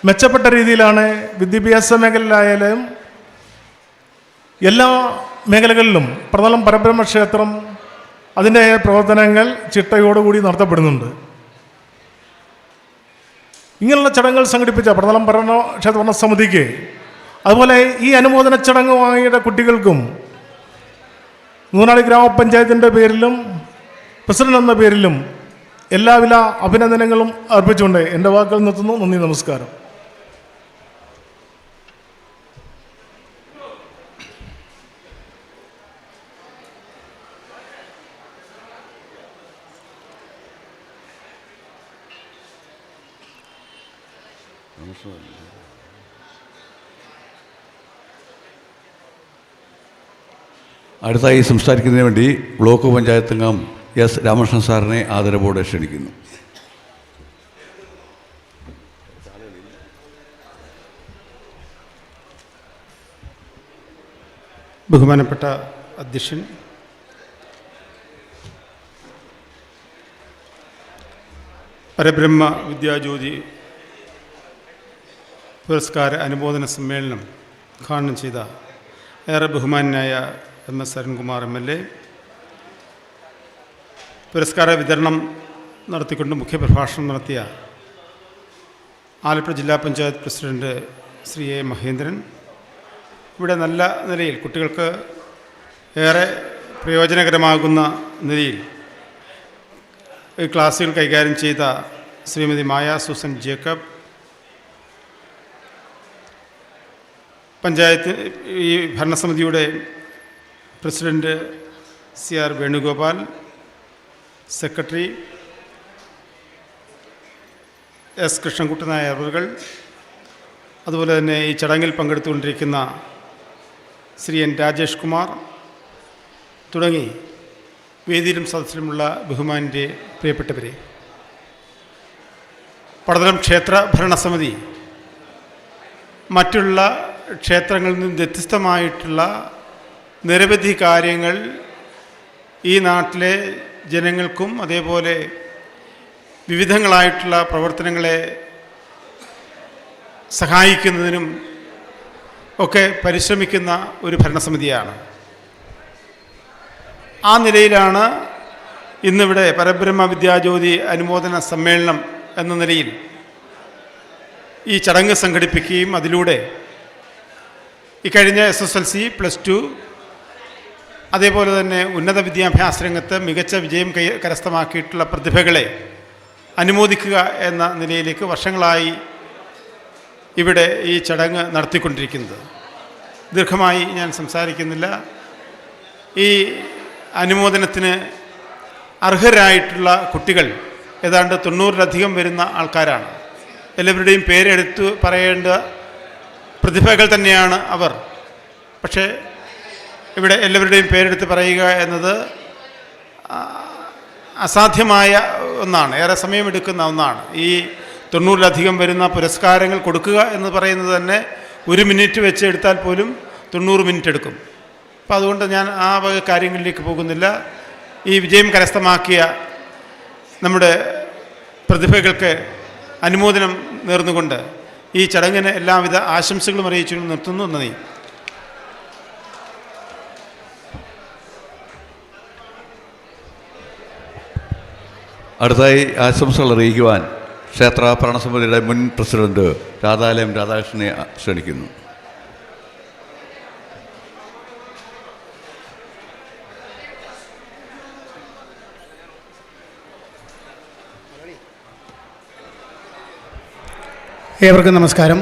മെച്ചപ്പെട്ട രീതിയിലാണ് വിദ്യാഭ്യാസ മേഖലയിലായാലും എല്ലാ മേഖലകളിലും പടനിലം പരബ്രഹ്മക്ഷേത്രം അതിൻ്റെ പ്രവർത്തനങ്ങൾ ചിട്ടയോടുകൂടി നടത്തപ്പെടുന്നുണ്ട്. ഇങ്ങനെയുള്ള ചടങ്ങുകൾ സംഘടിപ്പിച്ച പടനിലം പരബ്രഹ്മക്ഷേത്ര ഭരണസമിതിക്ക്, അതുപോലെ ഈ അനുമോദന ചടങ്ങുമായിട്ട് കുട്ടികൾക്കും നൂനാട് ഗ്രാമപഞ്ചായത്തിൻ്റെ പേരിലും പ്രസിഡന്റ് എന്ന പേരിലും എല്ലാവിധ അഭിനന്ദനങ്ങളും അർപ്പിച്ചുകൊണ്ട് എൻ്റെ വാക്കുകൾ നിർത്തുന്നു. നന്ദി, നമസ്കാരം. അടുത്തായി സംസാരിക്കുന്നതിന് വേണ്ടി ബ്ലോക്ക് പഞ്ചായത്ത് അംഗം S രാമകൃഷ്ണൻ സാറിനെ ആദരവോടെ ക്ഷണിക്കുന്നു. ബഹുമാനപ്പെട്ട അധ്യക്ഷൻ, പരബ്രഹ്മ വിദ്യാജ്യോതി പുരസ്കാര അനുമോദന സമ്മേളനം ഉദ്ഘാടനം ചെയ്ത ഏറെ ബഹുമാനായ MS അരുൺകുമാർ MLA, പുരസ്കാര വിതരണം നടത്തിക്കൊണ്ട് മുഖ്യപ്രഭാഷണം നടത്തിയ ആലപ്പുഴ ജില്ലാ പഞ്ചായത്ത് പ്രസിഡന്റ് ശ്രീ A മഹേന്ദ്രൻ, ഇവിടെ നല്ല നിലയിൽ കുട്ടികൾക്ക് ഏറെ പ്രയോജനകരമാകുന്ന നിലയിൽ ഈ ക്ലാസ്സുകൾ കൈകാര്യം ചെയ്ത ശ്രീമതി മായ സൂസൻ ജേക്കബ്, പഞ്ചായത്ത് ഈ ഭരണസമിതിയുടെ president CR Venugopal, secretary S Krishnankutty Nair അവർ, അതുപോലെ തന്നെ ഈ ചടങ്ങിൽ പങ്കെടുത്തുകൊണ്ടിരിക്കുന്ന ശ്രീ N രാജേഷ് കുമാർ തുടങ്ങി വേദിയിലും സദസ്സിലുമുള്ള ബഹുമാന്യരെ, പ്രിയപ്പെട്ടവരെ, പടനിലം ക്ഷേത്ര ഭരണസമിതി മറ്റുള്ള ക്ഷേത്രങ്ങളിൽ നിന്നും വ്യത്യസ്തമായിട്ടുള്ള നിരവധി കാര്യങ്ങൾ ഈ നാട്ടിലെ ജനങ്ങൾക്കും അതേപോലെ വിവിധങ്ങളായിട്ടുള്ള പ്രവർത്തനങ്ങളെ സഹായിക്കുന്നതിനും ഒക്കെ പരിശ്രമിക്കുന്ന ഒരു ഭരണസമിതിയാണ്. ആ നിലയിലാണ് ഇന്നിവിടെ പരബ്രഹ്മ വിദ്യാജ്യോതി അനുമോദന സമ്മേളനം എന്ന നിലയിൽ ഈ ചടങ്ങ് സംഘടിപ്പിക്കുകയും അതിലൂടെ ഇക്കഴിഞ്ഞ SSLC, +2 അതേപോലെ തന്നെ ഉന്നത വിദ്യാഭ്യാസ രംഗത്ത് മികച്ച വിജയം കരസ്ഥമാക്കിയിട്ടുള്ള പ്രതിഭകളെ അനുമോദിക്കുക എന്ന നിലയിലേക്ക് വർഷങ്ങളായി ഇവിടെ ഈ ചടങ്ങ് നടത്തിക്കൊണ്ടിരിക്കുന്നത്. ദീർഘമായി ഞാൻ സംസാരിക്കുന്നില്ല. ഈ അനുമോദനത്തിന് അർഹരായിട്ടുള്ള കുട്ടികൾ ഏതാണ്ട് 90-ലധികം വരുന്ന ആൾക്കാരാണ്. എല്ലാവരുടെയും പേരെടുത്ത് പറയേണ്ട പ്രതിഭകൾ തന്നെയാണ് അവർ. പക്ഷേ ഇവിടെ എല്ലാവരുടെയും പേരെടുത്ത് പറയുക എന്നത് അസാധ്യമായ ഒന്നാണ്, ഏറെ സമയമെടുക്കുന്ന ഒന്നാണ്. ഈ 90-ലധികം വരുന്ന പുരസ്കാരങ്ങൾ കൊടുക്കുക എന്ന് പറയുന്നത് തന്നെ 1 മിനിറ്റ് വെച്ച് എടുത്താൽ പോലും 90 മിനിറ്റ് എടുക്കും. അപ്പോൾ അതുകൊണ്ട് ഞാൻ ആ വക കാര്യങ്ങളിലേക്ക് പോകുന്നില്ല. ഈ വിജയം കരസ്ഥമാക്കിയ നമ്മുടെ പ്രതിഭകൾക്ക് അനുമോദനം നേർന്നുകൊണ്ട് ഈ ചടങ്ങിന് എല്ലാവിധ ആശംസകളും അറിയിച്ചു നിർത്തുന്നു. നന്ദി. അടുത്തായി ആശംസകൾ അറിയിക്കുവാൻ ക്ഷേത്ര ഭരണസമിതിയുടെ മുൻ പ്രസിഡന്റ് രാധാലയം രാധാകൃഷ്ണനെ ക്ഷണിക്കുന്നു. ഏവർക്കും നമസ്കാരം.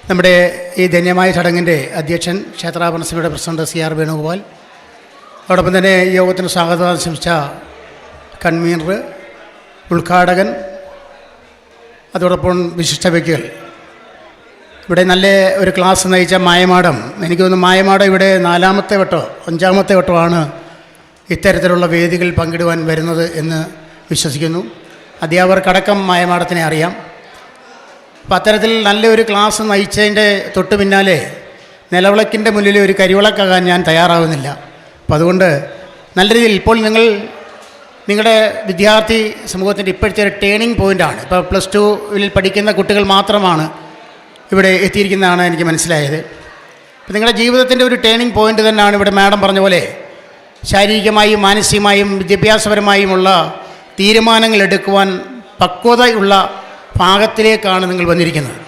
നമ്മുടെ ഈ ധന്യമായ ചടങ്ങിൻ്റെ അധ്യക്ഷൻ ക്ഷേത്ര ഭരണസമിതിയുടെ പ്രസിഡന്റ് CR വേണുഗോപാൽ, അതോടൊപ്പം തന്നെ ഈ യോഗത്തിന് സ്വാഗതം ആശംസിച്ച കൺവീനർ, ഉദ്ഘാടകൻ, അതോടൊപ്പം വിശിഷ്ട വ്യക്തികൾ, ഇവിടെ നല്ല ഒരു ക്ലാസ് നയിച്ച മായമാടം, എനിക്ക് തോന്നുന്നു മായമാടം ഇവിടെ 4-ാമത്തെ വട്ടോ 5-ാമത്തെ വട്ടമാണ് ഇത്തരത്തിലുള്ള വേദികൾ പങ്കിടുവാൻ വരുന്നത് എന്ന് വിശ്വസിക്കുന്നു. അധ്യാപകർക്കടക്കം മായമാടത്തിനെ അറിയാം. അപ്പോൾ അത്തരത്തിൽ നല്ലൊരു ക്ലാസ് നയിച്ചതിൻ്റെ തൊട്ട് പിന്നാലെ നിലവിളക്കിൻ്റെ മുന്നിൽ ഒരു കരിവിളക്കാകാൻ ഞാൻ തയ്യാറാവുന്നില്ല. അപ്പോൾ അതുകൊണ്ട് നല്ല രീതിയിൽ ഇപ്പോൾ നിങ്ങളുടെ വിദ്യാർത്ഥി സമൂഹത്തിൻ്റെ ഇപ്പോഴത്തെ ഒരു ടേണിംഗ് പോയിൻ്റാണ്. ഇപ്പോൾ +2-ൽ പഠിക്കുന്ന കുട്ടികൾ മാത്രമാണ് ഇവിടെ എത്തിയിരിക്കുന്നതാണ് എനിക്ക് മനസ്സിലായത്. അപ്പോൾ നിങ്ങളുടെ ജീവിതത്തിൻ്റെ ഒരു ടേണിംഗ് പോയിൻ്റ് തന്നെയാണ് ഇവിടെ മാഡം പറഞ്ഞ പോലെ ശാരീരികമായും മാനസികമായും വിദ്യാഭ്യാസപരമായുമുള്ള തീരുമാനങ്ങൾ എടുക്കുവാൻ പക്വതയുള്ള ഭാഗത്തിലേക്കാണ് നിങ്ങൾ വന്നിരിക്കുന്നത്.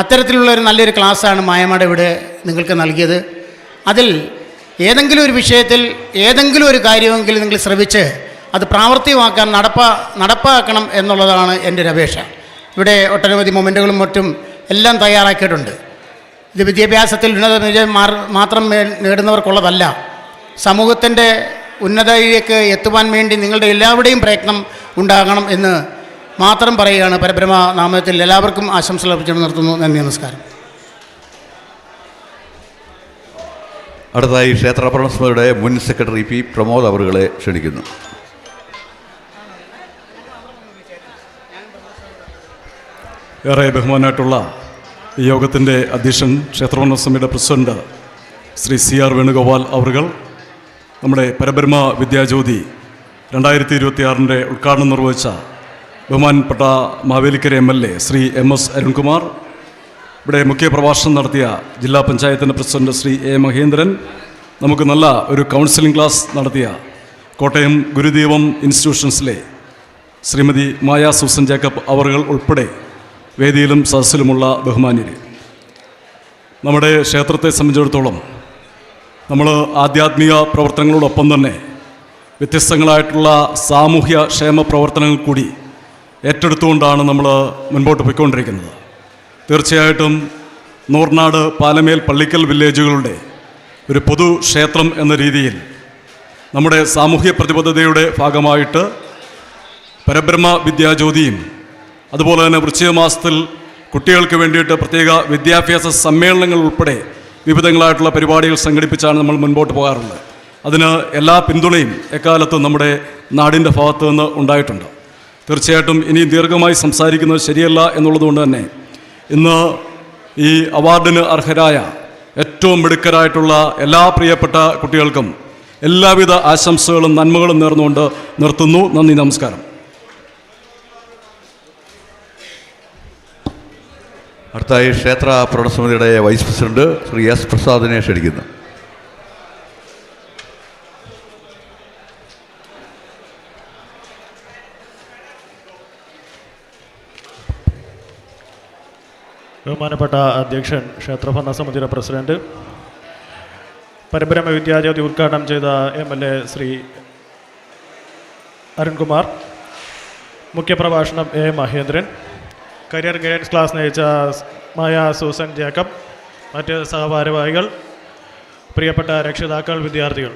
അത്തരത്തിലുള്ള ഒരു നല്ലൊരു ക്ലാസ്സാണ് മായമാട ഇവിടെ നിങ്ങൾക്ക് നൽകിയത്. അതിൽ ഏതെങ്കിലും ഒരു വിഷയത്തിൽ ഏതെങ്കിലും ഒരു കാര്യമെങ്കിലും നിങ്ങൾ ശ്രമിച്ച് അത് പ്രാവർത്തികമാക്കാൻ നടപ്പാക്കണം എന്നുള്ളതാണ് എൻ്റെ ഒരു അപേക്ഷ. ഇവിടെ ഒട്ടനവധി മൊമെൻറ്റുകളും മറ്റും എല്ലാം തയ്യാറാക്കിയിട്ടുണ്ട്. ഇത് വിദ്യാഭ്യാസത്തിൽ ഉന്നത വിജയം മാത്രം നേടുന്നവർക്കുള്ളതല്ല, സമൂഹത്തിൻ്റെ ഉന്നതയിലേക്ക് എത്തുവാൻ വേണ്ടി നിങ്ങളുടെ എല്ലാവരുടെയും പ്രയത്നം ഉണ്ടാകണം എന്ന് മാത്രം പറയുകയാണ്. പരബ്രഹ്മ നാമത്തിൽ എല്ലാവർക്കും ആശംസകൾ അർപ്പിച്ചു നിർത്തുന്നു. നന്ദി, നമസ്കാരം. അടുത്തതായി ക്ഷേത്ര ഭരണസമിതിയുടെ മുൻ സെക്രട്ടറി P. പ്രമോദ് അവറുകളെ ക്ഷണിക്കുന്നു. ഏറെ ബഹുമാനായിട്ടുള്ള ഈ യോഗത്തിൻ്റെ അധ്യക്ഷൻ ക്ഷേത്രഭരണസമിതിയുടെ പ്രസിഡന്റ് ശ്രീ CR വേണുഗോപാൽ അവറുകൾ, നമ്മുടെ പരബ്രഹ്മ വിദ്യാജ്യോതി 2026 ഉദ്ഘാടനം നിർവഹിച്ച ബഹുമാനപ്പെട്ട മാവേലിക്കര MLA ശ്രീ MS അരുൺകുമാർ, ഇവിടെ മുഖ്യ പ്രഭാഷണം നടത്തിയ ജില്ലാ പഞ്ചായത്തിൻ്റെ പ്രസിഡന്റ് ശ്രീ A. മഹേന്ദ്രൻ, നമുക്ക് നല്ല ഒരു കൗൺസിലിംഗ് ക്ലാസ് നടത്തിയ കോട്ടയം ഗുരുദീപം ഇൻസ്റ്റിറ്റ്യൂഷൻസിലെ ശ്രീമതി മായ സൂസൻ ജേക്കബ് അവറുകൾ ഉൾപ്പെടെ വേദിയിലും സദസ്സിലുമുള്ള ബഹുമാന്യരെ, നമ്മുടെ ക്ഷേത്രത്തെ സംബന്ധിച്ചിടത്തോളം നമ്മൾ ആധ്യാത്മിക പ്രവർത്തനങ്ങളോടൊപ്പം തന്നെ വ്യത്യസ്തങ്ങളായിട്ടുള്ള സാമൂഹ്യ ക്ഷേമ പ്രവർത്തനങ്ങൾ കൂടി ഏറ്റെടുത്തുകൊണ്ടാണ് നമ്മൾ മുൻപോട്ട് പോയിക്കൊണ്ടിരിക്കുന്നത്. തീർച്ചയായിട്ടും നൂർനാട്, പാലമേൽ, പള്ളിക്കൽ വില്ലേജുകളുടെ ഒരു പൊതു ക്ഷേത്രം എന്ന രീതിയിൽ നമ്മുടെ സാമൂഹ്യ പ്രതിബദ്ധതയുടെ ഭാഗമായിട്ട് പരബ്രഹ്മ വിദ്യാജ്യോതിയും അതുപോലെ തന്നെ വൃശ്ചിക മാസത്തിൽ കുട്ടികൾക്ക് വേണ്ടിയിട്ട് പ്രത്യേക വിദ്യാഭ്യാസ സമ്മേളനങ്ങൾ ഉൾപ്പെടെ വിവിധങ്ങളായിട്ടുള്ള പരിപാടികൾ സംഘടിപ്പിച്ചാണ് നമ്മൾ മുൻപോട്ട് പോകാറുള്ളത്. അതിന് എല്ലാ പിന്തുണയും എക്കാലത്തും നമ്മുടെ നാടിൻ്റെ ഭാഗത്തു നിന്ന് ഉണ്ടായിട്ടുണ്ട്. തീർച്ചയായിട്ടും ഇനി ദീർഘമായി സംസാരിക്കുന്നത് ശരിയല്ല എന്നുള്ളതുകൊണ്ട് തന്നെ ഇന്ന് ഈ അവാർഡിന് അർഹരായ ഏറ്റവും മിടുക്കരായിട്ടുള്ള എല്ലാ പ്രിയപ്പെട്ട കുട്ടികൾക്കും എല്ലാവിധ ആശംസകളും നന്മകളും നേർന്നുകൊണ്ട് നിർത്തുന്നു. നന്ദി, നമസ്കാരം. അടുത്തായി ക്ഷേത്ര ഭരണസമിതിയുടെ വൈസ് പ്രസിഡന്റ് ശ്രീ എസ് പ്രസാദിനെ ക്ഷണിക്കുന്നു. ബഹുമാനപ്പെട്ട അധ്യക്ഷൻ, ക്ഷേത്രഭരണസമിതിയുടെ പ്രസിഡന്റ്, പരബ്രഹ്മ വിദ്യാജ്യോതി ഉദ്ഘാടനം ചെയ്ത MLA ശ്രീ അരുൺകുമാർ, മുഖ്യപ്രഭാഷണം A. Mahendran, career guidance class നയിച്ച മായ സൂസൻ ജേക്കബ്, മറ്റ് സഹഭാരവാഹികൾ, പ്രിയപ്പെട്ട രക്ഷിതാക്കൾ, വിദ്യാർത്ഥികൾ,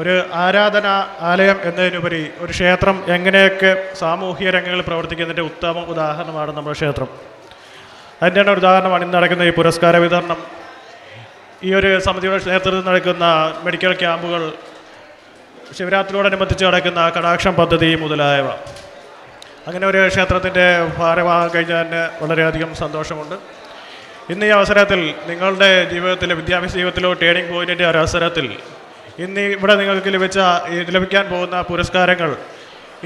ഒരു ആരാധനാ ആലയം എന്നതിനുപരി ഒരു ക്ഷേത്രം എങ്ങനെയൊക്കെ സാമൂഹിക രംഗങ്ങളിൽ പ്രവർത്തിക്കുന്നതിൻ്റെ ഉത്തമ ഉദാഹരണമാണ് നമ്മുടെ ക്ഷേത്രം. അതിൻ്റെ തന്നെ ഒരു ഉദാഹരണമാണ് ഇന്ന് നടക്കുന്ന ഈ പുരസ്കാര വിതരണം. ഈ ഒരു സമിതിയുടെ നേതൃത്വത്തിൽ നടക്കുന്ന മെഡിക്കൽ ക്യാമ്പുകൾ, ശിവരാത്രിയോടനുബന്ധിച്ച് നടക്കുന്ന കടാക്ഷം പദ്ധതി മുതലായവ. അങ്ങനെ ഒരു ക്ഷേത്രത്തിൻ്റെ ഭാരമാകാൻ കഴിഞ്ഞാൽ തന്നെ വളരെയധികം സന്തോഷമുണ്ട്. ഇന്ന് ഈ അവസരത്തിൽ നിങ്ങളുടെ ജീവിതത്തിലെ വിദ്യാഭ്യാസ ജീവിതത്തിലോ ടേണിംഗ് പോയിൻറ്റിൻ്റെ ഒരു അവസരത്തിൽ ഇന്ന് ഇവിടെ നിങ്ങൾക്ക് ലഭിക്കാൻ പോകുന്ന പുരസ്കാരങ്ങൾ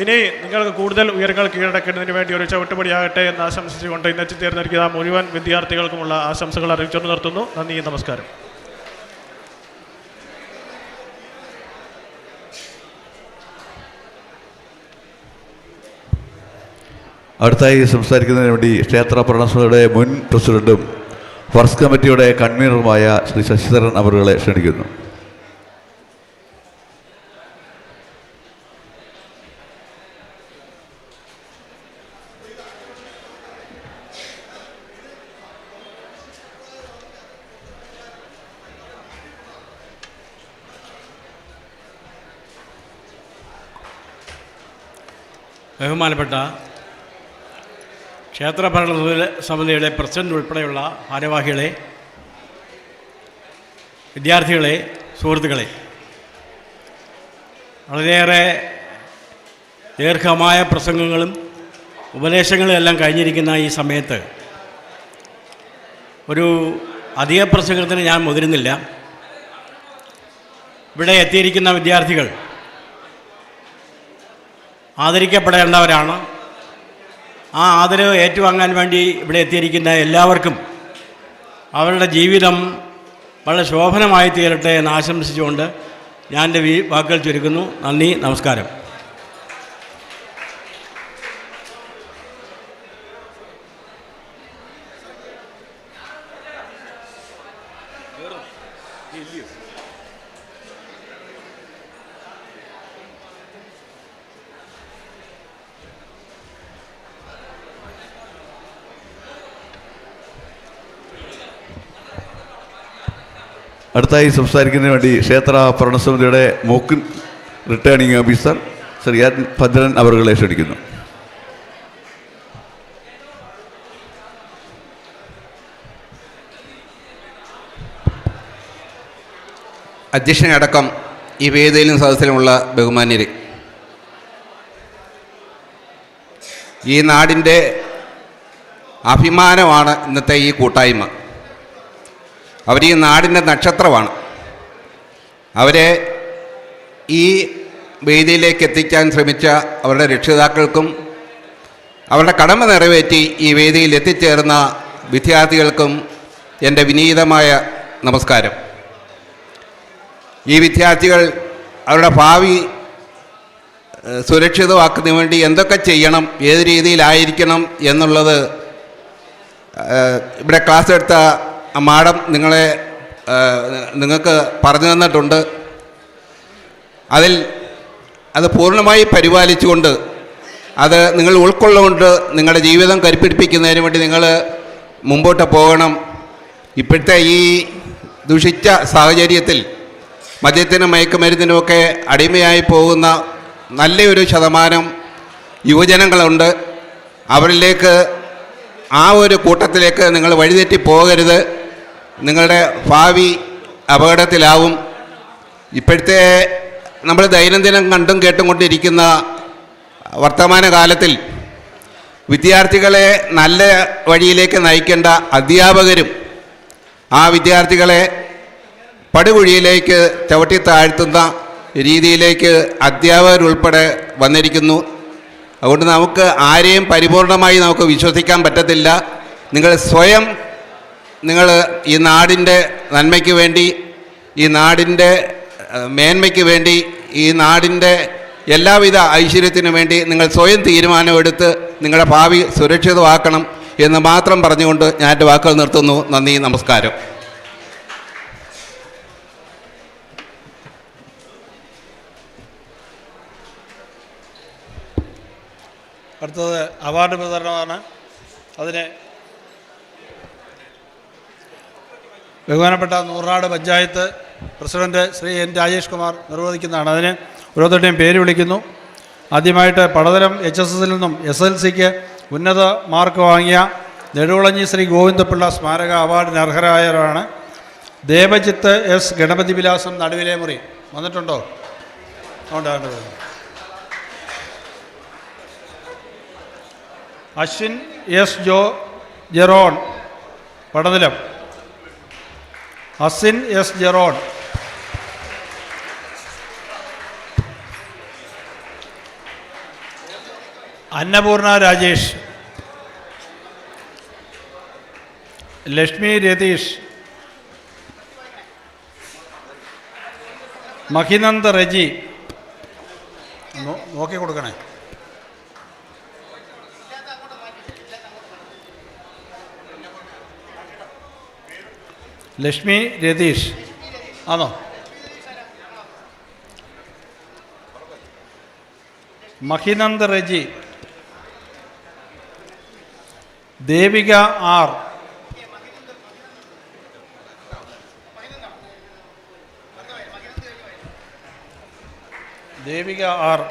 ഇനി നിങ്ങൾക്ക് കൂടുതൽ ഉയരങ്ങൾ കീഴടക്കുന്നതിന് വേണ്ടി ഒരു ചവിട്ടുപടിയാകട്ടെ എന്ന് ആശംസിച്ചുകൊണ്ട് ഇന്ന് എത്തിച്ചേർന്നിരിക്കുന്ന മുഴുവൻ വിദ്യാർത്ഥികൾക്കുമുള്ള ആശംസകൾ അറിയിച്ചുകൊണ്ട് നിർത്തുന്നു. നന്ദി, നമസ്കാരം. അടുത്തായി സംസാരിക്കുന്നതിന് വേണ്ടി ക്ഷേത്ര ഭരണസമിതിയുടെ മുൻ പ്രസിഡന്റും വർക്സ് കമ്മിറ്റിയുടെ കൺവീനറുമായ ശ്രീ ശശിധരൻ അവരുകളെ ക്ഷണിക്കുന്നു. ബഹുമാനപ്പെട്ട ക്ഷേത്രഭരണ സമിതിയുടെ പ്രസിഡന്റ് ഉൾപ്പെടെയുള്ള ഭാരവാഹികളെ, വിദ്യാർത്ഥികളെ, സുഹൃത്തുക്കളെ, വളരെയേറെ ദീർഘമായ പ്രസംഗങ്ങളും ഉപദേശങ്ങളും എല്ലാം കഴിഞ്ഞിരിക്കുന്ന ഈ സമയത്ത് ഒരു അധിക പ്രസംഗത്തിന് ഞാൻ മുതിരുന്നില്ല. ഇവിടെ എത്തിയിരിക്കുന്ന വിദ്യാർത്ഥികൾ ആദരിക്കപ്പെടേണ്ടവരാണ്. ആ ആദരവ് ഏറ്റുവാങ്ങാൻ വേണ്ടി ഇവിടെ എത്തിയിരിക്കുന്ന എല്ലാവർക്കും അവരുടെ ജീവിതം വളരെ ശോഭനമായി തീരട്ടെ എന്ന് ആശംസിച്ചുകൊണ്ട് ഞാൻ എൻ്റെ വാക്കുകൾ ചുരുക്കുന്നു. നന്ദി, നമസ്കാരം. അടുത്തായി സംസാരിക്കുന്നതിന് വേണ്ടി ക്ഷേത്ര ഭരണസമിതിയുടെ mock returning officer Shri Bhadran അവരുകളെ ക്ഷണിക്കുന്നു. അധ്യക്ഷനടക്കം ഈ വേദിയിലും സദസ്സിലുമുള്ള ബഹുമാന്യരെ, ഈ നാടിൻ്റെ അഭിമാനമാണ് ഇന്നത്തെ ഈ കൂട്ടായ്മ. അവർ ഈ നാടിൻ്റെ നക്ഷത്രമാണ്. അവരെ ഈ വേദിയിലേക്ക് എത്തിക്കാൻ ശ്രമിച്ച അവരുടെ രക്ഷിതാക്കൾക്കും അവരുടെ കടമ നിറവേറ്റി ഈ വേദിയിൽ എത്തിച്ചേർന്ന വിദ്യാർത്ഥികൾക്കും എൻ്റെ വിനീതമായ നമസ്കാരം. ഈ വിദ്യാർത്ഥികൾ അവരുടെ ഭാവി സുരക്ഷിതമാക്കുന്നതിന് വേണ്ടി എന്തൊക്കെ ചെയ്യണം, ഏത് രീതിയിലായിരിക്കണം എന്നുള്ളത് ഇവിടെ ക്ലാസ് എടുത്ത മാഡം നിങ്ങൾക്ക് പറഞ്ഞു തന്നിട്ടുണ്ട്. അത് പൂർണ്ണമായി പരിപാലിച്ചുകൊണ്ട് അത് നിങ്ങൾ ഉൾക്കൊള്ളുകൊണ്ട് നിങ്ങളുടെ ജീവിതം കരുപ്പിടിപ്പിക്കുന്നതിന് വേണ്ടി നിങ്ങൾ മുമ്പോട്ട് പോകണം. ഇപ്പോഴത്തെ ഈ ദുഷിച്ച സാഹചര്യത്തിൽ മദ്യത്തിനും മയക്കുമരുന്നിനുമൊക്കെ അടിമയായി പോകുന്ന നല്ലൊരു ശതമാനം യുവജനങ്ങളുണ്ട്. അവരിലേക്ക് ആ ഒരു കൂട്ടത്തിലേക്ക് നിങ്ങൾ വഴിതെറ്റി പോകരുത്. നിങ്ങളുടെ ഭാവി അപകടത്തിലാവും. ഇപ്പോഴത്തെ നമ്മൾ ദൈനംദിനം കണ്ടും കേട്ടും കൊണ്ടിരിക്കുന്ന വർത്തമാനകാലത്തിൽ വിദ്യാർത്ഥികളെ നല്ല വഴിയിലേക്ക് നയിക്കേണ്ട അധ്യാപകരും ആ വിദ്യാർത്ഥികളെ പടുകുഴിയിലേക്ക് ചവിട്ടി താഴ്ത്തുന്ന രീതിയിലേക്ക് അധ്യാപകരുൾപ്പെടെ വന്നിരിക്കുന്നു. അതുകൊണ്ട് നമുക്ക് ആരെയും പരിപൂർണമായി നമുക്ക് വിശ്വസിക്കാൻ പറ്റത്തില്ല. നിങ്ങൾ സ്വയം ഈ നാടിൻ്റെ നന്മയ്ക്ക് വേണ്ടി, ഈ നാടിൻ്റെ മേന്മയ്ക്ക് വേണ്ടി, ഈ നാടിൻ്റെ എല്ലാവിധ ഐശ്വര്യത്തിനു വേണ്ടി നിങ്ങൾ സ്വയം തീരുമാനമെടുത്ത് നിങ്ങളുടെ ഭാവി സുരക്ഷിതമാക്കണം എന്ന് മാത്രം പറഞ്ഞുകൊണ്ട് ഞാൻ എൻ്റെ വാക്കുകൾ നിർത്തുന്നു. നന്ദി, നമസ്കാരം. അടുത്തത് അവാർഡ് വിതരണമാണ്. അതിന് ബഹുമാനപ്പെട്ട നൂറാട് പഞ്ചായത്ത് പ്രസിഡന്റ് ശ്രീ എൻ രാജേഷ് കുമാർ നിർവഹിക്കുന്നതാണ്. അതിന് ഓരോരുത്തരുടെയും പേര് വിളിക്കുന്നു. ആദ്യമായിട്ട് പടതലം HSSൽ നിന്നും SLCക്ക് ഉന്നത മാർക്ക് വാങ്ങിയ നെടുവളഞ്ഞി ശ്രീ ഗോവിന്ദപിള്ള സ്മാരക അവാർഡിന് അർഹരായവരാണ് ദേവജിത്ത് S ഗണപതി വിലാസം നടുവിലെ മുറി. വന്നിട്ടുണ്ടോ? അതുകൊണ്ടാണ്. അശ്വിൻ S ജെറോൺ പടനിലം. അസിൻ S ജെറോൺ. അന്നപൂർണ രാജേഷ്. ലക്ഷ്മി രതീഷ്. മഹിനന്ദ റെജി. നോക്കി കൊടുക്കണേ. ലക്ഷ്മി രതീഷ് ആണോ? മഹിനന്ദ റെജി. ദേവിക R. ദേവിക R.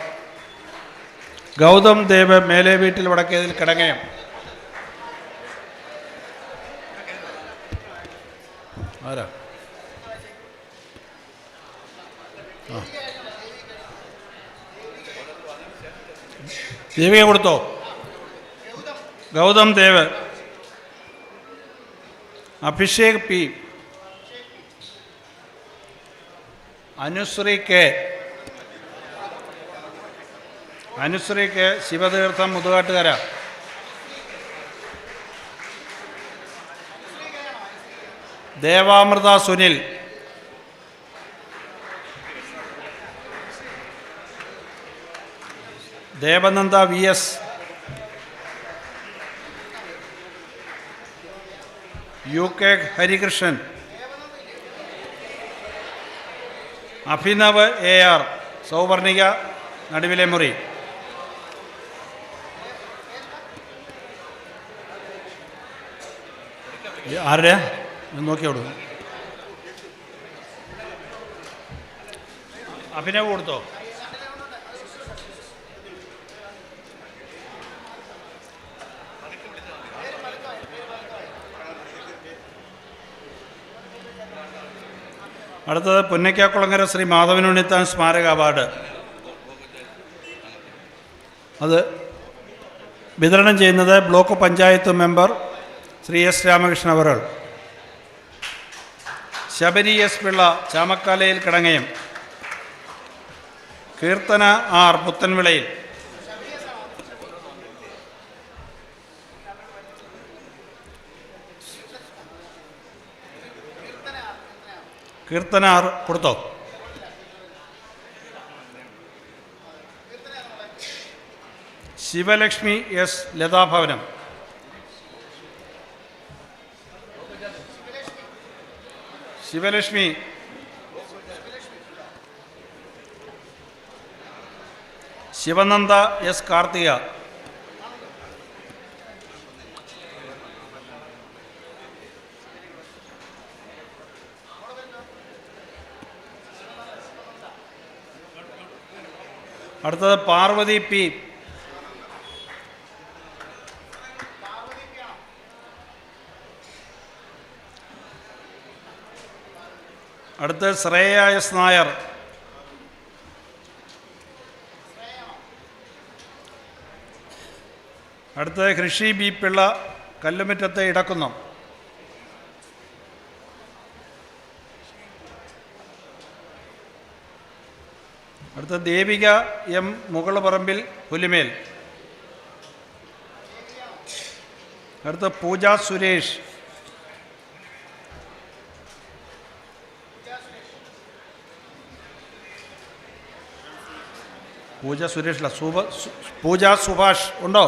ഗൗതം ദേവ് മേലെ വീട്ടിൽ വടക്കേതിൽ കിടങ്ങയം. ആരാ? ദേവിക കൊടുത്തോ? Gautam Dev. Abhishek P. Anusree K. Anusree K. ശിവതീർത്ഥം Muthukattukara. ദേവാമൃത Sunil. Devananda VS. UK Harikrishnan. Abhinav AR. Sauvarnika നടുവിലെ മുറി. ആരുടെ നോക്കിയോളൂ. അഭിനവ് കൊടുത്തോ? അടുത്തത് പുന്നയ്ക്കാക്കുളങ്ങര ശ്രീ മാധവനുണ്ണിത്താൻ സ്മാരക അവാർഡ്. അത് വിതരണം ചെയ്യുന്നത് block panchayat member Shri S Ramakrishnan അവറുകൾ. Sabari S Pillai ചാമക്കാലയിൽ Kidangayam. Keerthana R പുത്തൻവിളയിൽ. Keerthana R കൊടുത്തോ? ശിവലക്ഷ്മി S ലതാഭവനം. ശിവലക്ഷ്മി. ശിവനന്ദ S കാർത്തിക. അടുത്തത് പാർവതി P. അടുത്ത ശ്രേയ S നായർ. അടുത്തത് കൃഷി ബി പിള്ള, കല്ലുമുറ്റത്തെ ഇടക്കുന്നം. അടുത്ത ദേവിക എം, മുകളപറമ്പിൽ, പുലിമേൽ. അടുത്ത പൂജ സുരേഷ്. പൂജ സുരേഷല്ല, പൂജ സുഭാഷ് ഉണ്ടോ?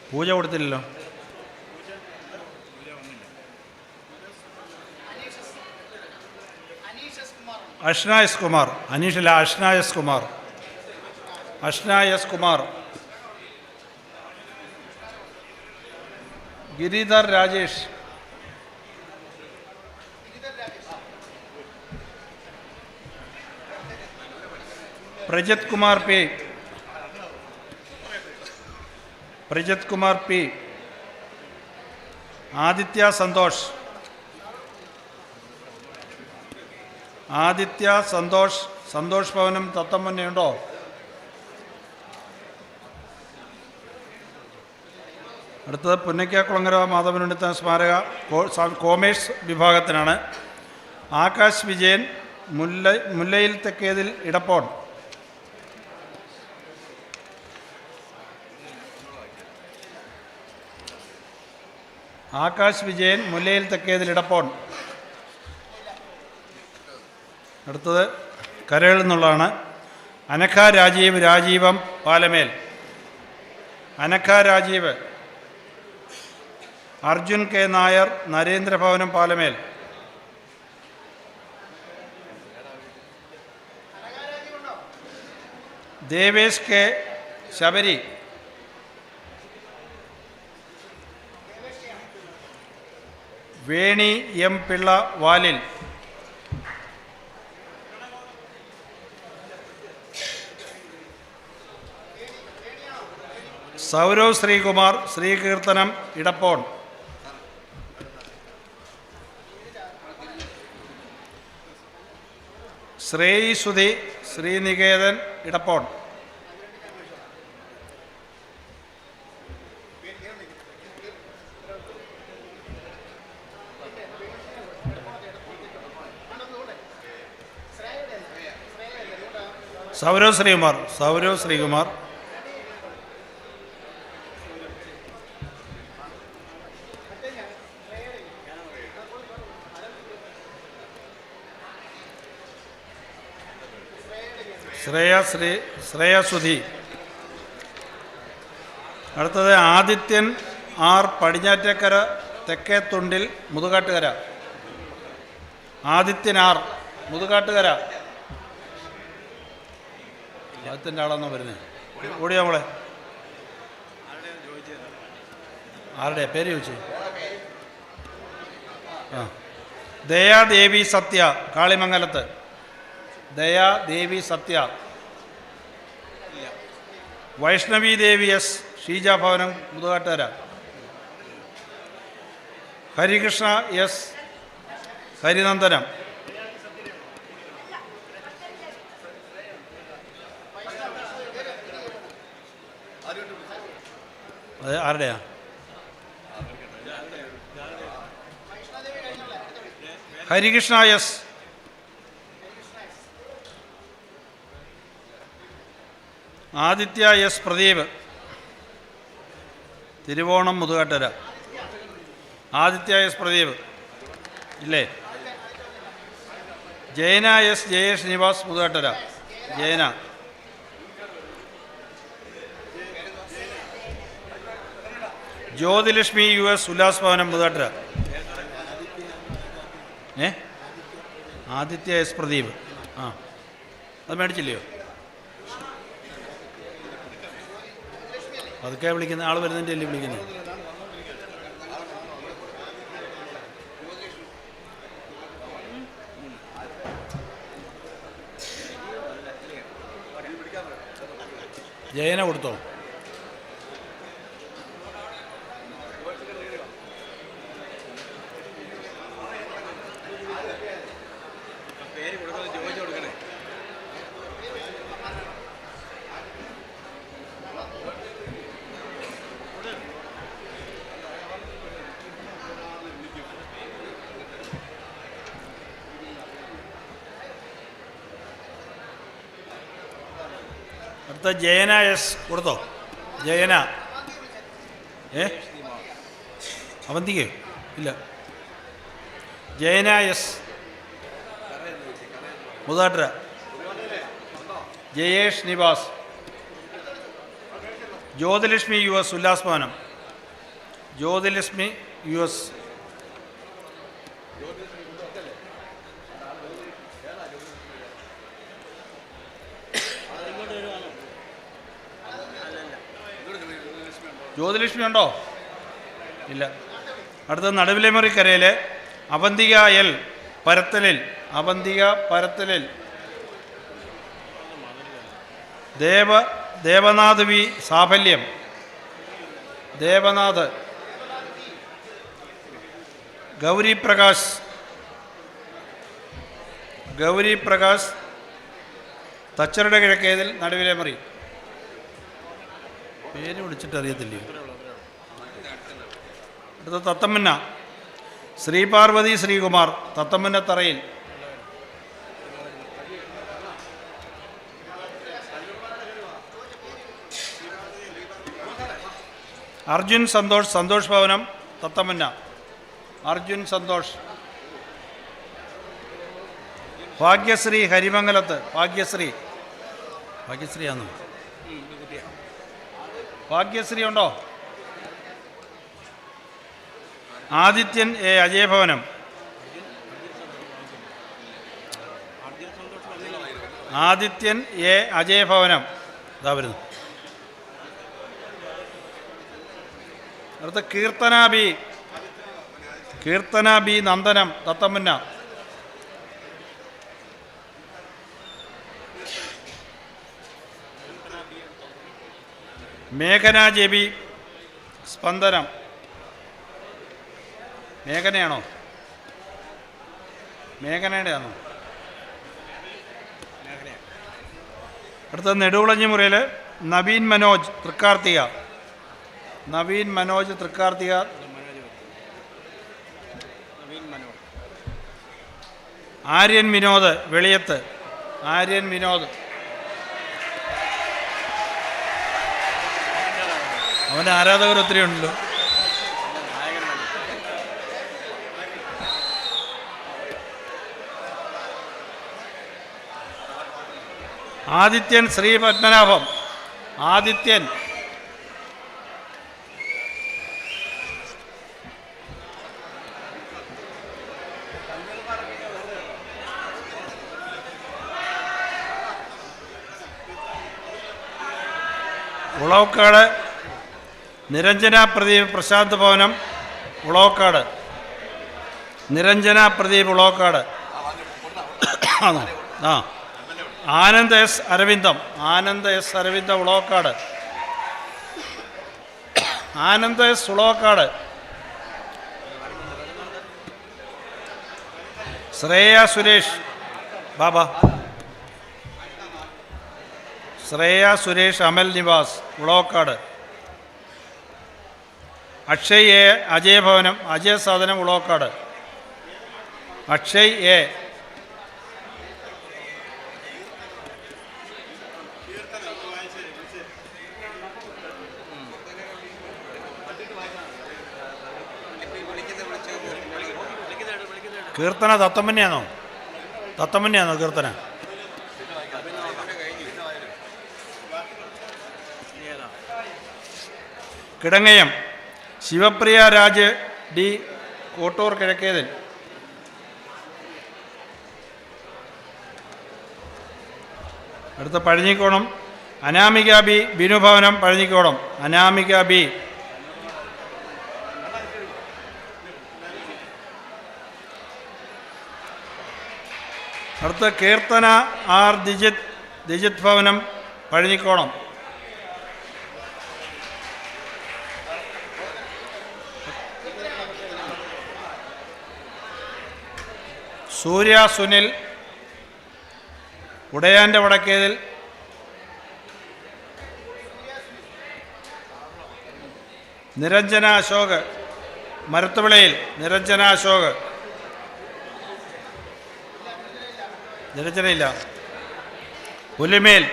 പൂജ കൊടുത്തില്ലല്ലോ. അഷ്ന എസ് കുമാർ. അനീഷല്ല, Ashna S Kumar. Ashna S Kumar. Giridhar Rajesh. Prajith Kumar P. Prajith Kumar P. Aditya Santhosh. Aditya Santhosh. Santhosh Bhavanam തത്തമ്മയുണ്ടോ? അടുത്തത് പുന്നയ്ക്കാക്കുളങ്ങര മാധവനുണ്ണിത്താൻ സ്മാരക കോമേഴ്സ് വിഭാഗത്തിനാണ്. ആകാശ് വിജയൻ, മുല്ലയിൽ തെക്കേതിൽ, ഇടപ്പോൺ. ആകാശ് വിജയൻ, മുല്ലയിൽ തെക്കേതിൽ, ഇടപ്പോൺ. അടുത്തത് കരയിൽ നിന്നുള്ളതാണ്. Anagha Rajeev, Rajeevam, Palamel. Anagha Rajeev. Arjun K Nair, Narendrabhavanam, Palamel. Devesh K, Sabari. Veni M Pillai, Valil. Sourav Sreekumar, ശ്രീകീർത്തനം, Edappon. Shreyi Sudhi, Sreeniketan, Edappon. Sourav Sreekumar. Sourav Sreekumar. Shreyasudhi. അടുത്തത് ആദിത്യൻ ആർ, പടിഞ്ഞാറ്റക്കര, തെക്കേത്തുണ്ടിൽ, മുതുകാട്ടുകര. ആദിത്യൻ ആർ, മുതുകാട്ടുകര. ആദിത്യൻ്റെ ആളാണെന്നാണ് വരുന്നത്. ഓടിയാ മോളെ. ആരുടെ പേര് ചോദിച്ചു? ആ, ദയാദേവി സത്യ, കാളിമംഗലത്ത്. ദയാദേവി സത്യ. വൈഷ്ണവി ദേവി എസ്, ഷീജാഭവനം, മുതുകാട്ടുകര. ഹരികൃഷ്ണ എസ്, ഹരിനന്ദനം. അത് ആരുടെയാ? Harikrishna S. Aditya S Pradeep, Thiruvonam, Muthukattukara. Aditya S Pradeep ഇല്ലേ? Jayana S Jayesh Nivas, Muthukattukara. Jayana. Jyothilakshmi U S, Ullas Bhavanam, Muthukattukara. Aditya S Pradeep. ആ, അത് മേടിച്ചില്ലയോ? അതൊക്കെ വിളിക്കുന്ന ആൾ വരുന്നതിൻ്റെ അല്ലേ വിളിക്കുന്നത്? ജയന കൊടുത്തോ? അടുത്ത ജയന എസ് കൊടുത്തോ? ജയന അവന്തികയോ? ഇല്ല. Jayana S Muthatra. Jayesh Nivas. Jyothilakshmi U S Ullas Bhavanam. Jyothilakshmi U S. Jyothilakshmi ഉണ്ടോ? ഇല്ല. അടുത്ത നടുവിലെമുറിക്കരയിൽ അവന്തിക എൽ പരത്തലിൽ. അവന്തിക പരത്തലിൽ. ദേവനാഥ് വി സാഫല്യം. ദേവനാഥ്. ഗൗരി പ്രകാശ്. ഗൗരി പ്രകാശ് തച്ചരുടെ കിഴക്കേതിൽ നടുവിലെമുറി. പേര് വിളിച്ചിട്ട് അറിയത്തില്ലേ? അടുത്ത തത്തമ്മന്ന. ശ്രീപാർവതി ശ്രീകുമാർ തത്തമ്മന്ന തറയിൽ. അർജുൻ സന്തോഷ് സന്തോഷ് ഭവനം തത്തമ്മന്ന. അർജുൻ സന്തോഷ്. ഭാഗ്യശ്രീ ഹരിമംഗലത്ത്. ഭാഗ്യശ്രീ. ഭാഗ്യശ്രീയാണോ? ഭാഗ്യശ്രീ ഉണ്ടോ? ആദിത്യൻ എ അജയഭവനം. ആദിത്യൻ എ അജയഭവനം. ഇതാ വരുന്നു. അടുത്ത കീർത്തന ബി. കീർത്തന ബി നന്ദനം തത്തമുന്ന. മേഘന ജെബി സ്പന്ദനം. മേഘനയാണോ? മേഘനയുടെ ആണോ? അടുത്ത നെടുകുളഞ്ഞിമുറിയിൽ നവീൻ മനോജ് തൃക്കാർത്തിക. നവീൻ മനോജ് തൃക്കാർത്തിക. ആര്യൻ വിനോദ് വെളിയത്ത്. ആര്യൻ വിനോദ്. അവൻ്റെ ആരാധകർ ഒത്തിരി ഉണ്ടല്ലോ. ആദിത്യൻ ശ്രീ പത്മനാഭം. ആദിത്യൻ. ഉളവക്കാട് നിരഞ്ജന പ്രദീപ് പ്രശാന്ത് ഭവനം. ഉളവക്കാട്. നിരഞ്ജന പ്രദീപ് ഉളവക്കാട്. ആ Anand S Aravindam. Anand S Aravindam Ulavakkad. Anand S Ulavakkad. Shreya Suresh Baba. Shreya Suresh Amal Nivas Ulavakkad. Akshay A Ajayabhavanam. Ajaya സാധനം ഉളവക്കാട്. അക്ഷയ് എ. കീർത്തന തത്തമ്മന്നെയാണോ? തത്തമ്മന്നെയാണോ കീർത്തന? കിടങ്ങയം ശിവപ്രിയ രാജ് ഡി കോട്ടൂർ കിഴക്കേതിൽ. അടുത്ത പഴഞ്ഞിക്കോണം അനാമിക ബി ബിനുഭവനം. പഴഞ്ഞിക്കോണം അനാമിക ബി. അടുത്ത കീർത്തന ആർ ദിജിത്. ദിജിത് ഭവനം പഴഞ്ഞിക്കോണം. സൂര്യ സുനിൽ ഉടയാൻ്റെ വടക്കേതിൽ. നിരഞ്ജന അശോക് മരത്തുവിളയിൽ. നിരഞ്ജന അശോക്. നിരഞ്ജനയില്ല. പുലിമേൽ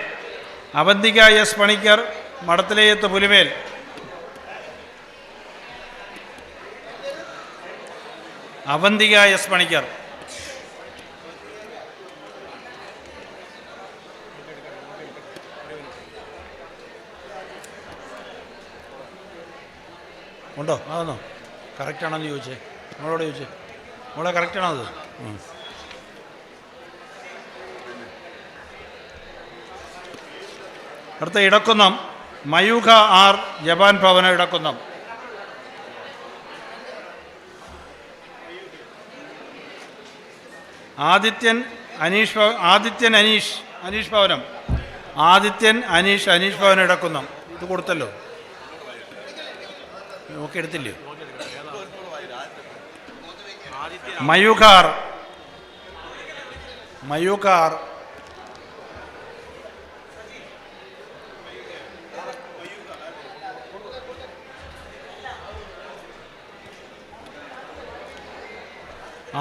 അവന്തിക എസ് പണിക്കർ, മടത്തിലേയത്ത് പുലിമേൽ. അവന്തിക എസ് പണിക്കർ. ഉണ്ടോ? അതാണോ കറക്റ്റാണോന്ന് ചോദിച്ചേ, നമ്മളോട് ചോദിച്ചേ. മോളെ കറക്റ്റാണോ അത്? അടുത്ത ഇടക്കുന്നം മയൂഖ ആർ, ജപാൻ ഭവന ഇടക്കുന്നം. ആദിത്യൻ അനീഷ് ഭവനം. ആദിത്യൻ അനീഷ് ഭവനം ഇടക്കുന്നം. ഇത് കൊടുത്തല്ലോ, നോക്കി എടുത്തില്ലയോ? മയൂഖാർ.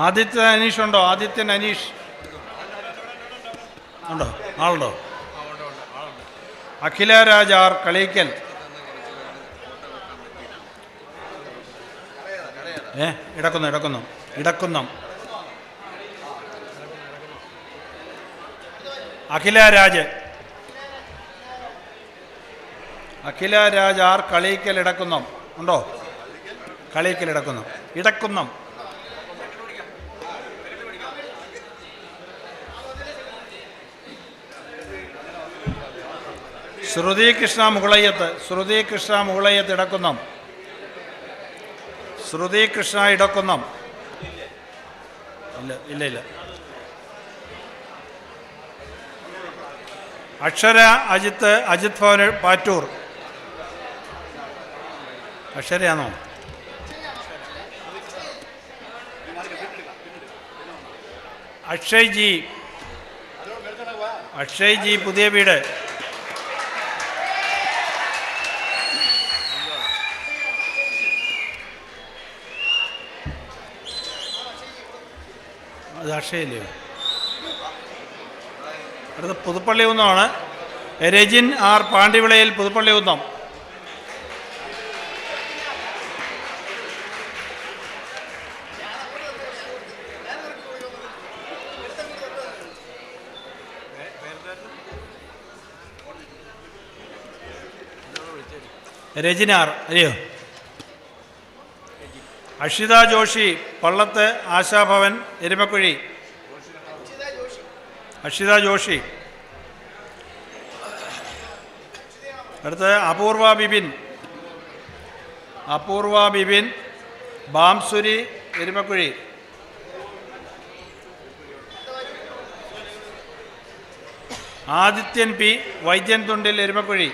ആദിത്യൻ അനീഷ് ഉണ്ടോ? ആദിത്യൻ അനീഷ് ഉണ്ടോ? ആളുണ്ടോ? അഖില രാജാർ കളീക്കൽ. ഇടക്കുന്നം. അഖില രാജ് ആർ കളീക്കൽ ഇടക്കുന്നം ഉണ്ടോ? കളീക്കൽ ഇടക്കുന്നം. ശ്രുതി കൃഷ്ണ മുകളയ്യത്ത് ഇടക്കുന്നം. ഇടക്കുന്നം. ഇല്ല. അക്ഷര അജിത് ഭവൻ പാറ്റൂർ. അക്ഷരയാണോ? അക്ഷയ് ജി പുതിയ വീട്. അത് അക്ഷയല്ലേ? അടുത്ത പുതുപ്പള്ളി കുന്നമാണ്. രജിൻ ആർ പാണ്ടിവിളയിൽ പുതുപ്പള്ളി കുന്നം. രജിനാർ അല്ലയോ? അക്ഷിത ജോഷി പള്ളത്ത് ആശാഭവൻ എരുമക്കുഴി. അക്ഷിത ജോഷി. അടുത്ത് Apoorva Bibin Bamsuri Erumakkuzhi. Adithyan P Vaidyan Thundil Erumakkuzhi.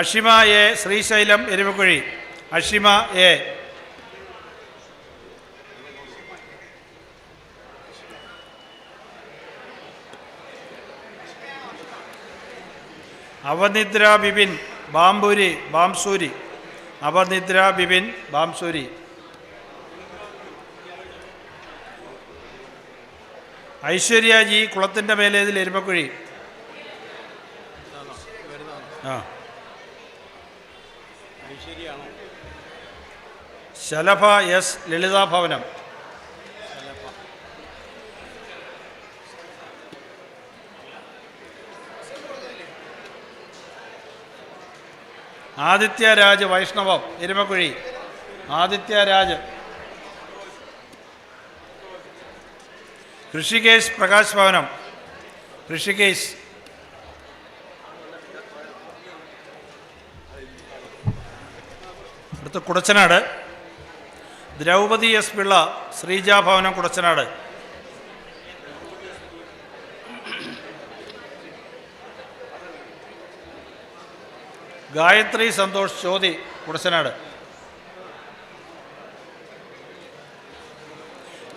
Ashima A Sreesailam Erumakkuzhi. Ashima A. Avanidra Bibin Bamsuri. Avanidra Bibin Bamsuri. Aishwarya G കുളത്തിൻ്റെ മേലേതിൽ എരുമക്കുഴി. ശലഭ എസ് ലളിതാഭവനം. ആദിത്യരാജ് വൈഷ്ണവം എരുമക്കുഴി. ആദിത്യരാജ്. ഋഷികേശ് പ്രകാശ് ഭവനം. ഋഷികേശ്. അടുത്ത് കുടച്ചനാട് ദ്രൗപദി എസ് പിള്ള ശ്രീജാഭവനം കുടച്ചനാട്. ഗായത്രി സന്തോഷ് ചോതി കുടച്ചനാട്.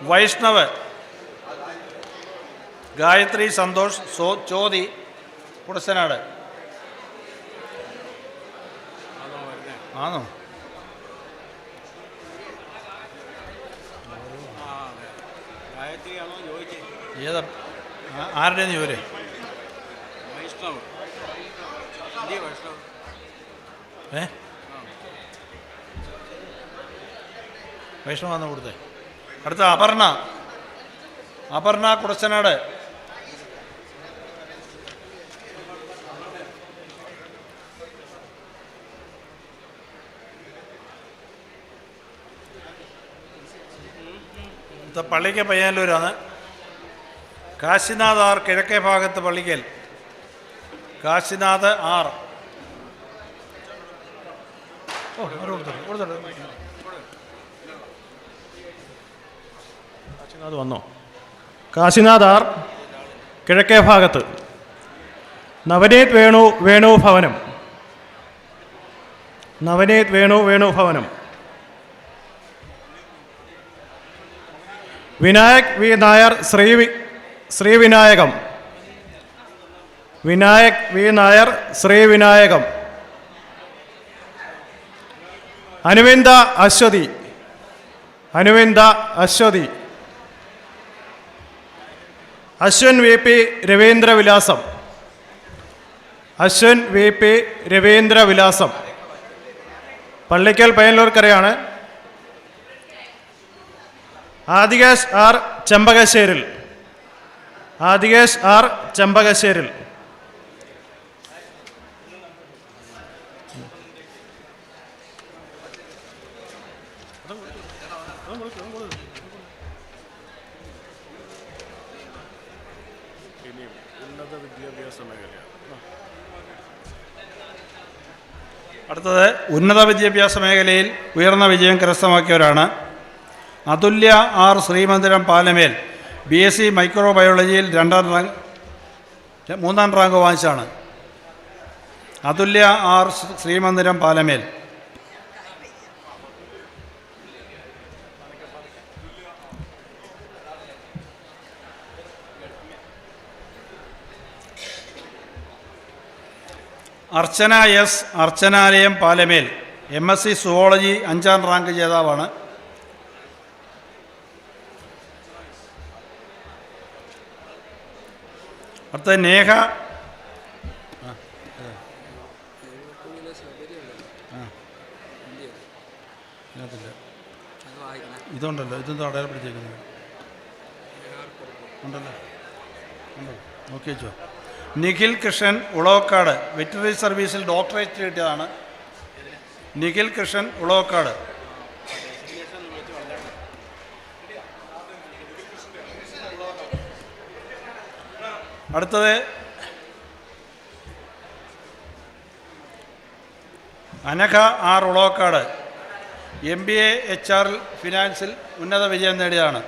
വൈഷ്ണവ് ഗായത്രി സന്തോഷ് ചോതി കുടച്ചനാട്. ആണോ? ഏതാ ആരുടെയെന്ന് ചോര് വൈഷ്ണവാന്ന് കൊടുത്തേ. അടുത്ത അപർണ കുടച്ചനാട്. പള്ളിക്കൽ പയ്യാനല്ലൂരാണ്. കാശിനാഥ് ആർ കിഴക്കേ ഭാഗത്ത് പള്ളിക്കൽ. കാശിനാഥ് ആർ. കാശിനാഥ് വന്നോ? കാശിനാഥ് ആർ കിഴക്കേ ഭാഗത്ത്. നവനീത് വേണു ഭവനം. Navaneeth Venu Bhavanam. Vinayak V Nair Sreevinayakam. Vinayak V Nair Sreevinayakam. Anuvinda Aswathi. Ashwan V P Raveendravilasam. Pallikkal പയ്യന്നൂർക്കരയാണ്. ആദികേശ് ആർ ചെമ്പകശ്ശേരിൽ. അടുത്തത് ഉന്നത വിദ്യാഭ്യാസ മേഖലയിൽ ഉയർന്ന വിജയം കരസ്ഥമാക്കിയവരാണ്. അതുല്യ ആർ ശ്രീമന്ദിരം പാലമേൽ. BSc മൈക്രോബയോളജിയിൽ 3ാം റാങ്ക് വാങ്ങിച്ചാണ്. Athulya R Sreemandiram Palamel. Archana S Archanalayam Palamel. MSc zoology 5ാം റാങ്ക് ജേതാവാണ്. അടുത്ത നേഹ. ഇതുണ്ടല്ലോ, ഇതൊന്നും അടയാളപ്പെടുത്തിയിരിക്കുന്നത് ഉണ്ടല്ലോ, നോക്കി വെച്ചോ. നിഖിൽ കൃഷ്ണൻ ഉളവക്കാട്. വെറ്ററിനറി സർവീസിൽ ഡോക്ടറേറ്റ് കിട്ടിയതാണ്. നിഖിൽ കൃഷ്ണൻ ഉളവക്കാട്. അടുത്തത് Anagha R Ulavakkad. MBA HR ഫിനാൻസിൽ ഉന്നത വിജയം നേടിയതാണ്.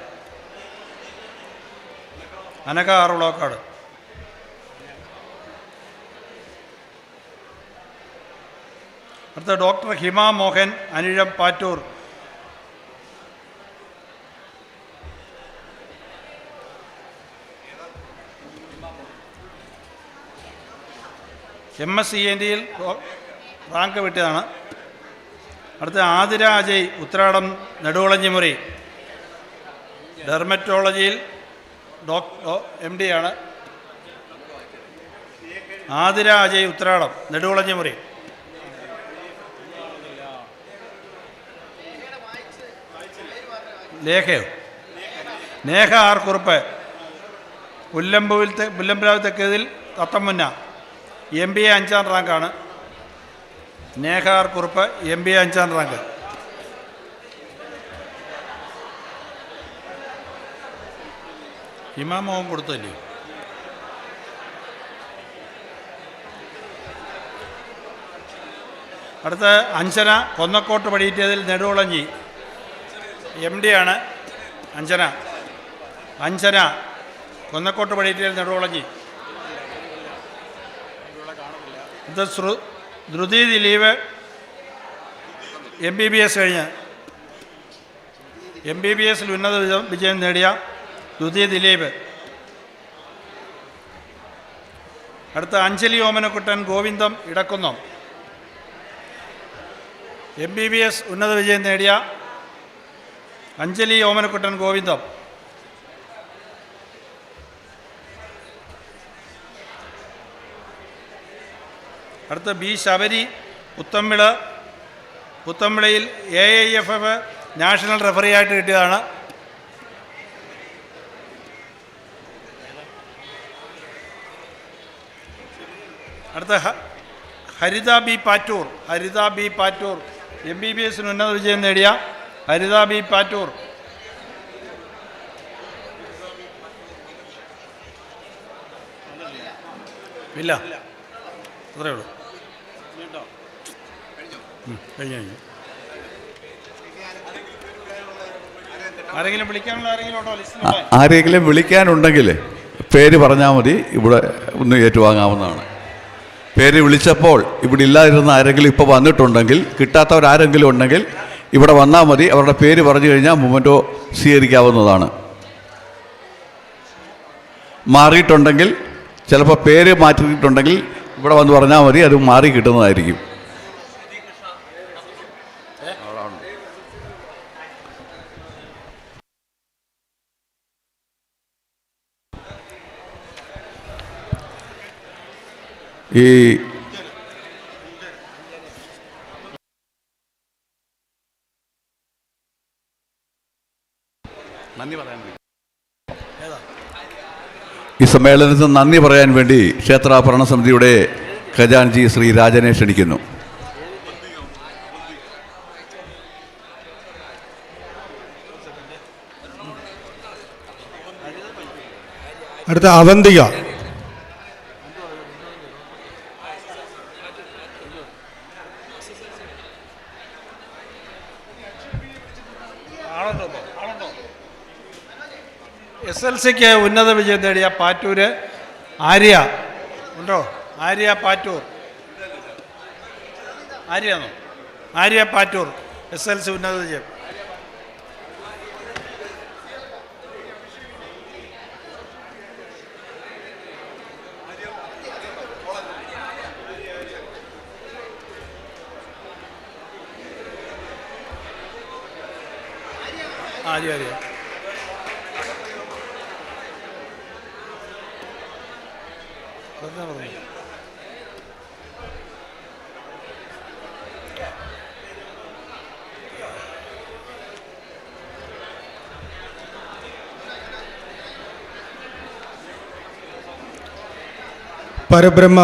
അനഘ ആർ ഉളവക്കാട്. അടുത്ത ഡോക്ടർ ഹിമ മോഹൻ അനിഴം പാറ്റൂർ. MSc ENTയിൽ റാങ്ക് കിട്ടിയതാണ്. അടുത്ത ആതിര അജയ് ഉത്രാടം നെടുവളഞ്ഞിമുറി. ഡെർമറ്റോളജിയിൽ MD ആണ്. ആതിര അജയ് ഉത്രാടം നെടുവളഞ്ഞിമുറി. ലേഖയോ? നേഹ ആർ കുറുപ്പ്. പുല്ലമ്പലാവ് തെക്കേതിൽ തത്തമുന്ന. MBA 5ാം റാങ്കാണ്. നേഹ ആർ കുറുപ്പ് MBA 5ാം റാങ്ക്. ഹിമാമോഹൻ കൊടുത്തല്ലേ? അടുത്ത അഞ്ജന കൊന്നക്കോട്ട് പടിയിറ്റതിൽ നെടുവളഞ്ഞി. MD ആണ്. അഞ്ജന കൊന്നക്കോട്ട് പടിയിറ്റതിൽ നെടുവളഞ്ഞി. ഇത് ധൃതി ദിലീപ് MBBS കഴിഞ്ഞ് MBBSൽ ഉന്നത വിജയം നേടിയ ധൃതി ദിലീപ്. അടുത്ത അഞ്ജലി ഓമനക്കുട്ടൻ ഗോവിന്ദം ഇടക്കുന്നം. MBBS ഉന്നത വിജയം നേടിയ അഞ്ജലി ഓമനക്കുട്ടൻ ഗോവിന്ദം. അടുത്ത B Sabari Puthampilayil AIFF national referee ആയിട്ട് കിട്ടിയതാണ്. അടുത്ത ഹരിത ബി പാറ്റൂർ MBBS ഉന്നത വിജയം നേടിയ ഹരിത ബി പാറ്റൂർ. ഇല്ല, അത്രയേ ഉള്ളൂ. കഴിഞ്ഞു. ആരെങ്കിലും വിളിക്കാനുള്ള ആരെങ്കിലും വിളിക്കാനുണ്ടെങ്കിൽ പേര് പറഞ്ഞാൽ മതി, ഇവിടെ ഒന്ന് ഏറ്റുവാങ്ങാവുന്നതാണ്. പേര് വിളിച്ചപ്പോൾ ഇവിടെ ഇല്ലാതിരുന്ന ആരെങ്കിലും ഇപ്പോൾ വന്നിട്ടുണ്ടെങ്കിൽ, കിട്ടാത്തവരാരെങ്കിലും ഉണ്ടെങ്കിൽ ഇവിടെ വന്നാൽ മതി. അവരുടെ പേര് പറഞ്ഞു കഴിഞ്ഞാൽ മൊമെൻറ്റോ സ്വീകരിക്കാവുന്നതാണ്. മാറിയിട്ടുണ്ടെങ്കിൽ, ചിലപ്പോൾ പേര് മാറ്റിയിട്ടുണ്ടെങ്കിൽ ഇവിടെ വന്ന് പറഞ്ഞാൽ മതി, അത് മാറി കിട്ടുന്നതായിരിക്കും. ഈ സമ്മേളനത്തിന് നന്ദി പറയാൻ വേണ്ടി ക്ഷേത്ര ഭരണസമിതിയുടെ ഖജാൻജി ശ്രീ രാജനെ ക്ഷണിക്കുന്നു. അടുത്ത അവന്തിക. SLCക്ക് ഉന്നത വിജയം നേടിയ പാറ്റൂര് ആര്യ ഉണ്ടോ? ആര്യ പാറ്റൂർ. ആര്യാണോ? ആര്യ പാറ്റൂർ SLC ഉന്നത വിജയം. ആര്യ പരബ്രഹ്മ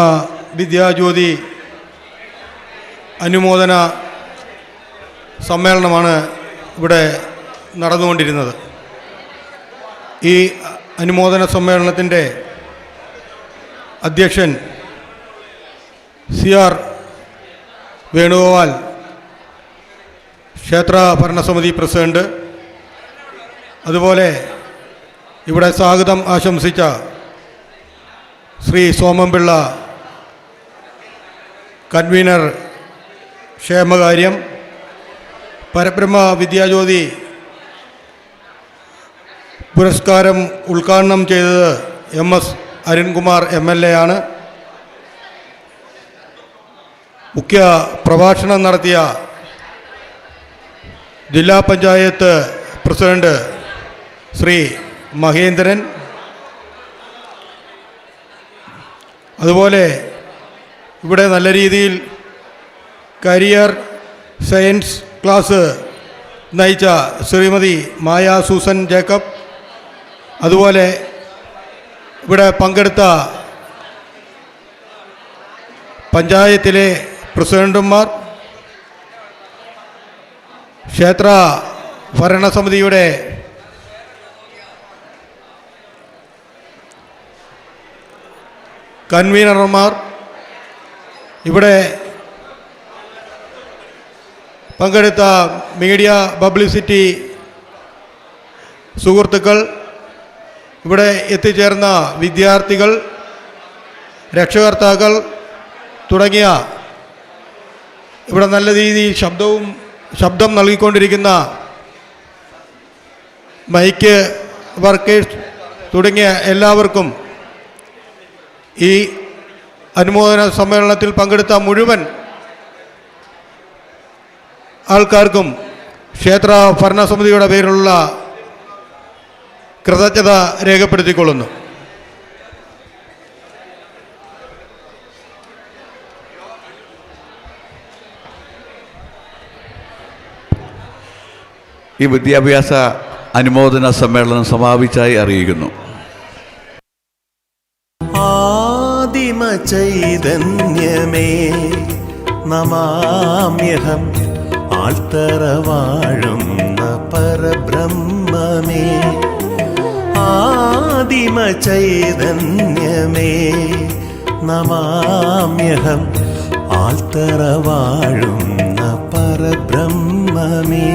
വിദ്യാജ്യോതി അനുമോദന സമ്മേളനമാണ് ഇവിടെ നടന്നുകൊണ്ടിരുന്നത്. ഈ അനുമോദന സമ്മേളനത്തിൻ്റെ അധ്യക്ഷൻ CR വേണുഗോപാൽ, ക്ഷേത്ര ഭരണസമിതി പ്രസിഡന്റ്, അതുപോലെ ഇവിടെ സ്വാഗതം ആശംസിച്ച ശ്രീ സോമംപിള്ള കൺവീനർ ക്ഷേമകാര്യം, പരബ്രഹ്മ വിദ്യാജ്യോതി പുരസ്കാരം ഉദ്ഘാടനം ചെയ്തത് MS അരുൺകുമാർ MLA ആണ്. മുഖ്യ പ്രഭാഷണം നടത്തിയ ജില്ലാ പഞ്ചായത്ത് പ്രസിഡന്റ് ശ്രീ മഹേന്ദ്രൻ, അതുപോലെ ഇവിടെ നല്ല രീതിയിൽ കരിയർ സയൻസ് ക്ലാസ് നയിച്ച ശ്രീമതി മായ സൂസൻ ജേക്കബ്, അതുപോലെ ഇവിടെ പങ്കെടുത്ത പഞ്ചായത്തിലെ പ്രസിഡന്റുമാർ, ക്ഷേത്ര ഭരണസമിതിയുടെ കൺവീനർമാർ, ഇവിടെ പങ്കെടുത്ത മീഡിയ പബ്ലിസിറ്റി സുഹൃത്തുക്കൾ, ഇവിടെ എത്തിച്ചേർന്ന വിദ്യാർത്ഥികൾ, രക്ഷകർത്താക്കൾ തുടങ്ങിയ ഇവിടെ നല്ല രീതിയിൽ ശബ്ദം നൽകിക്കൊണ്ടിരിക്കുന്ന മൈക്ക് വർക്കേഴ്സ് തുടങ്ങിയ എല്ലാവർക്കും, ഈ അനുമോദന സമ്മേളനത്തിൽ പങ്കെടുത്ത മുഴുവൻ ആൾക്കാർക്കും ക്ഷേത്ര ഭരണസമിതിയുടെ പേരിലുള്ള കൃതജ്ഞത രേഖപ്പെടുത്തിക്കൊള്ളുന്നു. ഈ വിദ്യാഭ്യാസ അനുമോദന സമ്മേളനം സമാപിച്ചായി അറിയിക്കുന്നു. ആദിമ ചൈതന്യമേ നമാമ്യഹം ആൾത്തറ വാഴുന്ന പരബ്രഹ്മമേ. ആദിമ ചൈതന്യമേ നമാമ്യഹം ആൾത്തറ വാഴുന്ന പരബ്രഹ്മമേ.